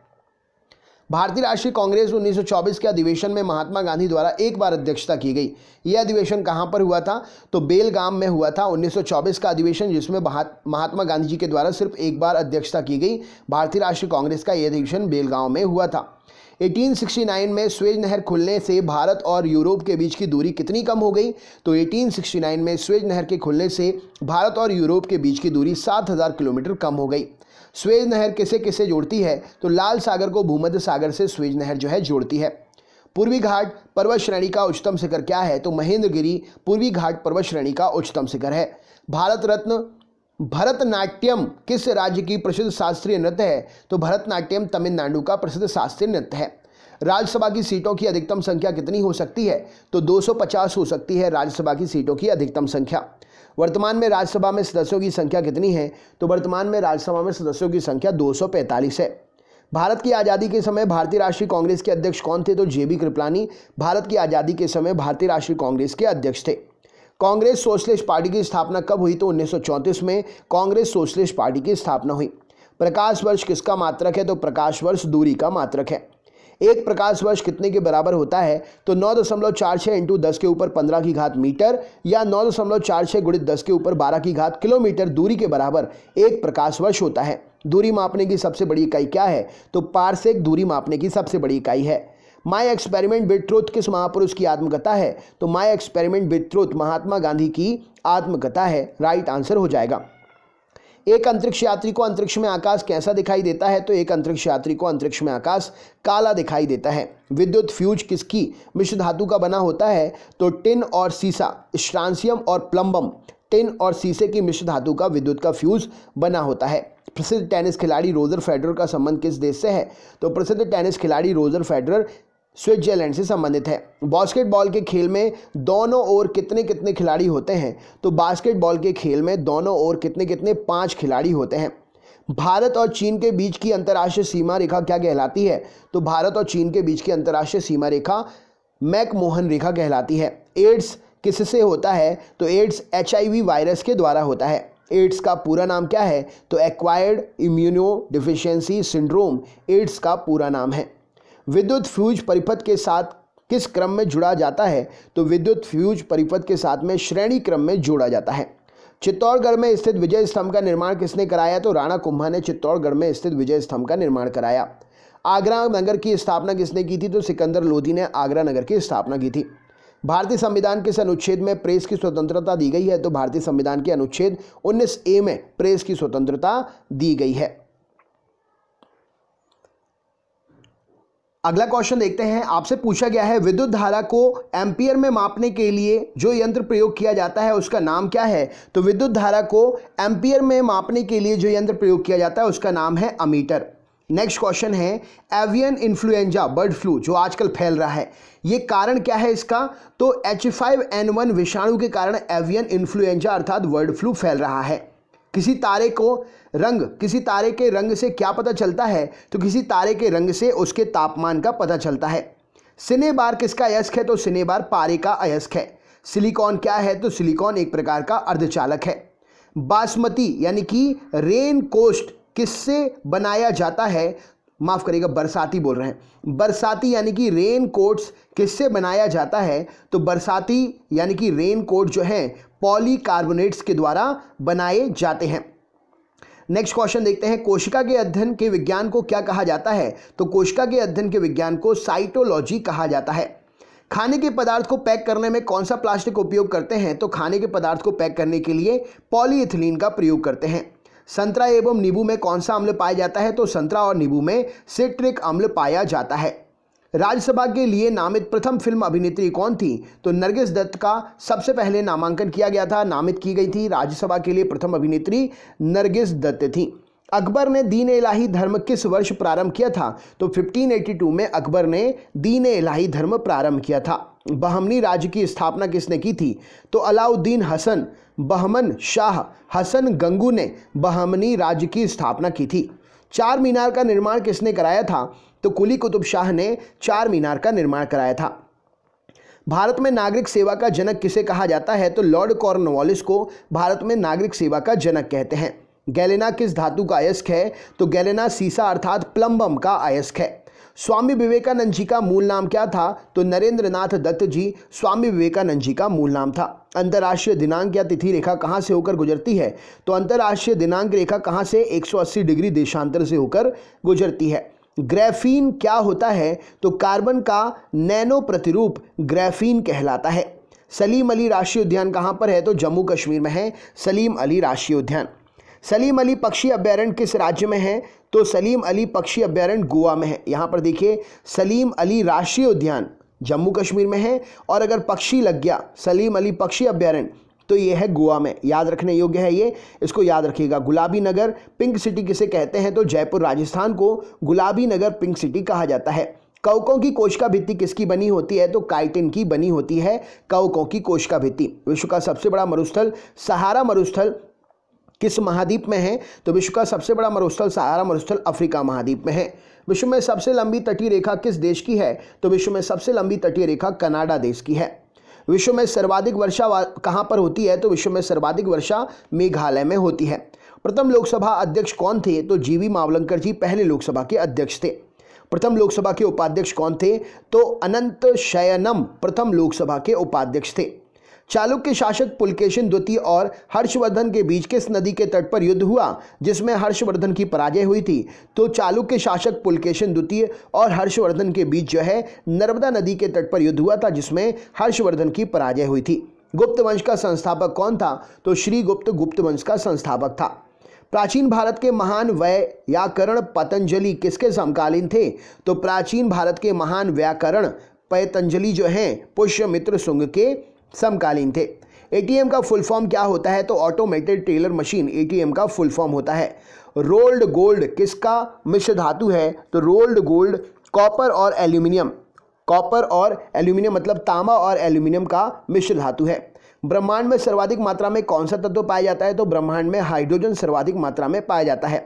भारतीय राष्ट्रीय कांग्रेस 1924 के अधिवेशन में महात्मा गांधी द्वारा एक बार अध्यक्षता की गई। यह अधिवेशन कहां पर हुआ था? तो बेलगाम में हुआ था 1924 का अधिवेशन, जिसमें महात्मा गांधी जी के द्वारा सिर्फ एक बार अध्यक्षता की गई। भारतीय राष्ट्रीय कांग्रेस का यह अधिवेशन बेलगांव में हुआ था। 1869 में स्वेज नहर खुलने से भारत और यूरोप के बीच की दूरी कितनी कम हो गई? तो 1869 में स्वेज नहर के खुलने से भारत और यूरोप के बीच की दूरी 7000 किलोमीटर कम हो गई। स्वेज नहर किसे किसे जोड़ती है? तो लाल सागर को भूमध्य सागर से स्वेज नहर जो है जोड़ती है। पूर्वी घाट पर्वत श्रेणी का उच्चतम शिखर क्या है? तो महेंद्रगिरी पूर्वी घाट पर्वत श्रेणी का उच्चतम शिखर है। भारत रत्न भरतनाट्यम किस राज्य की प्रसिद्ध शास्त्रीय नृत्य है? तो भरतनाट्यम तमिलनाडु का प्रसिद्ध शास्त्रीय नृत्य है। राज्यसभा की सीटों की अधिकतम संख्या कितनी हो सकती है? तो 250 हो सकती है राज्यसभा की सीटों की अधिकतम संख्या। वर्तमान में राज्यसभा में सदस्यों की संख्या कितनी है? तो वर्तमान में राज्यसभा में सदस्यों की संख्या 245 है। भारत की आज़ादी के समय भारतीय राष्ट्रीय कांग्रेस के अध्यक्ष कौन थे? तो जेबी कृपलानी भारत की आज़ादी के समय भारतीय राष्ट्रीय कांग्रेस के अध्यक्ष थे। कांग्रेस सोशलिस्ट पार्टी की स्थापना कब हुई? तो 1934 में कांग्रेस सोशलिस्ट पार्टी की स्थापना हुई। प्रकाश वर्ष किसका मात्रक है? तो प्रकाश वर्ष दूरी का मात्रक है। एक प्रकाश वर्ष कितने के बराबर होता है? तो 9.46 इंटू 10 के ऊपर 15 की घात मीटर या 9.46 गुणित 10 के ऊपर 12 की घात किलोमीटर दूरी के बराबर एक प्रकाश वर्ष होता है। दूरी मापने की सबसे बड़ी इकाई क्या है? तो पारसेक दूरी मापने की सबसे बड़ी इकाई है। माई एक्सपेरिमेंट विद ट्रुथ किस महापुरुष की आत्मकथा है? तो my experiment with truth Mahatma Gandhi की आत्मकथा है। राइट आंसर हो जाएगा। एक अंतरिक्ष यात्री को अंतरिक्ष में आकाश कैसा दिखाई देता है? तो एक अंतरिक्ष यात्री को अंतरिक्ष में आकाश काला दिखाई देता है। विद्युत फ्यूज किसकी मिश्र धातु का बना होता है? तो टिन और सीसा, स्ट्रांसियम और प्लम्बम, टिन और सीसे की मिश्र धातु का विद्युत का फ्यूज बना होता है। प्रसिद्ध टेनिस खिलाड़ी रोजर फेडरर का संबंध किस देश से है? तो प्रसिद्ध टेनिस खिलाड़ी रोजर फेडरर स्विट्जरलैंड से संबंधित है। बास्केटबॉल के खेल में दोनों ओर कितने कितने खिलाड़ी होते हैं? तो बास्केटबॉल के खेल में दोनों ओर कितने कितने 5 खिलाड़ी होते हैं। भारत और चीन के बीच की अंतर्राष्ट्रीय सीमा रेखा क्या कहलाती है? तो भारत और चीन के बीच की अंतर्राष्ट्रीय सीमा रेखा मैकमोहन रेखा कहलाती है। एड्स किससे होता है? तो एड्स HIV वायरस के द्वारा होता है। एड्स का पूरा नाम क्या है? तो acquired immuno deficiency syndrome AIDS का पूरा नाम है। विद्युत फ्यूज परिपथ के साथ किस क्रम में जुड़ा जाता है? तो विद्युत फ्यूज परिपथ के साथ में श्रेणी क्रम में जोड़ा जाता है। चित्तौड़गढ़ में स्थित विजय स्तंभ का निर्माण किसने कराया? तो राणा कुंभा ने चित्तौड़गढ़ में स्थित विजय स्तंभ का निर्माण कराया। आगरा नगर की स्थापना किसने की थी? तो सिकंदर लोधी ने आगरा नगर की स्थापना की थी। भारतीय संविधान किस अनुच्छेद में प्रेस की स्वतंत्रता दी गई है? तो भारतीय संविधान के अनुच्छेद 19A में प्रेस की स्वतंत्रता दी गई है। अगला क्वेश्चन देखते हैं। आपसे पूछा गया है विद्युत धारा को एम्पियर में मापने के लिए जो यंत्र प्रयोग किया जाता है उसका नाम क्या है? तो विद्युत धारा को एम्पियर में मापने के लिए जो यंत्र प्रयोग किया जाता है उसका नाम है अमीटर। नेक्स्ट क्वेश्चन है एवियन इन्फ्लुएंजा बर्ड फ्लू जो आजकल फैल रहा है, ये कारण क्या है इसका? तो H5N1 विषाणु के कारण एवियन इन्फ्लुएंजा अर्थात बर्ड फ्लू फैल रहा है। किसी तारे के रंग से क्या पता चलता है? तो किसी तारे के रंग से उसके तापमान का पता चलता है। सिनेबार किसका अयस्क है? तो सिनेबार पारे का अयस्क है। सिलिकॉन क्या है? तो सिलिकॉन एक प्रकार का अर्धचालक है। बासमती यानी कि रेन कोस्ट किससे बनाया जाता है? माफ करिएगा, बरसाती बोल रहे हैं। बरसाती यानी कि रेन कोट्स किससे बनाया जाता है? तो बरसाती यानी कि रेन कोट जो है पॉलीकार्बोनेट्स के द्वारा बनाए जाते हैं। नेक्स्ट क्वेश्चन देखते हैं। कोशिका के अध्ययन के विज्ञान को क्या कहा जाता है? तो कोशिका के अध्ययन के विज्ञान को साइटोलॉजी कहा जाता है। खाने के पदार्थ को पैक करने में कौन सा प्लास्टिक उपयोग करते हैं? तो खाने के पदार्थ को पैक करने के लिए पॉलीइथिलीन का प्रयोग करते हैं। संतरा एवं नींबू में कौन सा अम्ल पाया जाता है? तो संतरा और नींबू में सिट्रिक अम्ल पाया जाता है। राज्यसभा के लिए नामित प्रथम फिल्म अभिनेत्री कौन थी? तो नरगिस दत्त का सबसे पहले नामांकन किया गया था, नामित की गई थी। राज्यसभा के लिए प्रथम अभिनेत्री नरगिस दत्त थी। अकबर ने दीन इलाही धर्म किस वर्ष प्रारंभ किया था? तो 1582 में अकबर ने दीन इलाही धर्म प्रारंभ किया था। बहमनी राज्य की स्थापना किसने की थी? तो अलाउद्दीन हसन बहमन शाह हसन गंगू ने बहमनी राज्य की स्थापना की थी। चार मीनार का निर्माण किसने कराया था? तो कुली कुतुब शाह ने चार मीनार का निर्माण कराया था। भारत में नागरिक सेवा का जनक किसे कहा जाता है? तो लॉर्ड कॉर्नवालिस को भारत में नागरिक सेवा का जनक कहते हैं। गैलेना किस धातु का अयस्क है? तो गैलेना सीसा अर्थात प्लम्बम का अयस्क है। स्वामी विवेकानंद जी का मूल नाम क्या था? तो नरेंद्रनाथ दत्त जी स्वामी विवेकानंद जी का मूल नाम था। अंतर्राष्ट्रीय दिनांक या तिथि रेखा कहाँ से होकर गुजरती है? तो अंतर्राष्ट्रीय दिनांक रेखा कहाँ से? 180 डिग्री देशांतर से होकर गुजरती है। ग्राफीन क्या होता है? तो कार्बन का नैनो प्रतिरूप ग्राफीन कहलाता है। सलीम अली राष्ट्रीय उद्यान कहाँ पर है? तो जम्मू कश्मीर में है सलीम अली राष्ट्रीय उद्यान। सलीम अली पक्षी अभ्यारण्य किस राज्य में है? तो सलीम अली पक्षी अभ्यारण्य गोवा में है। यहाँ पर देखिए सलीम अली राष्ट्रीय उद्यान जम्मू कश्मीर में है, और अगर पक्षी लग गया सलीम अली पक्षी अभ्यारण्य तो ये है गोवा में। याद रखने योग्य है ये, इसको याद रखिएगा। गुलाबी नगर पिंक सिटी किसे कहते हैं? तो जयपुर राजस्थान को गुलाबी नगर पिंक सिटी कहा जाता है। कवकों की कोशिका भित्ति किसकी बनी होती है? तो काइटिन की बनी होती है कवकों की कोशिका भित्ति। विश्व का सबसे बड़ा मरुस्थल सहारा मरुस्थल किस महाद्वीप में है? तो विश्व का सबसे बड़ा मरुस्थल सहारा मरुस्थल अफ्रीका महाद्वीप में है। विश्व में सबसे लंबी तटीय रेखा किस देश की है? तो विश्व में सबसे लंबी तटीय रेखा कनाडा देश की है। विश्व में सर्वाधिक वर्षा कहाँ पर होती है? तो विश्व में सर्वाधिक वर्षा मेघालय में होती है। प्रथम लोकसभा अध्यक्ष कौन थे? तो जीवी मावलंकर जी पहले लोकसभा के अध्यक्ष थे। प्रथम लोकसभा के उपाध्यक्ष कौन थे? तो अनंत शयनम प्रथम लोकसभा के उपाध्यक्ष थे। चालुक्य शासक पुलकेशिन द्वितीय और हर्षवर्धन के बीच किस नदी के तट पर युद्ध हुआ जिसमें हर्षवर्धन की पराजय हुई थी? तो चालुक्य शासक पुलकेशिन द्वितीय और हर्षवर्धन के बीच जो है नर्मदा नदी के तट पर युद्ध हुआ था जिसमें हर्षवर्धन की पराजय हुई थी। गुप्त वंश का संस्थापक कौन था? तो श्रीगुप्त गुप्त वंश का संस्थापक था। प्राचीन भारत के महान व्याकरण पतंजलि किसके समकालीन थे? तो प्राचीन भारत के महान व्याकरण पतंजलि जो हैं पुष्यमित्र शुंग के समकालीन थे। एटीएम का फुल फॉर्म क्या होता है? तो ऑटोमेटेड टेलर मशीन एटीएम का फुल फॉर्म होता है। रोल्ड गोल्ड किसका मिश्र धातु है? तो रोल्ड गोल्ड कॉपर और एल्यूमिनियम, कॉपर और एल्यूमिनियम मतलब तांबा और एल्यूमिनियम का मिश्र धातु है। ब्रह्मांड में सर्वाधिक मात्रा में कौन सा तत्व पाया जाता है? तो ब्रह्मांड में हाइड्रोजन सर्वाधिक मात्रा में पाया जाता है।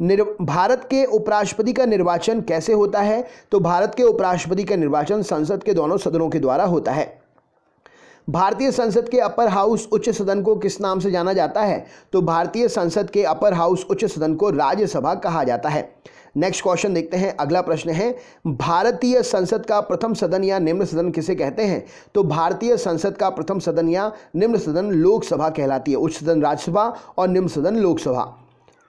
भारत के उपराष्ट्रपति का निर्वाचन कैसे होता है? तो भारत के उपराष्ट्रपति का निर्वाचन संसद के दोनों सदनों के द्वारा होता है। भारतीय संसद के अपर हाउस उच्च सदन को किस नाम से जाना जाता है? तो भारतीय संसद के अपर हाउस उच्च सदन को राज्यसभा कहा जाता है। नेक्स्ट क्वेश्चन देखते हैं। अगला प्रश्न है भारतीय संसद का प्रथम सदन या निम्न सदन किसे कहते हैं? तो भारतीय संसद का प्रथम सदन या निम्न सदन लोकसभा कहलाती है। उच्च सदन राज्यसभा और निम्न सदन लोकसभा।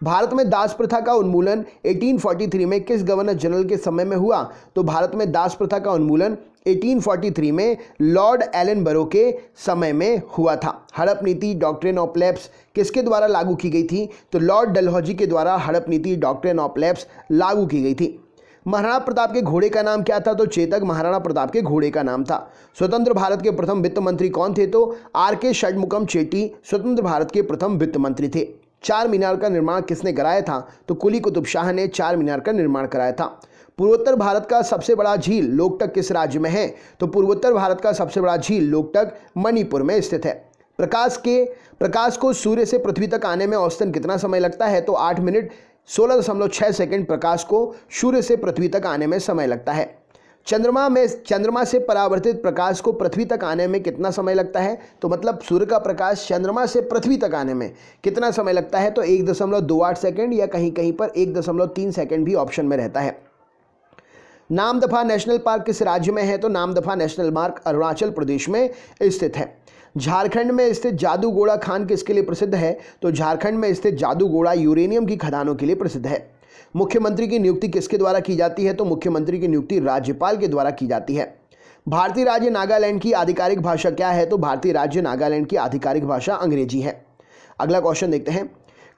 भारत में दास प्रथा का उन्मूलन 1843 में किस गवर्नर जनरल के समय में हुआ? तो भारत में दास प्रथा का उन्मूलन 1843 में लॉर्ड एलनबरो के समय में हुआ था। हड़प नीति डॉक्ट्रिन ऑफ लैप्स किसके द्वारा लागू की गई थी? तो लॉर्ड डलहौजी के द्वारा हड़प नीति डॉक्ट्रिन ऑफ लैप्स लागू की गई थी। महाराणा प्रताप के घोड़े का नाम क्या था? तो चेतक महाराणा प्रताप के घोड़े का नाम था। स्वतंत्र भारत के प्रथम वित्त मंत्री कौन थे? तो आर.के. षणमुगम चेट्टी स्वतंत्र भारत के प्रथम वित्त मंत्री थे। चार मीनार का निर्माण किसने कराया था? तो कुली कुतुब शाह ने चार मीनार का निर्माण कराया था। पूर्वोत्तर भारत का सबसे बड़ा झील लोकटक किस राज्य में है? तो पूर्वोत्तर भारत का सबसे बड़ा झील लोकटक मणिपुर में स्थित है। प्रकाश को सूर्य से पृथ्वी तक आने में औसतन कितना समय लगता है? तो 8 मिनट 16.6 सेकंड प्रकाश को सूर्य से पृथ्वी तक आने में समय लगता है। चंद्रमा से परावर्तित प्रकाश को पृथ्वी तक आने में कितना समय लगता है? तो मतलब सूर्य का प्रकाश चंद्रमा से पृथ्वी तक आने में कितना समय लगता है? तो 1.28 सेकंड या कहीं कहीं पर 1.3 सेकंड भी ऑप्शन में रहता है। नामदफा नेशनल पार्क किस राज्य में है? तो नामदफा नेशनल पार्क अरुणाचल प्रदेश में स्थित है। झारखंड में स्थित जादूगोड़ा खान किसके लिए प्रसिद्ध है? तो झारखंड में स्थित जादूगोड़ा यूरेनियम की खदानों के लिए प्रसिद्ध है। मुख्यमंत्री की नियुक्ति किसके द्वारा की जाती है? तो मुख्यमंत्री की नियुक्ति राज्यपाल के द्वारा की जाती है। भारतीय राज्य नागालैंड की आधिकारिक भाषा क्या है? तो भारतीय राज्य नागालैंड की आधिकारिक भाषा अंग्रेजी है। अगला क्वेश्चन देखते हैं।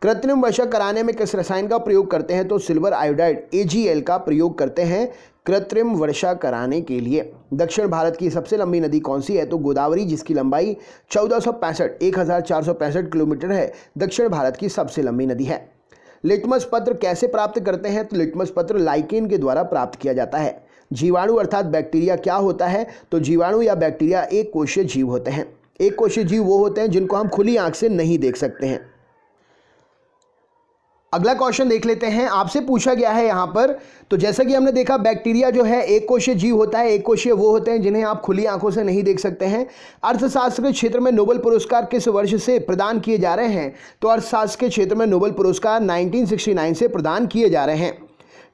कृत्रिम वर्षा कराने में किस रसायन का प्रयोग करते हैं? तो सिल्वर आयोडाइड AgL का प्रयोग करते हैं कृत्रिम वर्षा कराने के लिए। दक्षिण भारत की सबसे लंबी नदी कौन सी है? तो गोदावरी, जिसकी लंबाई 1465 किलोमीटर है, दक्षिण भारत की सबसे लंबी नदी है। लिटमस पत्र कैसे प्राप्त करते हैं? तो लिटमस पत्र लाइकेन के द्वारा प्राप्त किया जाता है। जीवाणु अर्थात बैक्टीरिया क्या होता है? तो जीवाणु या बैक्टीरिया एक कोशीय जीव होते हैं। एक कोशीय जीव वो होते हैं जिनको हम खुली आंख से नहीं देख सकते हैं। अगला क्वेश्चन देख लेते हैं। आपसे पूछा गया है यहाँ पर, तो जैसा कि हमने देखा बैक्टीरिया जो है एक कोशीय जीव होता है। एक कोशीय वो होते हैं जिन्हें आप खुली आंखों से नहीं देख सकते हैं। अर्थशास्त्र के क्षेत्र में नोबेल पुरस्कार किस वर्ष से प्रदान किए जा रहे हैं? तो अर्थशास्त्र के क्षेत्र में नोबेल पुरस्कार 1969 से प्रदान किए जा रहे हैं।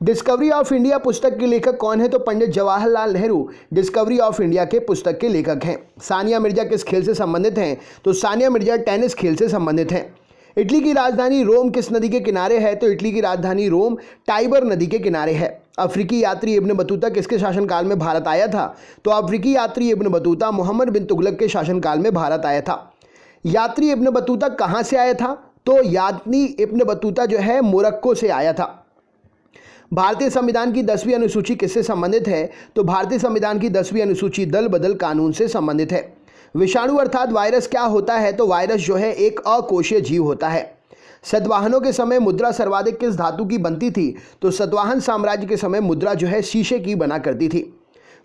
डिस्कवरी ऑफ इंडिया पुस्तक के लेखक कौन है? तो Pandit Jawaharlal Nehru discovery of India के पुस्तक के लेखक हैं। सानिया मिर्जा किस खेल से संबंधित हैं? तो सानिया मिर्जा टेनिस खेल से संबंधित हैं। इटली की राजधानी रोम किस नदी के किनारे है? तो इटली की राजधानी रोम टाइबर नदी के किनारे है। अफ्रीकी यात्री इब्न बतूता किसके शासनकाल में भारत आया था? तो अफ्रीकी यात्री इब्न बतूता मोहम्मद बिन तुगलक के शासनकाल में भारत आया था। यात्री इब्न बतूता कहाँ से आया था? तो यात्री इब्न बतूता जो है मोरक्को से आया था। भारतीय संविधान की 10वीं अनुसूची किससे संबंधित है? तो भारतीय संविधान की 10वीं अनुसूची दल बदल कानून से संबंधित है। विषाणु अर्थात वायरस क्या होता है? तो वायरस जो है एक अकोशीय जीव होता है। सतवाहनों के समय मुद्रा सर्वाधिक किस धातु की बनती थी? तो सतवाहन साम्राज्य के समय मुद्रा जो है शीशे की बना करती थी।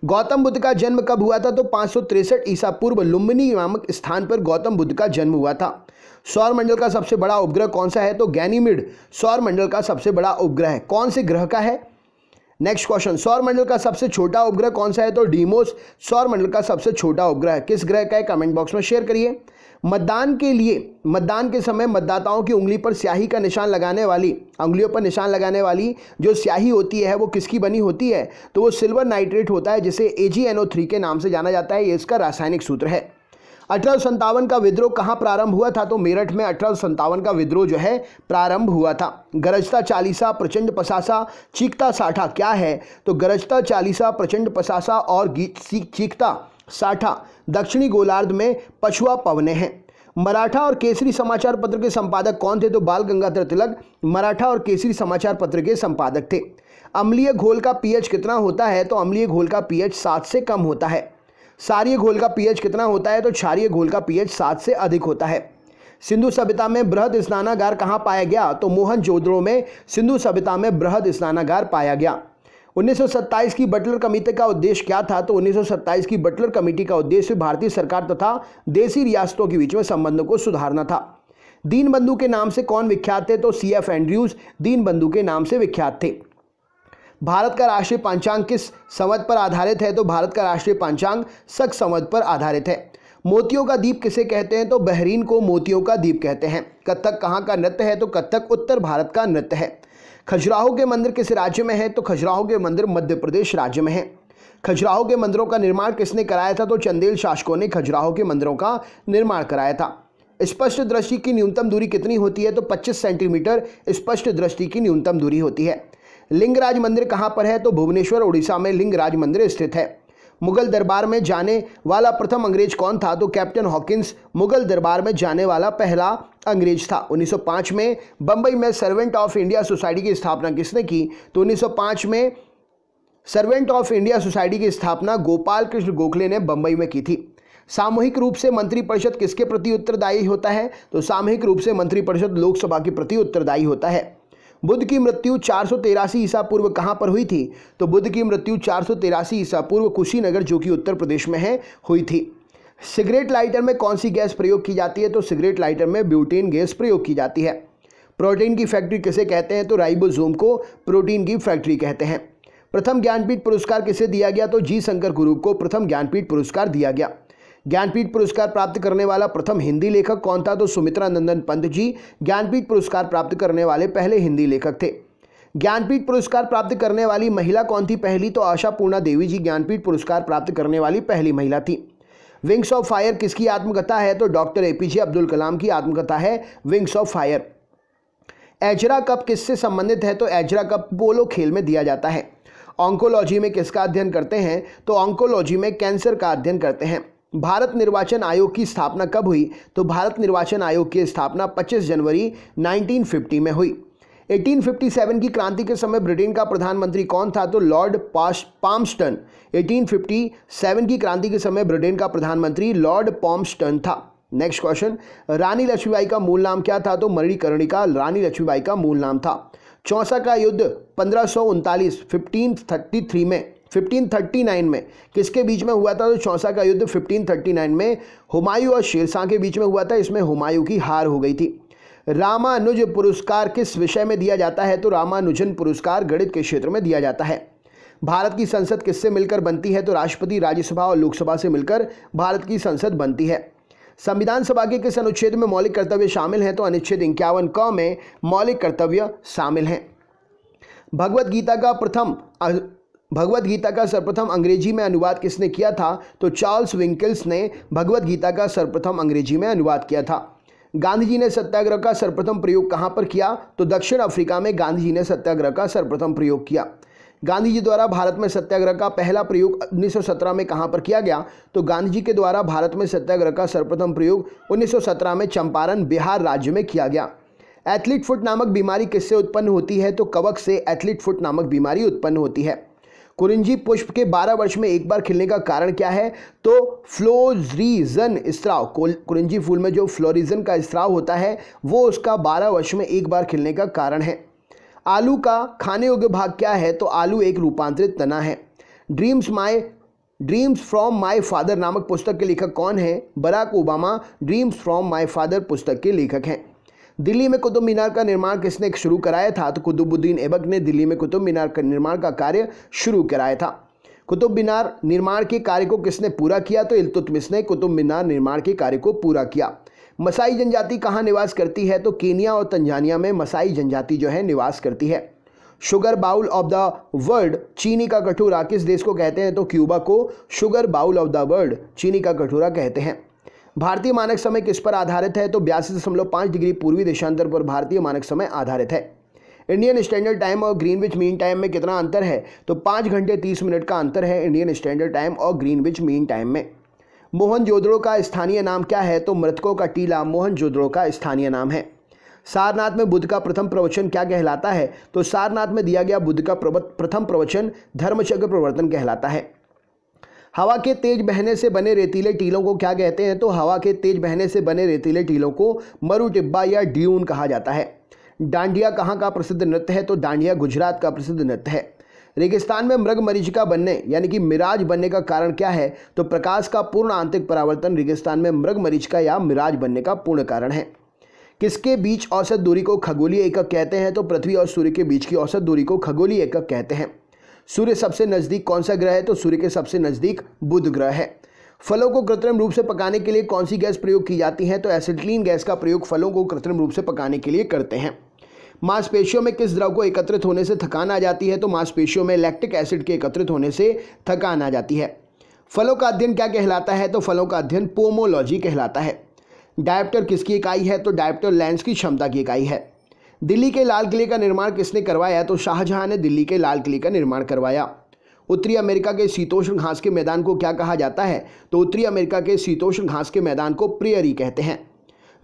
गौतम बुद्ध का जन्म कब हुआ था? तो 563 ईसा पूर्व लुम्बिनी नामक स्थान पर गौतम बुद्ध का जन्म हुआ था। सौर मंडल का सबसे बड़ा उपग्रह कौन सा है? तो गैनीमेड सौर मंडल का सबसे बड़ा उपग्रह है। कौन से ग्रह का है? नेक्स्ट क्वेश्चन, सौर मंडल का सबसे छोटा उपग्रह कौन सा है? तो डीमोस सौर मंडल का सबसे छोटा उपग्रह किस ग्रह का है? कमेंट बॉक्स में शेयर करिए। मतदान के समय मतदाताओं की उंगली पर स्याही का निशान लगाने वाली, उंगलियों पर निशान लगाने वाली जो स्याही होती है वो किसकी बनी होती है? तो वो सिल्वर नाइट्रेट होता है, जिसे AgNO3 के नाम से जाना जाता है। ये इसका रासायनिक सूत्र है। 1857 का विद्रोह कहाँ प्रारंभ हुआ था? तो मेरठ में 1857 का विद्रोह जो है प्रारंभ हुआ था। गरजता चालीसा, प्रचंड पसासा, चीखता साठा क्या है? तो गरजता चालीसा, प्रचंड पसासा और चीखता साठा दक्षिणी गोलार्ध में पछुआ पवने हैं। मराठा और केसरी समाचार पत्र के संपादक कौन थे? तो बाल गंगाधर तिलक मराठा और केसरी समाचार पत्र के संपादक थे। अम्लीय घोल का pH कितना होता है? तो अम्लीय घोल का pH 7 से कम होता है। क्षारीय घोल का pH कितना होता है? तो क्षारीय घोल का pH 7 से अधिक होता है। सिंधु सभ्यता में बृहद स्नानागार कहाँ पाया गया? तो मोहनजोदड़ो में सिंधु सभ्यता में बृहद स्नानागार पाया गया। 1927 की बटलर कमेटी का उद्देश्य क्या था? तो 1927 की बटलर कमेटी का उद्देश्य भारतीय सरकार तथा देसी रियासतों के बीच में संबंधों को सुधारना था। दीनबंधु के नाम से कौन विख्यात थे? तो CF एंड्रयूज दीनबंधु के नाम से विख्यात थे। भारत का राष्ट्रीय पंचांग किस संवत पर आधारित है? तो भारत का राष्ट्रीय पंचांग शक संवत पर आधारित है। मोतियों का द्वीप किसे कहते हैं? तो बहरीन को मोतियों का द्वीप कहते हैं। कथक कहाँ का नृत्य है? तो कथक उत्तर भारत का नृत्य है। खजुराहो के मंदिर किस राज्य में है? तो खजुराहो के मंदिर मध्य प्रदेश राज्य में है। खजुराहो के मंदिरों का निर्माण किसने कराया था? तो चंदेल शासकों ने खजुराहो के मंदिरों का निर्माण कराया था। स्पष्ट दृष्टि की न्यूनतम दूरी कितनी होती है? तो 25 सेंटीमीटर स्पष्ट दृष्टि की न्यूनतम दूरी होती है। लिंगराज मंदिर कहाँ पर है? तो भुवनेश्वर उड़ीसा में लिंगराज मंदिर स्थित है। मुगल दरबार में जाने वाला प्रथम अंग्रेज कौन था? तो कैप्टन हॉकिंस मुगल दरबार में जाने वाला पहला अंग्रेज था। 1905 में बंबई में सर्वेंट ऑफ इंडिया सोसाइटी की स्थापना किसने की? तो 1905 में सर्वेंट ऑफ इंडिया सोसाइटी की स्थापना गोपाल कृष्ण गोखले ने बंबई में की थी। सामूहिक रूप से मंत्रिपरिषद किसके प्रति उत्तरदायी होता है? तो सामूहिक रूप से मंत्रिपरिषद लोकसभा के प्रति उत्तरदायी होता है। बुद्ध की मृत्यु 483 ईसा पूर्व कहाँ पर हुई थी? तो बुद्ध की मृत्यु 483 ईसा पूर्व कुशीनगर, जो कि उत्तर प्रदेश में है, हुई थी। सिगरेट लाइटर में कौन सी गैस प्रयोग की जाती है? तो सिगरेट लाइटर में ब्यूटेन गैस प्रयोग की जाती है। प्रोटीन की फैक्ट्री किसे कहते हैं? तो राइबोसोम को प्रोटीन की फैक्ट्री कहते हैं। प्रथम ज्ञानपीठ पुरस्कार किसे दिया गया? तो जी शंकर कुरूप को प्रथम ज्ञानपीठ पुरस्कार दिया गया। ज्ञानपीठ पुरस्कार प्राप्त करने वाला प्रथम हिंदी लेखक कौन था? तो सुमित्रा नंदन पंत जी ज्ञानपीठ पुरस्कार प्राप्त करने वाले पहले हिंदी लेखक थे। ज्ञानपीठ पुरस्कार प्राप्त करने वाली महिला कौन थी पहली? तो आशापूर्णा देवी जी ज्ञानपीठ पुरस्कार प्राप्त करने वाली पहली महिला थी। विंग्स ऑफ फायर किसकी आत्मकथा है? तो डॉक्टर APJ अब्दुल कलाम की आत्मकथा है wings of fire. Ezra cup किससे संबंधित है? तो एजरा कप पोलो खेल में दिया जाता है। ऑन्कोलॉजी में किसका अध्ययन करते हैं? तो ऑन्कोलॉजी में कैंसर का अध्ययन करते हैं। भारत निर्वाचन आयोग की स्थापना कब हुई? तो भारत निर्वाचन आयोग की स्थापना 25 जनवरी 1950 में हुई। 1857 की क्रांति के समय ब्रिटेन का प्रधानमंत्री कौन था? तो लॉर्ड पाल्मस्टन। 1857 की क्रांति के समय ब्रिटेन का प्रधानमंत्री लॉर्ड पाल्मस्टन था। नेक्स्ट क्वेश्चन, रानी लक्ष्मीबाई का मूल नाम क्या था? तो मणिकर्णिका रानी लक्ष्मीबाई का मूल नाम था। चौसा का युद्ध 1539 1539 में किसके बीच में हुआ था? तो चौसा का युद्ध 1539 में हुमायूं और शेरशाह के बीच में हुआ था। इसमें हुमायूं की हार हो गई थी। रामानुज पुरस्कार किस विषय में दिया जाता है? तो रामानुजन पुरस्कार गणित के क्षेत्र में दिया जाता है। भारत की संसद किससे मिलकर बनती है? तो राष्ट्रपति, राज्यसभा और लोकसभा से मिलकर भारत की संसद बनती है। संविधान सभा के किस अनुच्छेद में मौलिक कर्तव्य शामिल हैं? तो अनुच्छेद 51 क में मौलिक कर्तव्य शामिल हैं। भगवत गीता का सर्वप्रथम अंग्रेजी में अनुवाद किसने किया था? तो चार्ल्स विंकल्स ने भगवत गीता का सर्वप्रथम अंग्रेजी में अनुवाद किया था। गांधी जी ने सत्याग्रह का सर्वप्रथम प्रयोग कहां पर किया? तो दक्षिण अफ्रीका में गांधी जी ने सत्याग्रह का सर्वप्रथम प्रयोग किया। गांधी जी द्वारा भारत में सत्याग्रह का पहला प्रयोग 1917 में कहां पर किया गया? तो गांधी जी के द्वारा भारत में सत्याग्रह का सर्वप्रथम प्रयोग 1917 में चंपारण, बिहार राज्य में किया गया। एथलीट फुट नामक बीमारी किससे उत्पन्न होती है? तो कवक से एथलीट फुट नामक बीमारी उत्पन्न होती है। कुरिंजी पुष्प के 12 वर्ष में एक बार खिलने का कारण क्या है? तो फ्लोरिजन स्राव। कुरिंजी फूल में जो फ्लोरिजन का स्राव होता है वो उसका 12 वर्ष में एक बार खिलने का कारण है। आलू का खाने योग्य भाग क्या है? तो आलू एक रूपांतरित तना है। ड्रीम्स फ्रॉम माई फादर नामक पुस्तक के लेखक कौन है? Barack Obama Dreams from My Father पुस्तक के लेखक हैं। दिल्ली में कुतुब मीनार का निर्माण किसने शुरू कराया था? तो कुतुबुद्दीन ऐबक ने दिल्ली में कुतुब मीनार का निर्माण का कार्य शुरू कराया था। कुतुब मीनार निर्माण के कार्य को किसने पूरा किया? तो इल्तुतमिश ने कुतुब मीनार निर्माण के कार्य को पूरा किया। मसाई जनजाति कहाँ निवास करती है? तो केनिया और तंजानिया में मसाई जनजाति जो है निवास करती है। Sugar bowl of the world, चीनी का कटोरा किस देश को कहते हैं? तो क्यूबा को sugar bowl of the world, चीनी का कटोरा कहते हैं। भारतीय मानक समय किस पर आधारित है? तो 82.5 डिग्री पूर्वी देशांतर पर भारतीय मानक समय आधारित है। इंडियन स्टैंडर्ड टाइम और ग्रीनविच मीन टाइम में कितना अंतर है? तो 5 घंटे 30 मिनट का अंतर है इंडियन स्टैंडर्ड टाइम और ग्रीनविच मीन टाइम में। मोहनजोदड़ो का स्थानीय नाम क्या है? तो मृतकों का टीला मोहनजोदड़ो का स्थानीय नाम है। सारनाथ में बुद्ध का प्रथम प्रवचन क्या कहलाता है? तो सारनाथ में दिया गया बुद्ध का प्रथम प्रवचन धर्मचक्र प्रवर्तन कहलाता है। हवा के तेज बहने से बने रेतीले टीलों को क्या कहते हैं? तो हवा के तेज बहने से बने रेतीले टीलों को मरुटिब्बा या ड्यून कहा जाता है। डांडिया कहाँ का प्रसिद्ध नृत्य है? तो डांडिया गुजरात का प्रसिद्ध नृत्य है। रेगिस्तान में मृगमरीचिका बनने यानी कि मिराज बनने का कारण क्या है? तो प्रकाश का पूर्ण आंतरिक परावर्तन रेगिस्तान में मृगमरीचिका या मिराज बनने का पूर्ण कारण है। किसके बीच औसत दूरी को खगोलीय एकक कहते हैं? तो पृथ्वी और सूर्य के बीच की औसत दूरी को खगोलीय एकक कहते हैं। सूर्य सबसे नज़दीक कौन सा ग्रह है? तो सूर्य के सबसे नज़दीक बुध ग्रह है। फलों को कृत्रिम रूप से पकाने के लिए कौन सी गैस प्रयोग की जाती है? तो एसिटिलीन गैस का प्रयोग फलों को कृत्रिम रूप से पकाने के लिए करते हैं। मांसपेशियों में किस द्रव को एकत्रित होने से थकान आ जाती है? तो मांसपेशियों में लैक्टिक एसिड के एकत्रित होने से थकान आ जाती है। फलों का अध्ययन क्या कहलाता है? तो फलों का अध्ययन पोमोलॉजी कहलाता है। डायप्टर किसकी इकाई है? तो डायप्टर लेंस की क्षमता की इकाई है। दिल्ली के लाल किले का निर्माण किसने करवाया? तो शाहजहां ने दिल्ली के लाल किले का निर्माण करवाया। उत्तरी अमेरिका के शीतोष्ण घास के मैदान को क्या कहा जाता है? तो उत्तरी अमेरिका के शीतोष्ण घास के मैदान को प्रेयरी कहते हैं।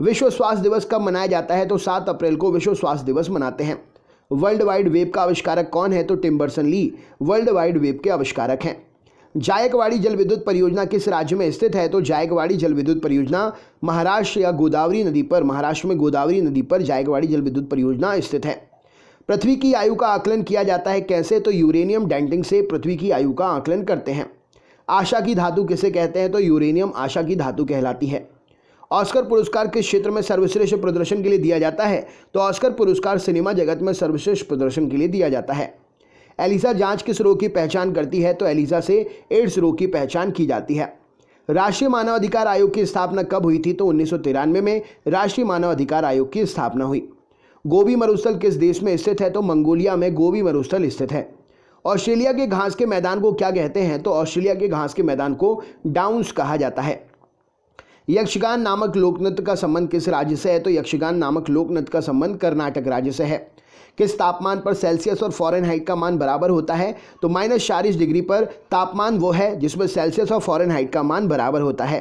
विश्व स्वास्थ्य दिवस कब मनाया जाता है? तो 7 अप्रैल को विश्व स्वास्थ्य दिवस मनाते हैं। वर्ल्ड वाइड वेब का आविष्कारक कौन है? तो Tim Berners Lee world wide web के आविष्कारक हैं। जायकवाड़ी जल विद्युत परियोजना किस राज्य में स्थित है? तो जायकवाड़ी जल विद्युत परियोजना महाराष्ट्र या गोदावरी नदी पर, महाराष्ट्र में गोदावरी नदी पर जायकवाड़ी जल विद्युत परियोजना स्थित है। पृथ्वी की आयु का आकलन किया जाता है कैसे? तो यूरेनियम डेंटिंग से पृथ्वी की आयु का आकलन करते हैं। आशा की धातु किसे कहते हैं? तो यूरेनियम आशा की धातु कहलाती है। ऑस्कर पुरस्कार किस क्षेत्र में सर्वश्रेष्ठ प्रदर्शन के लिए दिया जाता है? तो ऑस्कर पुरस्कार सिनेमा जगत में सर्वश्रेष्ठ प्रदर्शन के लिए दिया जाता है। एलिसा जांच किस रोग की पहचान करती है? तो एलिसा से एड्स रोग की पहचान की जाती है। राष्ट्रीय मानवाधिकार आयोग की स्थापना कब हुई थी? तो 1993 में राष्ट्रीय मानवाधिकार आयोग की स्थापना हुई। गोबी मरुस्थल किस देश में स्थित है? तो मंगोलिया में गोबी मरुस्थल स्थित है। ऑस्ट्रेलिया के घास के मैदान को क्या कहते हैं? तो ऑस्ट्रेलिया के घास के मैदान को डाउन्स कहा जाता है। यक्षगान नामक लोकनृत्य का संबंध किस राज्य से है? तो यक्षगान नामक लोकनृत्य का संबंध कर्नाटक राज्य से है। किस तापमान पर सेल्सियस और फ़ारेनहाइट का मान बराबर होता है? तो -40 डिग्री पर तापमान वो है जिसमें सेल्सियस और फ़ारेनहाइट का मान बराबर होता है।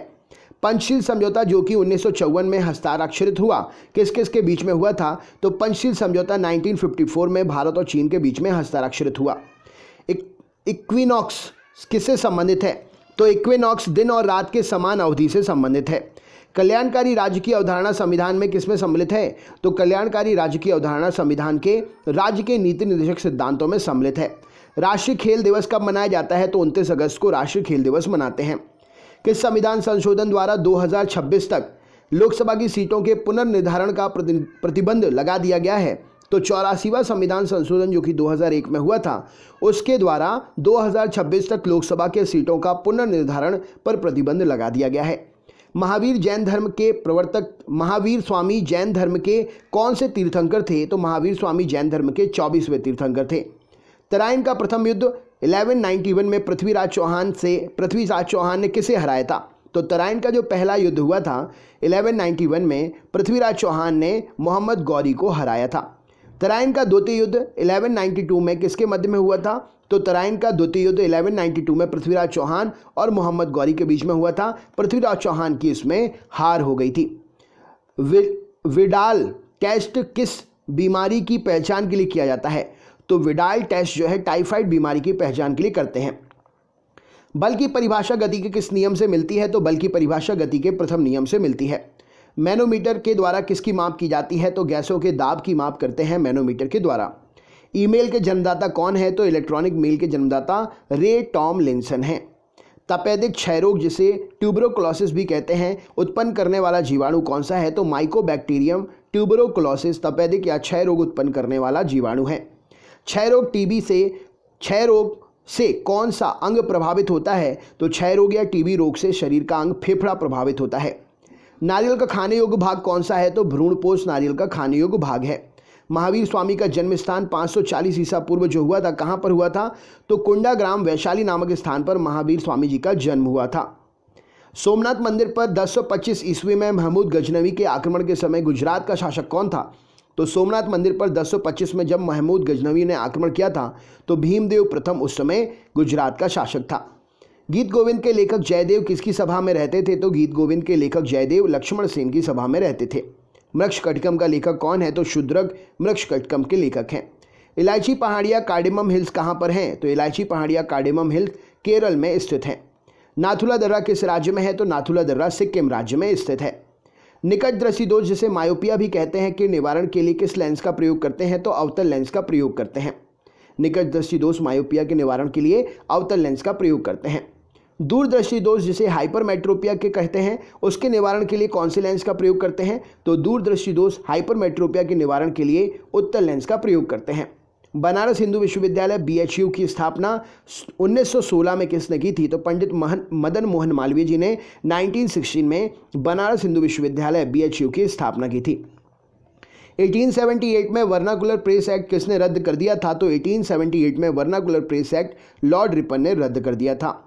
पंचशील समझौता जो कि 1954 में हस्ताक्षरित हुआ किस किस के बीच में हुआ था? तो पंचशील समझौता 1954 में भारत और चीन के बीच में हस्ताक्षरित हुआ। इक्विनॉक्स किससे संबंधित है? तो इक्विनॉक्स दिन और रात के समान अवधि से संबंधित है। कल्याणकारी राज्य की अवधारणा संविधान में किसमें सम्मिलित है? तो कल्याणकारी राज्य की अवधारणा संविधान के राज्य के नीति निर्देशक सिद्धांतों में सम्मिलित है। राष्ट्रीय खेल दिवस कब मनाया जाता है? तो 29 अगस्त को राष्ट्रीय खेल दिवस मनाते हैं। किस संविधान संशोधन द्वारा 2026 तक लोकसभा की सीटों के पुनर्निर्धारण का प्रतिबंध लगा दिया गया है? तो 84वां संविधान संशोधन जो कि 2001 में हुआ था उसके द्वारा 2026 तक लोकसभा के सीटों का पुनर्निर्धारण पर प्रतिबंध लगा दिया गया है। महावीर जैन धर्म के प्रवर्तक महावीर स्वामी जैन धर्म के कौन से तीर्थंकर थे? तो महावीर स्वामी जैन धर्म के 24वें तीर्थंकर थे। तराइन का प्रथम युद्ध 1191 में पृथ्वीराज चौहान ने किसे हराया था? तो तराइन का जो पहला युद्ध हुआ था 1191 में पृथ्वीराज चौहान ने मोहम्मद गौरी को हराया था। तराइन का द्वितीय युद्ध 1192 में किसके मध्य में हुआ था? तो तराइन का द्वितीय युद्ध 1192 में पृथ्वीराज चौहान और मोहम्मद गौरी के बीच में हुआ था। पृथ्वीराज चौहान की इसमें हार हो गई थी। विडाल कैस्ट किस बीमारी की पहचान के लिए किया जाता है? तो विडाल टेस्ट जो है टाइफाइड बीमारी की पहचान के लिए करते हैं। बल की परिभाषा गति के किस नियम से मिलती है? तो बल की परिभाषा गति के प्रथम नियम से मिलती है। मैनोमीटर के द्वारा किसकी माप की जाती है? तो गैसों के दाब की माप करते हैं मैनोमीटर के द्वारा। ईमेल के जन्मदाता कौन है? तो इलेक्ट्रॉनिक मेल के जन्मदाता रे टॉमलिंसन हैं। तपेदिक क्षय रोग जिसे ट्यूबरोकुलोसिस भी कहते हैं उत्पन्न करने वाला जीवाणु कौन सा है? तो माइकोबैक्टीरियम ट्यूबरोकुलोसिस तपेदिक या क्षय रोग उत्पन्न करने वाला जीवाणु है। क्षय रोग से कौन सा अंग प्रभावित होता है? तो क्षय रोग या टीबी रोग से शरीर का अंग फेफड़ा प्रभावित होता है। नारियल का खाने योग्य भाग कौन सा है? तो भ्रूणपोष नारियल का खाने योग्य भाग है। महावीर स्वामी का जन्म स्थान 540 ईसा पूर्व जो हुआ था, कहाँ पर हुआ था? तो कुंडाग्राम वैशाली नामक स्थान पर महावीर स्वामी जी का जन्म हुआ था। सोमनाथ मंदिर पर 1025 ईस्वी में महमूद गजनवी के आक्रमण के समय गुजरात का शासक कौन था? तो सोमनाथ मंदिर पर 1025 में जब महमूद गजनवी ने आक्रमण किया था तो भीमदेव प्रथम उस समय गुजरात का शासक था। गीत गोविंद के लेखक जयदेव किसकी सभा में रहते थे? तो गीत गोविंद के लेखक जयदेव लक्ष्मण सेन की सभा में रहते थे। मृक्षकटिकम का लेखक कौन है? तो शूद्रक मृक्षकटिकम के लेखक हैं। इलायची पहाड़ियाँ कार्डेमम हिल्स कहाँ पर हैं? तो इलायची पहाड़ियाँ कार्डेमम हिल्स केरल में स्थित हैं। नाथुला दर्रा किस राज्य में है? तो नाथुला दर्रा सिक्किम राज्य में स्थित है। निकट दृष्टि दोष जिसे मायोपिया भी कहते हैं के निवारण के लिए किस लेंस का प्रयोग करते हैं? तो अवतल लेंस का प्रयोग करते हैं। निकट दृष्टि दोष मायोपिया के निवारण के लिए अवतल लेंस का प्रयोग करते हैं। दूरदृष्टि दोष जिसे हाइपरमेट्रोपिया के कहते हैं उसके निवारण के लिए कौन से लेंस का प्रयोग करते हैं? तो दूरदृष्टि दोष हाइपरमेट्रोपिया के निवारण के लिए उत्तल लेंस का प्रयोग करते हैं। बनारस हिंदू विश्वविद्यालय BHU की स्थापना 1916 में किसने की थी? तो पंडित मदन मोहन मालवीय जी ने 1916 में बनारस हिंदू विश्वविद्यालय BHU की स्थापना की थी। 1878 में वर्नाकुलर प्रेस एक्ट किसने रद्द कर दिया था? तो 1878 में vernacular press act Lord Ripon ने रद्द कर दिया था।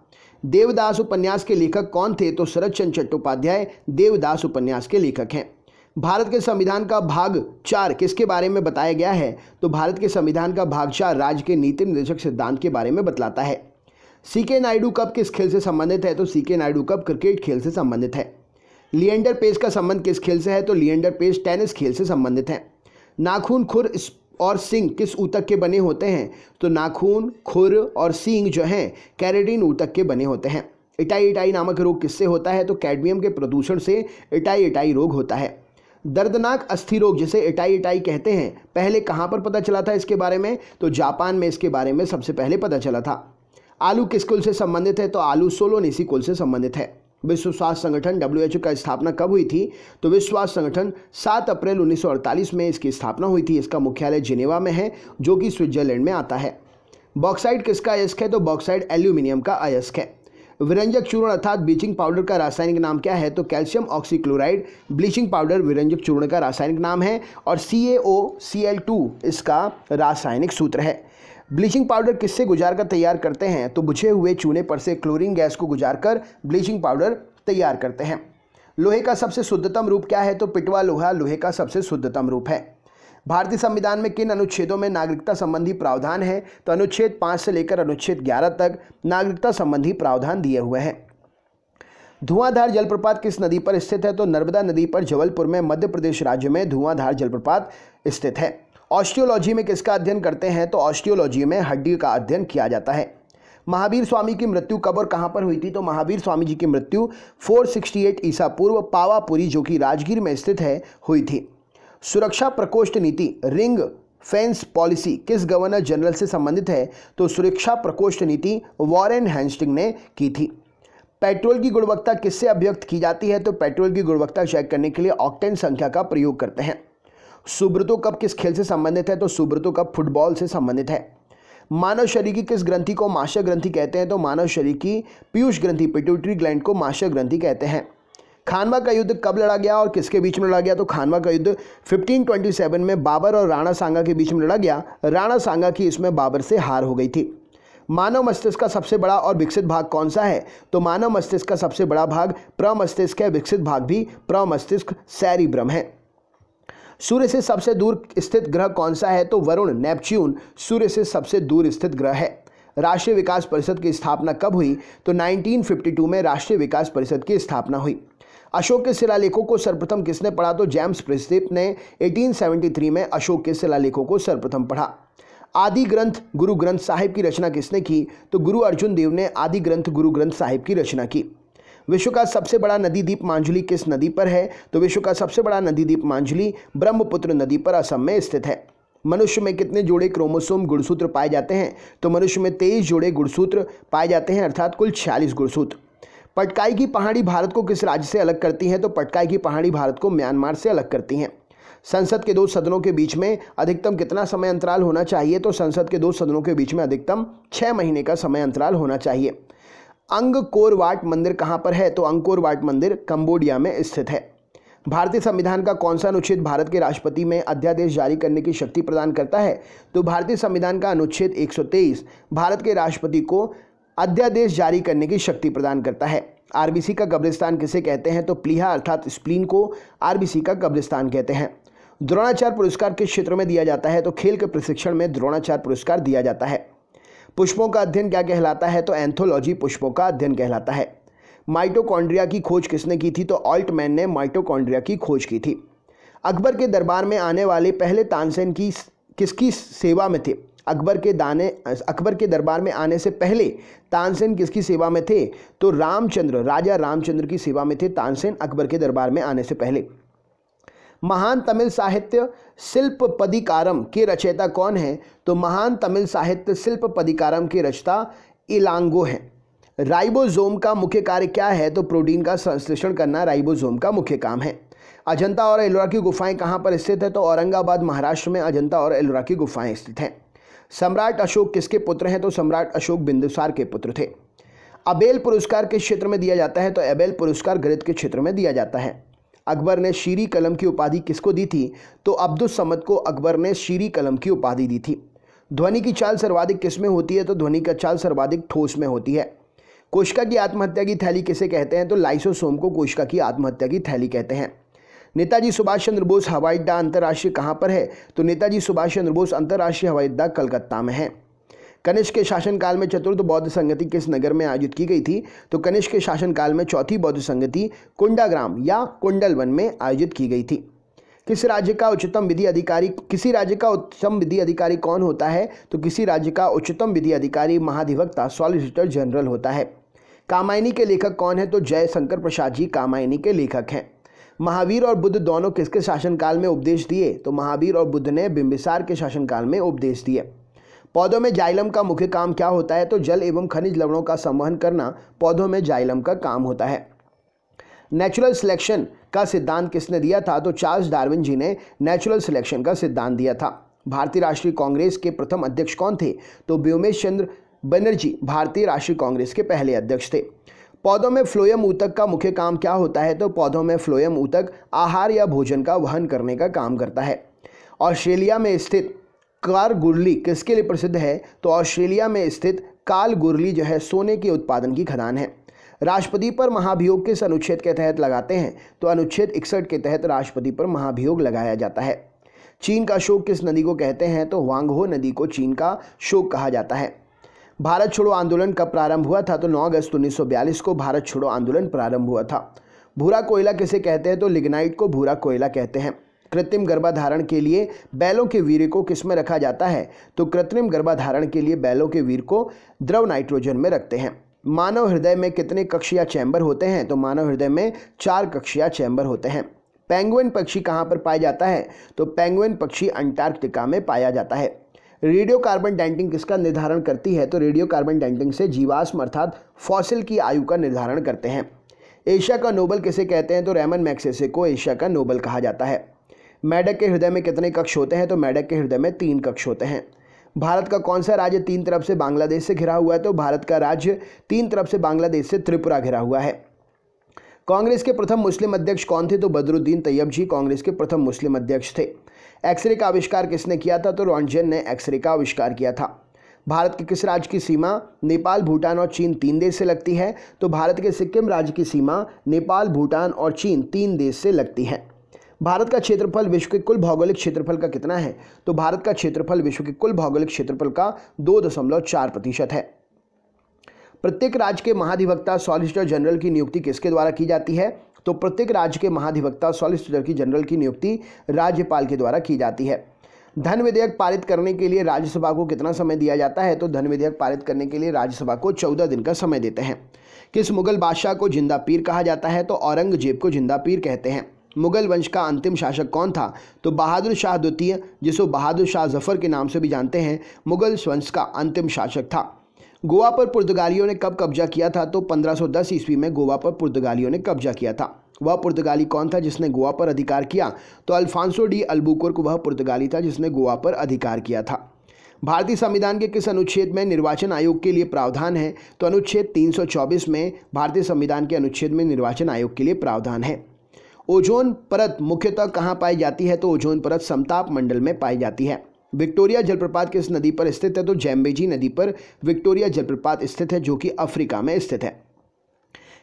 देवदास उपन्यास के लेखक कौन थे? तो शरद चंद्र चट्टोपाध्याय देवदास उपन्यास के लेखक हैं। भारत के संविधान का भाग 4 किसके बारे में बताया गया है? तो भारत के संविधान का भाग 4 राज्य के नीति निर्देशक सिद्धांत के बारे में बतलाता है। CK नायडू कप किस खेल से संबंधित है? तो CK नायडू कप क्रिकेट खेल से संबंधित है। लिएंडर पेस का संबंध किस खेल से है? तो लिएंडर पेस टेनिस खेल से संबंधित है। नाखून, खुर और सींग किस ऊतक के बने होते हैं? तो नाखून, खुर और सींग जो हैं कैरेटिन ऊतक के बने होते हैं। इटाई नामक रोग किससे होता है? तो कैडमियम के प्रदूषण से इटाई रोग होता है। दर्दनाक अस्थि रोग जिसे इटाई कहते हैं पहले कहाँ पर पता चला था इसके बारे में? तो जापान में इसके बारे में सबसे पहले पता चला था। आलू किस कुल से संबंधित है? तो आलू सोलोनेसी कुल से संबंधित है। विश्व स्वास्थ्य संगठन WHO का स्थापना कब हुई थी? तो विश्व स्वास्थ्य संगठन 7 अप्रैल 1948 में इसकी स्थापना हुई थी। इसका मुख्यालय जिनेवा में है जो कि स्विट्जरलैंड में आता है। बॉक्साइट किसका अयस्क है? तो बॉक्साइट एल्यूमिनियम का अयस्क है। विरंजक चूर्ण अर्थात ब्लीचिंग पाउडर का रासायनिक नाम क्या है? तो कैल्शियम ऑक्सीक्लोराइड ब्लीचिंग पाउडर विरंजक चूर्ण का रासायनिक नाम है और CaOCl2 इसका रासायनिक सूत्र है। ब्लीचिंग पाउडर किससे गुजार कर तैयार करते हैं? तो बुझे हुए चूने पर से क्लोरीन गैस को गुजार कर ब्लीचिंग पाउडर तैयार करते हैं। लोहे का सबसे शुद्धतम रूप क्या है? तो पिटवा लोहा लोहे का सबसे शुद्धतम रूप है। भारतीय संविधान में किन अनुच्छेदों में नागरिकता संबंधी प्रावधान है? तो अनुच्छेद 5 से लेकर अनुच्छेद 11 तक नागरिकता संबंधी प्रावधान दिए हुए हैं। धुआंधार जलप्रपात किस नदी पर स्थित है? तो नर्मदा नदी पर जबलपुर में मध्य प्रदेश राज्य में धुआंधार जलप्रपात स्थित है। ऑस्टियोलॉजी में किसका अध्ययन करते हैं? तो ऑस्टियोलॉजी में हड्डी का अध्ययन किया जाता है। महावीर स्वामी की मृत्यु कब और कहां पर हुई थी? तो महावीर स्वामी जी की मृत्यु 468 ईसा पूर्व पावापुरी जो कि राजगीर में स्थित है हुई थी। सुरक्षा प्रकोष्ठ नीति रिंग फेंस पॉलिसी किस गवर्नर जनरल से संबंधित है? तो सुरक्षा प्रकोष्ठ नीति वॉरेन हेस्टिंग ने की थी। पेट्रोल की गुणवत्ता किससे अभिव्यक्त की जाती है? तो पेट्रोल की गुणवत्ता चेक करने के लिए ऑक्टेन संख्या का प्रयोग करते हैं। सुब्रतो कप किस खेल से संबंधित है? तो सुब्रतो कप फुटबॉल से संबंधित है। मानव शरीर की किस ग्रंथि को माशय ग्रंथि कहते हैं? तो मानव शरीर की पीयूष ग्रंथि पिट्यूटरी ग्लैंड को माशय ग्रंथि कहते हैं। खानवा का युद्ध कब लड़ा गया और किसके बीच में लड़ा गया? तो खानवा का युद्ध 1527 में बाबर और राणा सांगा के बीच में लड़ा गया। राणा सांगा की इसमें बाबर से हार हो गई थी। मानव मस्तिष्क का सबसे बड़ा और विकसित भाग कौन सा है? तो मानव मस्तिष्क का सबसे बड़ा भाग प्रमस्तिष्क है, विकसित भाग भी प्रमस्तिष्क सेरिब्रम है। सूर्य से सबसे दूर स्थित ग्रह कौन सा है? तो वरुण नेपच्यून सूर्य से सबसे दूर स्थित ग्रह है। राष्ट्रीय विकास परिषद की स्थापना कब हुई? तो 1952 में राष्ट्रीय विकास परिषद की स्थापना हुई। अशोक के शिलालेखों को सर्वप्रथम किसने पढ़ा? तो जेम्स प्रिंसपिप ने 1873 में अशोक के शिलालेखों को सर्वप्रथम पढ़ा। आदि ग्रंथ गुरु ग्रंथ साहिब की रचना किसने की? तो गुरु अर्जुन देव ने आदि ग्रंथ गुरु ग्रंथ साहिब की रचना की। विश्व का सबसे बड़ा नदी द्वीप मांजुली किस नदी पर है? तो विश्व का सबसे बड़ा नदी द्वीप मांजुली ब्रह्मपुत्र नदी पर असम में स्थित है। मनुष्य में कितने जोड़े क्रोमोसोम गुणसूत्र पाए जाते हैं? तो मनुष्य में 23 जोड़े गुणसूत्र पाए जाते हैं, अर्थात कुल 46 गुणसूत्र। पटकाई की पहाड़ी भारत को किस राज्य से अलग करती हैं? तो पटकाई की पहाड़ी भारत को म्यांमार से अलग करती हैं। संसद के दो सदनों के बीच में अधिकतम कितना समय अंतराल होना चाहिए? तो संसद के दो सदनों के बीच में अधिकतम 6 महीने का समय अंतराल होना चाहिए। अंगकोर वाट मंदिर कहाँ पर है? तो अंगकोर वाट मंदिर कंबोडिया में स्थित है। भारतीय संविधान का कौन सा अनुच्छेद भारत के राष्ट्रपति में अध्यादेश जारी करने की शक्ति प्रदान करता है? तो भारतीय संविधान का अनुच्छेद 123 भारत के राष्ट्रपति को अध्यादेश जारी करने की शक्ति प्रदान करता है। आरबीसी का कब्रिस्तान किसे कहते हैं? तो प्लीहा अर्थात स्प्लीन को आरबीसी का कब्रिस्तान कहते हैं। द्रोणाचार्य पुरस्कार किस क्षेत्र में दिया जाता है? तो खेल के प्रशिक्षण में द्रोणाचार्य पुरस्कार दिया जाता है। पुष्पों का अध्ययन क्या कहलाता है? तो एंथोलॉजी पुष्पों का अध्ययन कहलाता है। माइटोकॉन्ड्रिया की खोज किसने की थी? तो ऑल्टमैन ने माइटोकॉन्ड्रिया की खोज की थी। अकबर के दरबार में आने वाले पहले तानसेन किसकी सेवा में थे? अकबर के दरबार में आने से पहले तानसेन किसकी सेवा में थे? तो राजा रामचंद्र की सेवा में थे तानसेन अकबर के दरबार में आने से पहले। महान तमिल साहित्य शिल्पपदिकारम के रचयिता कौन है? तो महान तमिल साहित्य शिल्पपदिकारम के रचयिता इलांगो हैं। राइबोसोम का मुख्य कार्य क्या है? तो प्रोटीन का संश्लेषण करना राइबोसोम का मुख्य काम है। अजंता और एलोरा की गुफाएं कहाँ पर स्थित है? तो औरंगाबाद महाराष्ट्र में अजंता और एलोरा की गुफाएं स्थित हैं। सम्राट अशोक किसके पुत्र हैं? तो सम्राट अशोक बिंदुसार के पुत्र थे। अबेल पुरस्कार किस क्षेत्र में दिया जाता है? तो अबेल पुरस्कार गणित के क्षेत्र में दिया जाता है। अकबर ने शीरी कलम की उपाधि किसको दी थी? तो अब्दुस समद को अकबर ने शीरी कलम की उपाधि दी थी। ध्वनि की चाल सर्वाधिक किस में होती है? तो ध्वनि की चाल सर्वाधिक ठोस में होती है। कोशिका की आत्महत्या की थैली किसे कहते हैं? तो लाइसोसोम को कोशिका की आत्महत्या की थैली कहते हैं। नेताजी सुभाष चंद्र बोस हवाई अड्डा अंतर्राष्ट्रीय कहाँ पर है? तो नेताजी सुभाष चंद्र बोस अंतर्राष्ट्रीय हवाई अड्डा कलकत्ता में है। कनिष्क के शासनकाल में चतुर्थ बौद्ध संगति किस नगर में आयोजित की गई थी? तो कनिष्क के शासनकाल में चौथी बौद्ध संगति कुंडाग्राम या कुंडलवन में आयोजित की गई थी। किसी राज्य का उच्चतम विधि अधिकारी कौन होता है? तो किसी राज्य का उच्चतम विधि अधिकारी महाधिवक्ता सॉलिसिटर जनरल होता है। कामायनी के लेखक कौन है? तो जयशंकर प्रसाद जी कामायनी के लेखक हैं। महावीर और बुद्ध दोनों किसके शासनकाल में उपदेश दिए? तो महावीर और बुद्ध ने बिंबिसार के शासनकाल में उपदेश दिए। पौधों में जाइलम का मुख्य काम क्या होता है? तो जल एवं खनिज लवणों का संवहन करना पौधों में जाइलम का काम होता है। नेचुरल सिलेक्शन का सिद्धांत किसने दिया था? तो चार्ल्स डार्विन जी ने नेचुरल सिलेक्शन का सिद्धांत दिया था। भारतीय राष्ट्रीय कांग्रेस के प्रथम अध्यक्ष कौन थे? तो व्योमेश चंद्र बनर्जी भारतीय राष्ट्रीय कांग्रेस के पहले अध्यक्ष थे। पौधों में फ्लोएम ऊतक का मुख्य काम क्या होता है? तो पौधों में फ्लोएम ऊतक आहार या भोजन का वहन करने का काम करता है। ऑस्ट्रेलिया में स्थित कारगुरली किसके लिए प्रसिद्ध है? तो ऑस्ट्रेलिया में स्थित कालगुरली जो है सोने के उत्पादन की खदान है। राष्ट्रपति पर महाभियोग किस अनुच्छेद के तहत लगाते हैं? तो अनुच्छेद 61 के तहत राष्ट्रपति पर महाभियोग लगाया जाता है। चीन का शोक किस नदी को कहते हैं? तो वांगहो नदी को चीन का शोक कहा जाता है। भारत छोड़ो आंदोलन कब प्रारंभ हुआ था? तो 9 अगस्त 1942 को भारत छोड़ो आंदोलन प्रारंभ हुआ था। भूरा कोयला किसे कहते हैं? तो लिग्नाइट को भूरा कोयला कहते हैं। कृत्रिम गर्भाधारण के लिए बैलों के वीर्य को किस में रखा जाता है? तो कृत्रिम गर्भाधारण के लिए बैलों के वीर्य को द्रव नाइट्रोजन में रखते हैं। मानव हृदय में कितने कक्ष या चैम्बर होते हैं? तो मानव हृदय में 4 कक्ष या चैम्बर होते हैं। पेंगुइन पक्षी कहाँ पर पाया जाता है? तो पेंगुइन पक्षी अंटार्कटिका में पाया जाता है। रेडियो कार्बन डेटिंग किसका निर्धारण करती है? तो रेडियो कार्बन डेटिंग से जीवाश्म अर्थात फॉसिल की आयु का निर्धारण करते हैं। एशिया का नोबल किसे कहते हैं? तो रेमन मैग्सेसे को एशिया का नोबल कहा जाता है। मेढक के हृदय में कितने कक्ष होते हैं? तो मेढक के हृदय में 3 कक्ष होते हैं। भारत का कौन सा राज्य 3 तरफ से बांग्लादेश से घिरा हुआ है? तो भारत का राज्य 3 तरफ से बांग्लादेश से त्रिपुरा घिरा हुआ है। कांग्रेस के प्रथम मुस्लिम अध्यक्ष कौन थे? तो बदरुद्दीन तैयब जी कांग्रेस के प्रथम मुस्लिम अध्यक्ष थे। एक्सरे का आविष्कार किसने किया था? तो रॉन्टगेन ने एक्सरे का आविष्कार किया था। भारत के किस राज्य की सीमा नेपाल, भूटान और चीन 3 देश से लगती है? तो भारत के सिक्किम राज्य की सीमा नेपाल, भूटान और चीन 3 देश से लगती है। भारत का क्षेत्रफल विश्व के कुल भौगोलिक क्षेत्रफल का कितना है? तो भारत का क्षेत्रफल विश्व के कुल भौगोलिक क्षेत्रफल का 2.4% है। प्रत्येक राज्य के महाधिवक्ता सॉलिसिटर जनरल की नियुक्ति किसके द्वारा की जाती है? तो प्रत्येक राज्य के महाधिवक्ता सॉलिसिटर जनरल की नियुक्ति राज्यपाल के द्वारा की जाती है। धन विधेयक पारित करने के लिए राज्यसभा को कितना समय दिया जाता है? तो धन विधेयक पारित करने के लिए राज्यसभा को 14 दिन का समय देते हैं। किस मुगल बादशाह को जिंदा पीर कहा जाता है? तो औरंगजेब को जिंदा पीर कहते हैं। मुगल वंश का अंतिम शासक कौन था? तो बहादुर शाह द्वितीय, जिसको बहादुर शाह जफर के नाम से भी जानते हैं, मुगल वंश का अंतिम शासक था। गोवा पर पुर्तगालियों ने कब कब्जा किया था? तो 1510 ईस्वी में गोवा पर पुर्तगालियों ने कब्जा किया था। वह पुर्तगाली कौन था जिसने गोवा पर अधिकार किया? तो अल्फांसो डी अल्बुकुर्क वह पुर्तगाली था जिसने गोवा पर अधिकार किया था। भारतीय संविधान के किस अनुच्छेद में निर्वाचन आयोग के लिए प्रावधान है? तो अनुच्छेद 324 में भारतीय संविधान के अनुच्छेद में निर्वाचन आयोग के लिए प्रावधान है। ओजोन परत मुख्यतः कहाँ पाई जाती है? तो ओजोन परत समताप मंडल में पाई जाती है। विक्टोरिया जलप्रपात किस नदी पर स्थित है? तो जैम्बेजी नदी पर विक्टोरिया जलप्रपात स्थित है, जो कि अफ्रीका में स्थित है।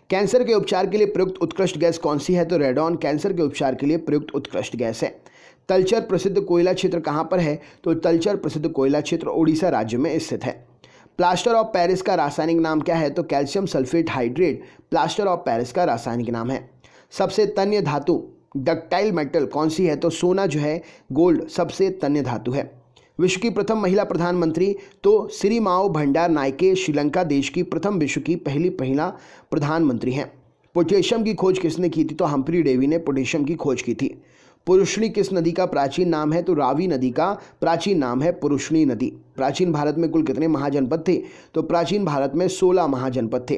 कैंसर के उपचार के लिए प्रयुक्त उत्कृष्ट गैस कौन सी है? तो रेडॉन कैंसर के उपचार के लिए प्रयुक्त उत्कृष्ट गैस है। तलचर प्रसिद्ध कोयला क्षेत्र कहाँ पर है? तो तलचर प्रसिद्ध कोयला क्षेत्र उड़ीसा राज्य में स्थित है। प्लास्टर ऑफ पेरिस का रासायनिक नाम क्या है? तो calcium sulphate hydrate plaster of Paris का रासायनिक नाम है। सबसे तन्य धातु डक्टाइल मेटल कौन सी है? तो सोना जो है, गोल्ड सबसे तन्य धातु है। विश्व की प्रथम महिला प्रधानमंत्री? तो सिरिमाओ भंडार नायके श्रीलंका देश की प्रथम विश्व की पहली महिला प्रधानमंत्री हैं। पोटेशियम की खोज किसने की थी? तो हम्फ्री डेवी ने पोटेशियम की खोज की थी। पुरुषनी किस नदी का प्राचीन नाम है? तो रावी नदी का प्राचीन नाम है पुरुषनी नदी। प्राचीन भारत में कुल कितने महाजनपद थे? तो प्राचीन भारत में 16 महाजनपद थे।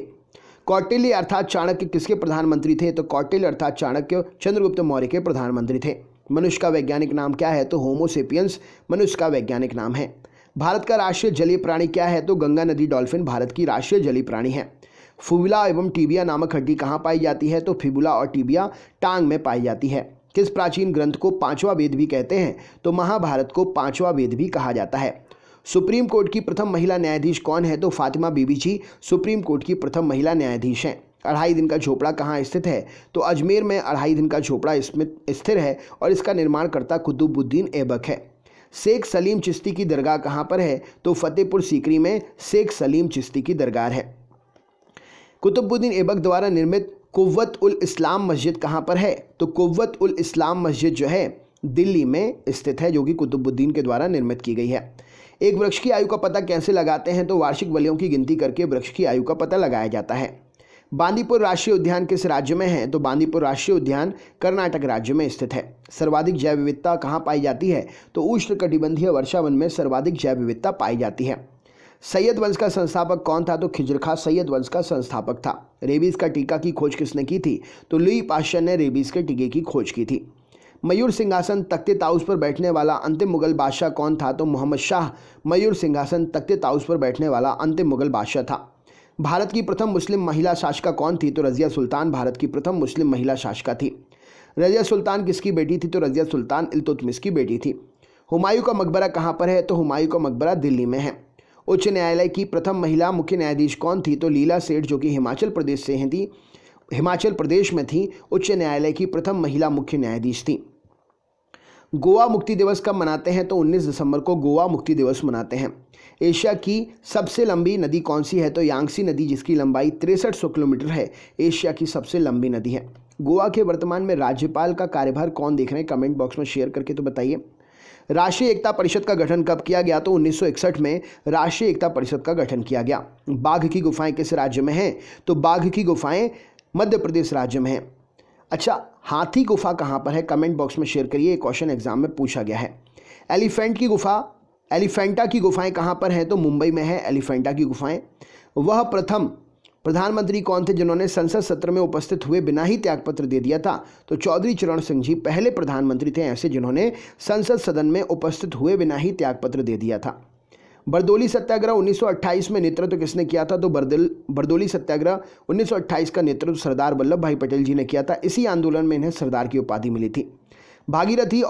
कौटिल्य अर्थात चाणक्य किसके प्रधानमंत्री थे? तो कौटिल्य अर्थात चाणक्य चंद्रगुप्त मौर्य के प्रधानमंत्री थे। मनुष्य का वैज्ञानिक नाम क्या है? तो होमो सेपियंस मनुष्य का वैज्ञानिक नाम है। भारत का राष्ट्रीय जलीय प्राणी क्या है? तो गंगा नदी डॉल्फिन भारत की राष्ट्रीय जलीय प्राणी है। फिबुला एवं टिबिया नामक हड्डी कहाँ पाई जाती है? तो फिबुला और टिबिया टांग में पाई जाती है। किस प्राचीन ग्रंथ को पांचवा वेद भी कहते हैं? तो महाभारत को पांचवा वेद भी कहा जाता है। सुप्रीम कोर्ट की प्रथम महिला न्यायाधीश कौन है? तो फातिमा बीबी जी सुप्रीम कोर्ट की प्रथम महिला न्यायाधीश हैं। 2.5 दिन का झोपड़ा कहाँ स्थित है? तो अजमेर में 2.5 दिन का झोपड़ा इसमें स्थिर है और इसका निर्माणकर्ता कुतुबुद्दीन ऐबक है। शेख सलीम चिश्ती की दरगाह कहाँ पर है? तो फतेहपुर सीकरी में शेख सलीम चिश्ती की दरगाह है। कुतुबुद्दीन ऐबक द्वारा निर्मित कुव्वत उल इस्लाम मस्जिद कहाँ पर है? तो कुव्वत उल इस्लाम मस्जिद जो है दिल्ली में स्थित है, जो कि कुतुबुद्दीन के द्वारा निर्मित की गई है। एक वृक्ष की आयु का पता कैसे लगाते हैं? तो वार्षिक बलियों की गिनती करके वृक्ष की आयु का पता लगाया जाता है। बांदीपुर राष्ट्रीय उद्यान किस राज्य में है? तो बांदीपुर राष्ट्रीय उद्यान कर्नाटक राज्य में स्थित है। सर्वाधिक जैव विविधता कहाँ पाई जाती है? तो उष्णकटिबंधीय वर्षावन में सर्वाधिक जैव विविधता पाई जाती है। सैयद वंश का संस्थापक कौन था? तो खिजर खां सैयद वंश का संस्थापक था। रेबीज का टीका की खोज किसने की थी? तो लुई पाश्चर ने रेबीज के टीके की खोज की थी। मयूर सिंहासन तख्ते ताउस पर बैठने वाला अंतिम मुगल बादशाह कौन था? तो मोहम्मद शाह मयूर सिंहासन तख्ते ताउस पर बैठने वाला अंतिम मुगल बादशाह था। भारत की प्रथम मुस्लिम महिला शासिका कौन थी? तो रजिया सुल्तान भारत की प्रथम मुस्लिम महिला शासिका थी। रजिया सुल्तान किसकी बेटी थी? तो रजिया सुल्तान इल्तुतमिश की बेटी थी। हुमायूं का मकबरा कहाँ पर है? तो हुमायूं का मकबरा दिल्ली में है। उच्च न्यायालय की प्रथम महिला मुख्य न्यायाधीश कौन थी? तो लीला सेठ, जो कि हिमाचल प्रदेश से थी, हिमाचल प्रदेश में थी, उच्च न्यायालय की प्रथम महिला मुख्य न्यायाधीश थी। गोवा मुक्ति दिवस कब मनाते हैं? तो 19 दिसंबर को गोवा मुक्ति दिवस मनाते हैं। एशिया की सबसे लंबी नदी कौन सी है? तो यांगसी नदी, जिसकी लंबाई 6300 किलोमीटर है, एशिया की सबसे लंबी नदी है। गोवा के वर्तमान में राज्यपाल का कार्यभार कौन देख रहे हैं? कमेंट बॉक्स में शेयर करके तो बताइए। राष्ट्रीय एकता परिषद का गठन कब किया गया? तो 1961 में राष्ट्रीय एकता परिषद का गठन किया गया। बाघ की गुफाएं किस राज्य में हैं? तो बाघ की गुफाएं मध्य प्रदेश राज्य में हैं। अच्छा, हाथी गुफा कहाँ पर है? कमेंट बॉक्स में शेयर करिए, क्वेश्चन एग्जाम में पूछा गया है। एलिफेंटा की गुफाएं कहाँ पर हैं? तो मुंबई में है एलिफेंटा की गुफाएं। वह प्रथम प्रधानमंत्री कौन थे जिन्होंने संसद सत्र में उपस्थित हुए बिना ही त्यागपत्र दे दिया था? तो चौधरी चरण सिंह जी पहले प्रधानमंत्री थे ऐसे जिन्होंने संसद सदन में उपस्थित हुए बिना ही त्यागपत्र दे दिया था। बरदौली सत्याग्रह 1928 में नेतृत्व किसने किया था? तो बरदौली सत्याग्रह 1928 का नेतृत्व सरदार वल्लभ भाई पटेल जी ने किया था। इसी आंदोलन में इन्हें सरदार की उपाधि मिली थी। भागीरथी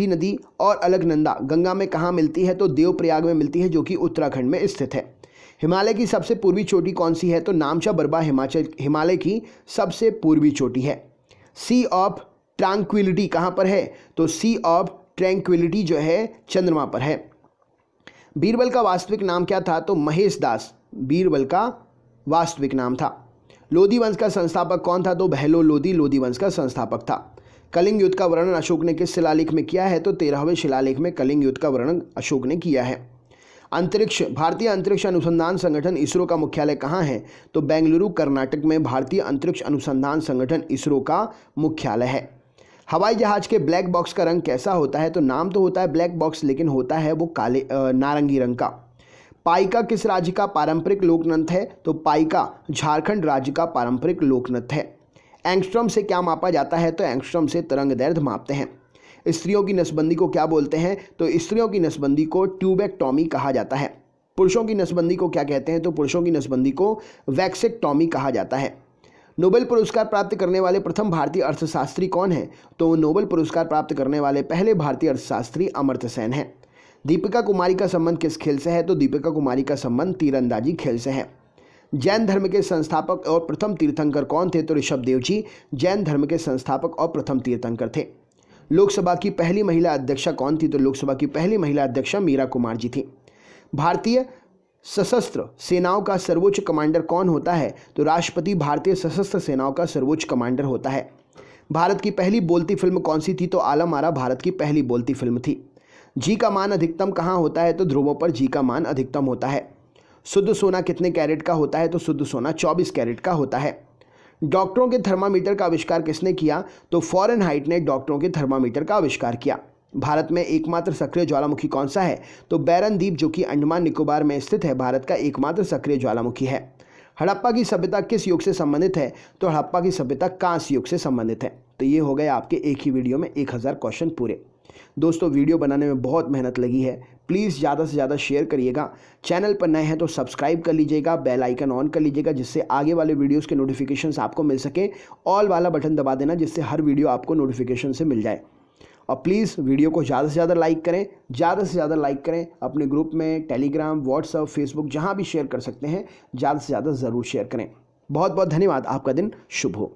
नदी और अलकनंदा गंगा में कहाँ मिलती है? तो देवप्रयाग में मिलती है, जो कि उत्तराखंड में स्थित है। हिमालय की सबसे पूर्वी चोटी कौन सी है? तो नामचा बरबा हिमालय की सबसे पूर्वी चोटी है। सी ऑफ ट्रैंक्विलिटी कहाँ पर है? तो सी ऑफ ट्रैंक्विलिटी जो है चंद्रमा पर है। बीरबल का वास्तविक नाम क्या था? तो महेश दास बीरबल का वास्तविक नाम था। लोधी वंश का संस्थापक कौन था? तो बहलो लोधी लोधी वंश का संस्थापक था। कलिंग युद्ध का वर्णन अशोक ने किस शिलालेख में किया है? तो 13वें शिलालेख में कलिंग युद्ध का वर्णन अशोक ने किया है। अंतरिक्ष, भारतीय अंतरिक्ष अनुसंधान संगठन इसरो का मुख्यालय कहाँ है? तो बेंगलुरु कर्नाटक में भारतीय अंतरिक्ष अनुसंधान संगठन इसरो का मुख्यालय है। हवाई जहाज के ब्लैक बॉक्स का रंग कैसा होता है? तो नाम तो होता है ब्लैक बॉक्स, लेकिन होता है वो काले नारंगी रंग का। पाइका किस राज्य का पारंपरिक लोक नृत्य है? तो पाइका झारखंड राज्य का पारंपरिक लोक नृत्य है। एंगस्ट्रॉम से क्या मापा जाता है? तो एंगस्ट्रॉम से तरंग दैर्ध्य मापते हैं। स्त्रियों की नसबंदी को क्या बोलते हैं? तो स्त्रियों की नसबंदी को ट्यूबेक्टॉमी कहा जाता है। पुरुषों की नसबंदी को क्या कहते हैं? तो पुरुषों की नसबंदी को वैक्सेक्टॉमी कहा जाता है। नोबेल पुरस्कार प्राप्त करने वाले प्रथम भारतीय अर्थशास्त्री कौन है? तो नोबेल पुरस्कार प्राप्त करने वाले पहले भारतीय अर्थशास्त्री अमर्त्य सेन हैं। दीपिका कुमारी का संबंध किस खेल से है? तो दीपिका कुमारी का संबंध तीरंदाजी खेल से है। जैन धर्म के संस्थापक और प्रथम तीर्थंकर कौन थे? तो ऋषभ देव जी जैन धर्म के संस्थापक और प्रथम तीर्थंकर थे। लोकसभा की पहली महिला अध्यक्षा कौन थी? तो लोकसभा की पहली महिला अध्यक्षा मीरा कुमार जी थी। भारतीय सशस्त्र सेनाओं का सर्वोच्च कमांडर कौन होता है? तो राष्ट्रपति भारतीय सशस्त्र सेनाओं का सर्वोच्च कमांडर होता है। भारत की पहली बोलती फिल्म कौन सी थी? तो आलम आरा भारत की पहली बोलती फिल्म थी। जी का मान अधिकतम कहाँ होता है? तो ध्रुवों पर जी का मान अधिकतम होता है। शुद्ध सोना कितने कैरेट का होता है? तो शुद्ध सोना 24 कैरेट का होता है। डॉक्टरों के थर्मामीटर का आविष्कार किसने किया? तो फॉरेनहाइट ने डॉक्टरों के थर्मामीटर का आविष्कार किया। भारत में एकमात्र सक्रिय ज्वालामुखी कौन सा है? तो बैरन द्वीप, जो कि अंडमान निकोबार में स्थित है, भारत का एकमात्र सक्रिय ज्वालामुखी है। हड़प्पा की सभ्यता किस युग से संबंधित है? तो हड़प्पा की सभ्यता कांस्य युग से संबंधित है। तो ये हो गए आपके एक ही वीडियो में 1000 क्वेश्चन पूरे। दोस्तों, वीडियो बनाने में बहुत मेहनत लगी है, प्लीज़ ज़्यादा से ज़्यादा शेयर करिएगा। चैनल पर नए हैं तो सब्सक्राइब कर लीजिएगा, बेल आइकन ऑन कर लीजिएगा, जिससे आगे वाले वीडियोस के नोटिफिकेशंस आपको मिल सके। ऑल वाला बटन दबा देना, जिससे हर वीडियो आपको नोटिफिकेशन से मिल जाए। और प्लीज़ वीडियो को ज़्यादा से ज़्यादा लाइक करें, ज़्यादा से ज़्यादा लाइक करें। अपने ग्रुप में टेलीग्राम, व्हाट्सएप, फेसबुक जहाँ भी शेयर कर सकते हैं, ज़्यादा से ज़्यादा ज़रूर शेयर करें। बहुत बहुत धन्यवाद। आपका दिन शुभ हो।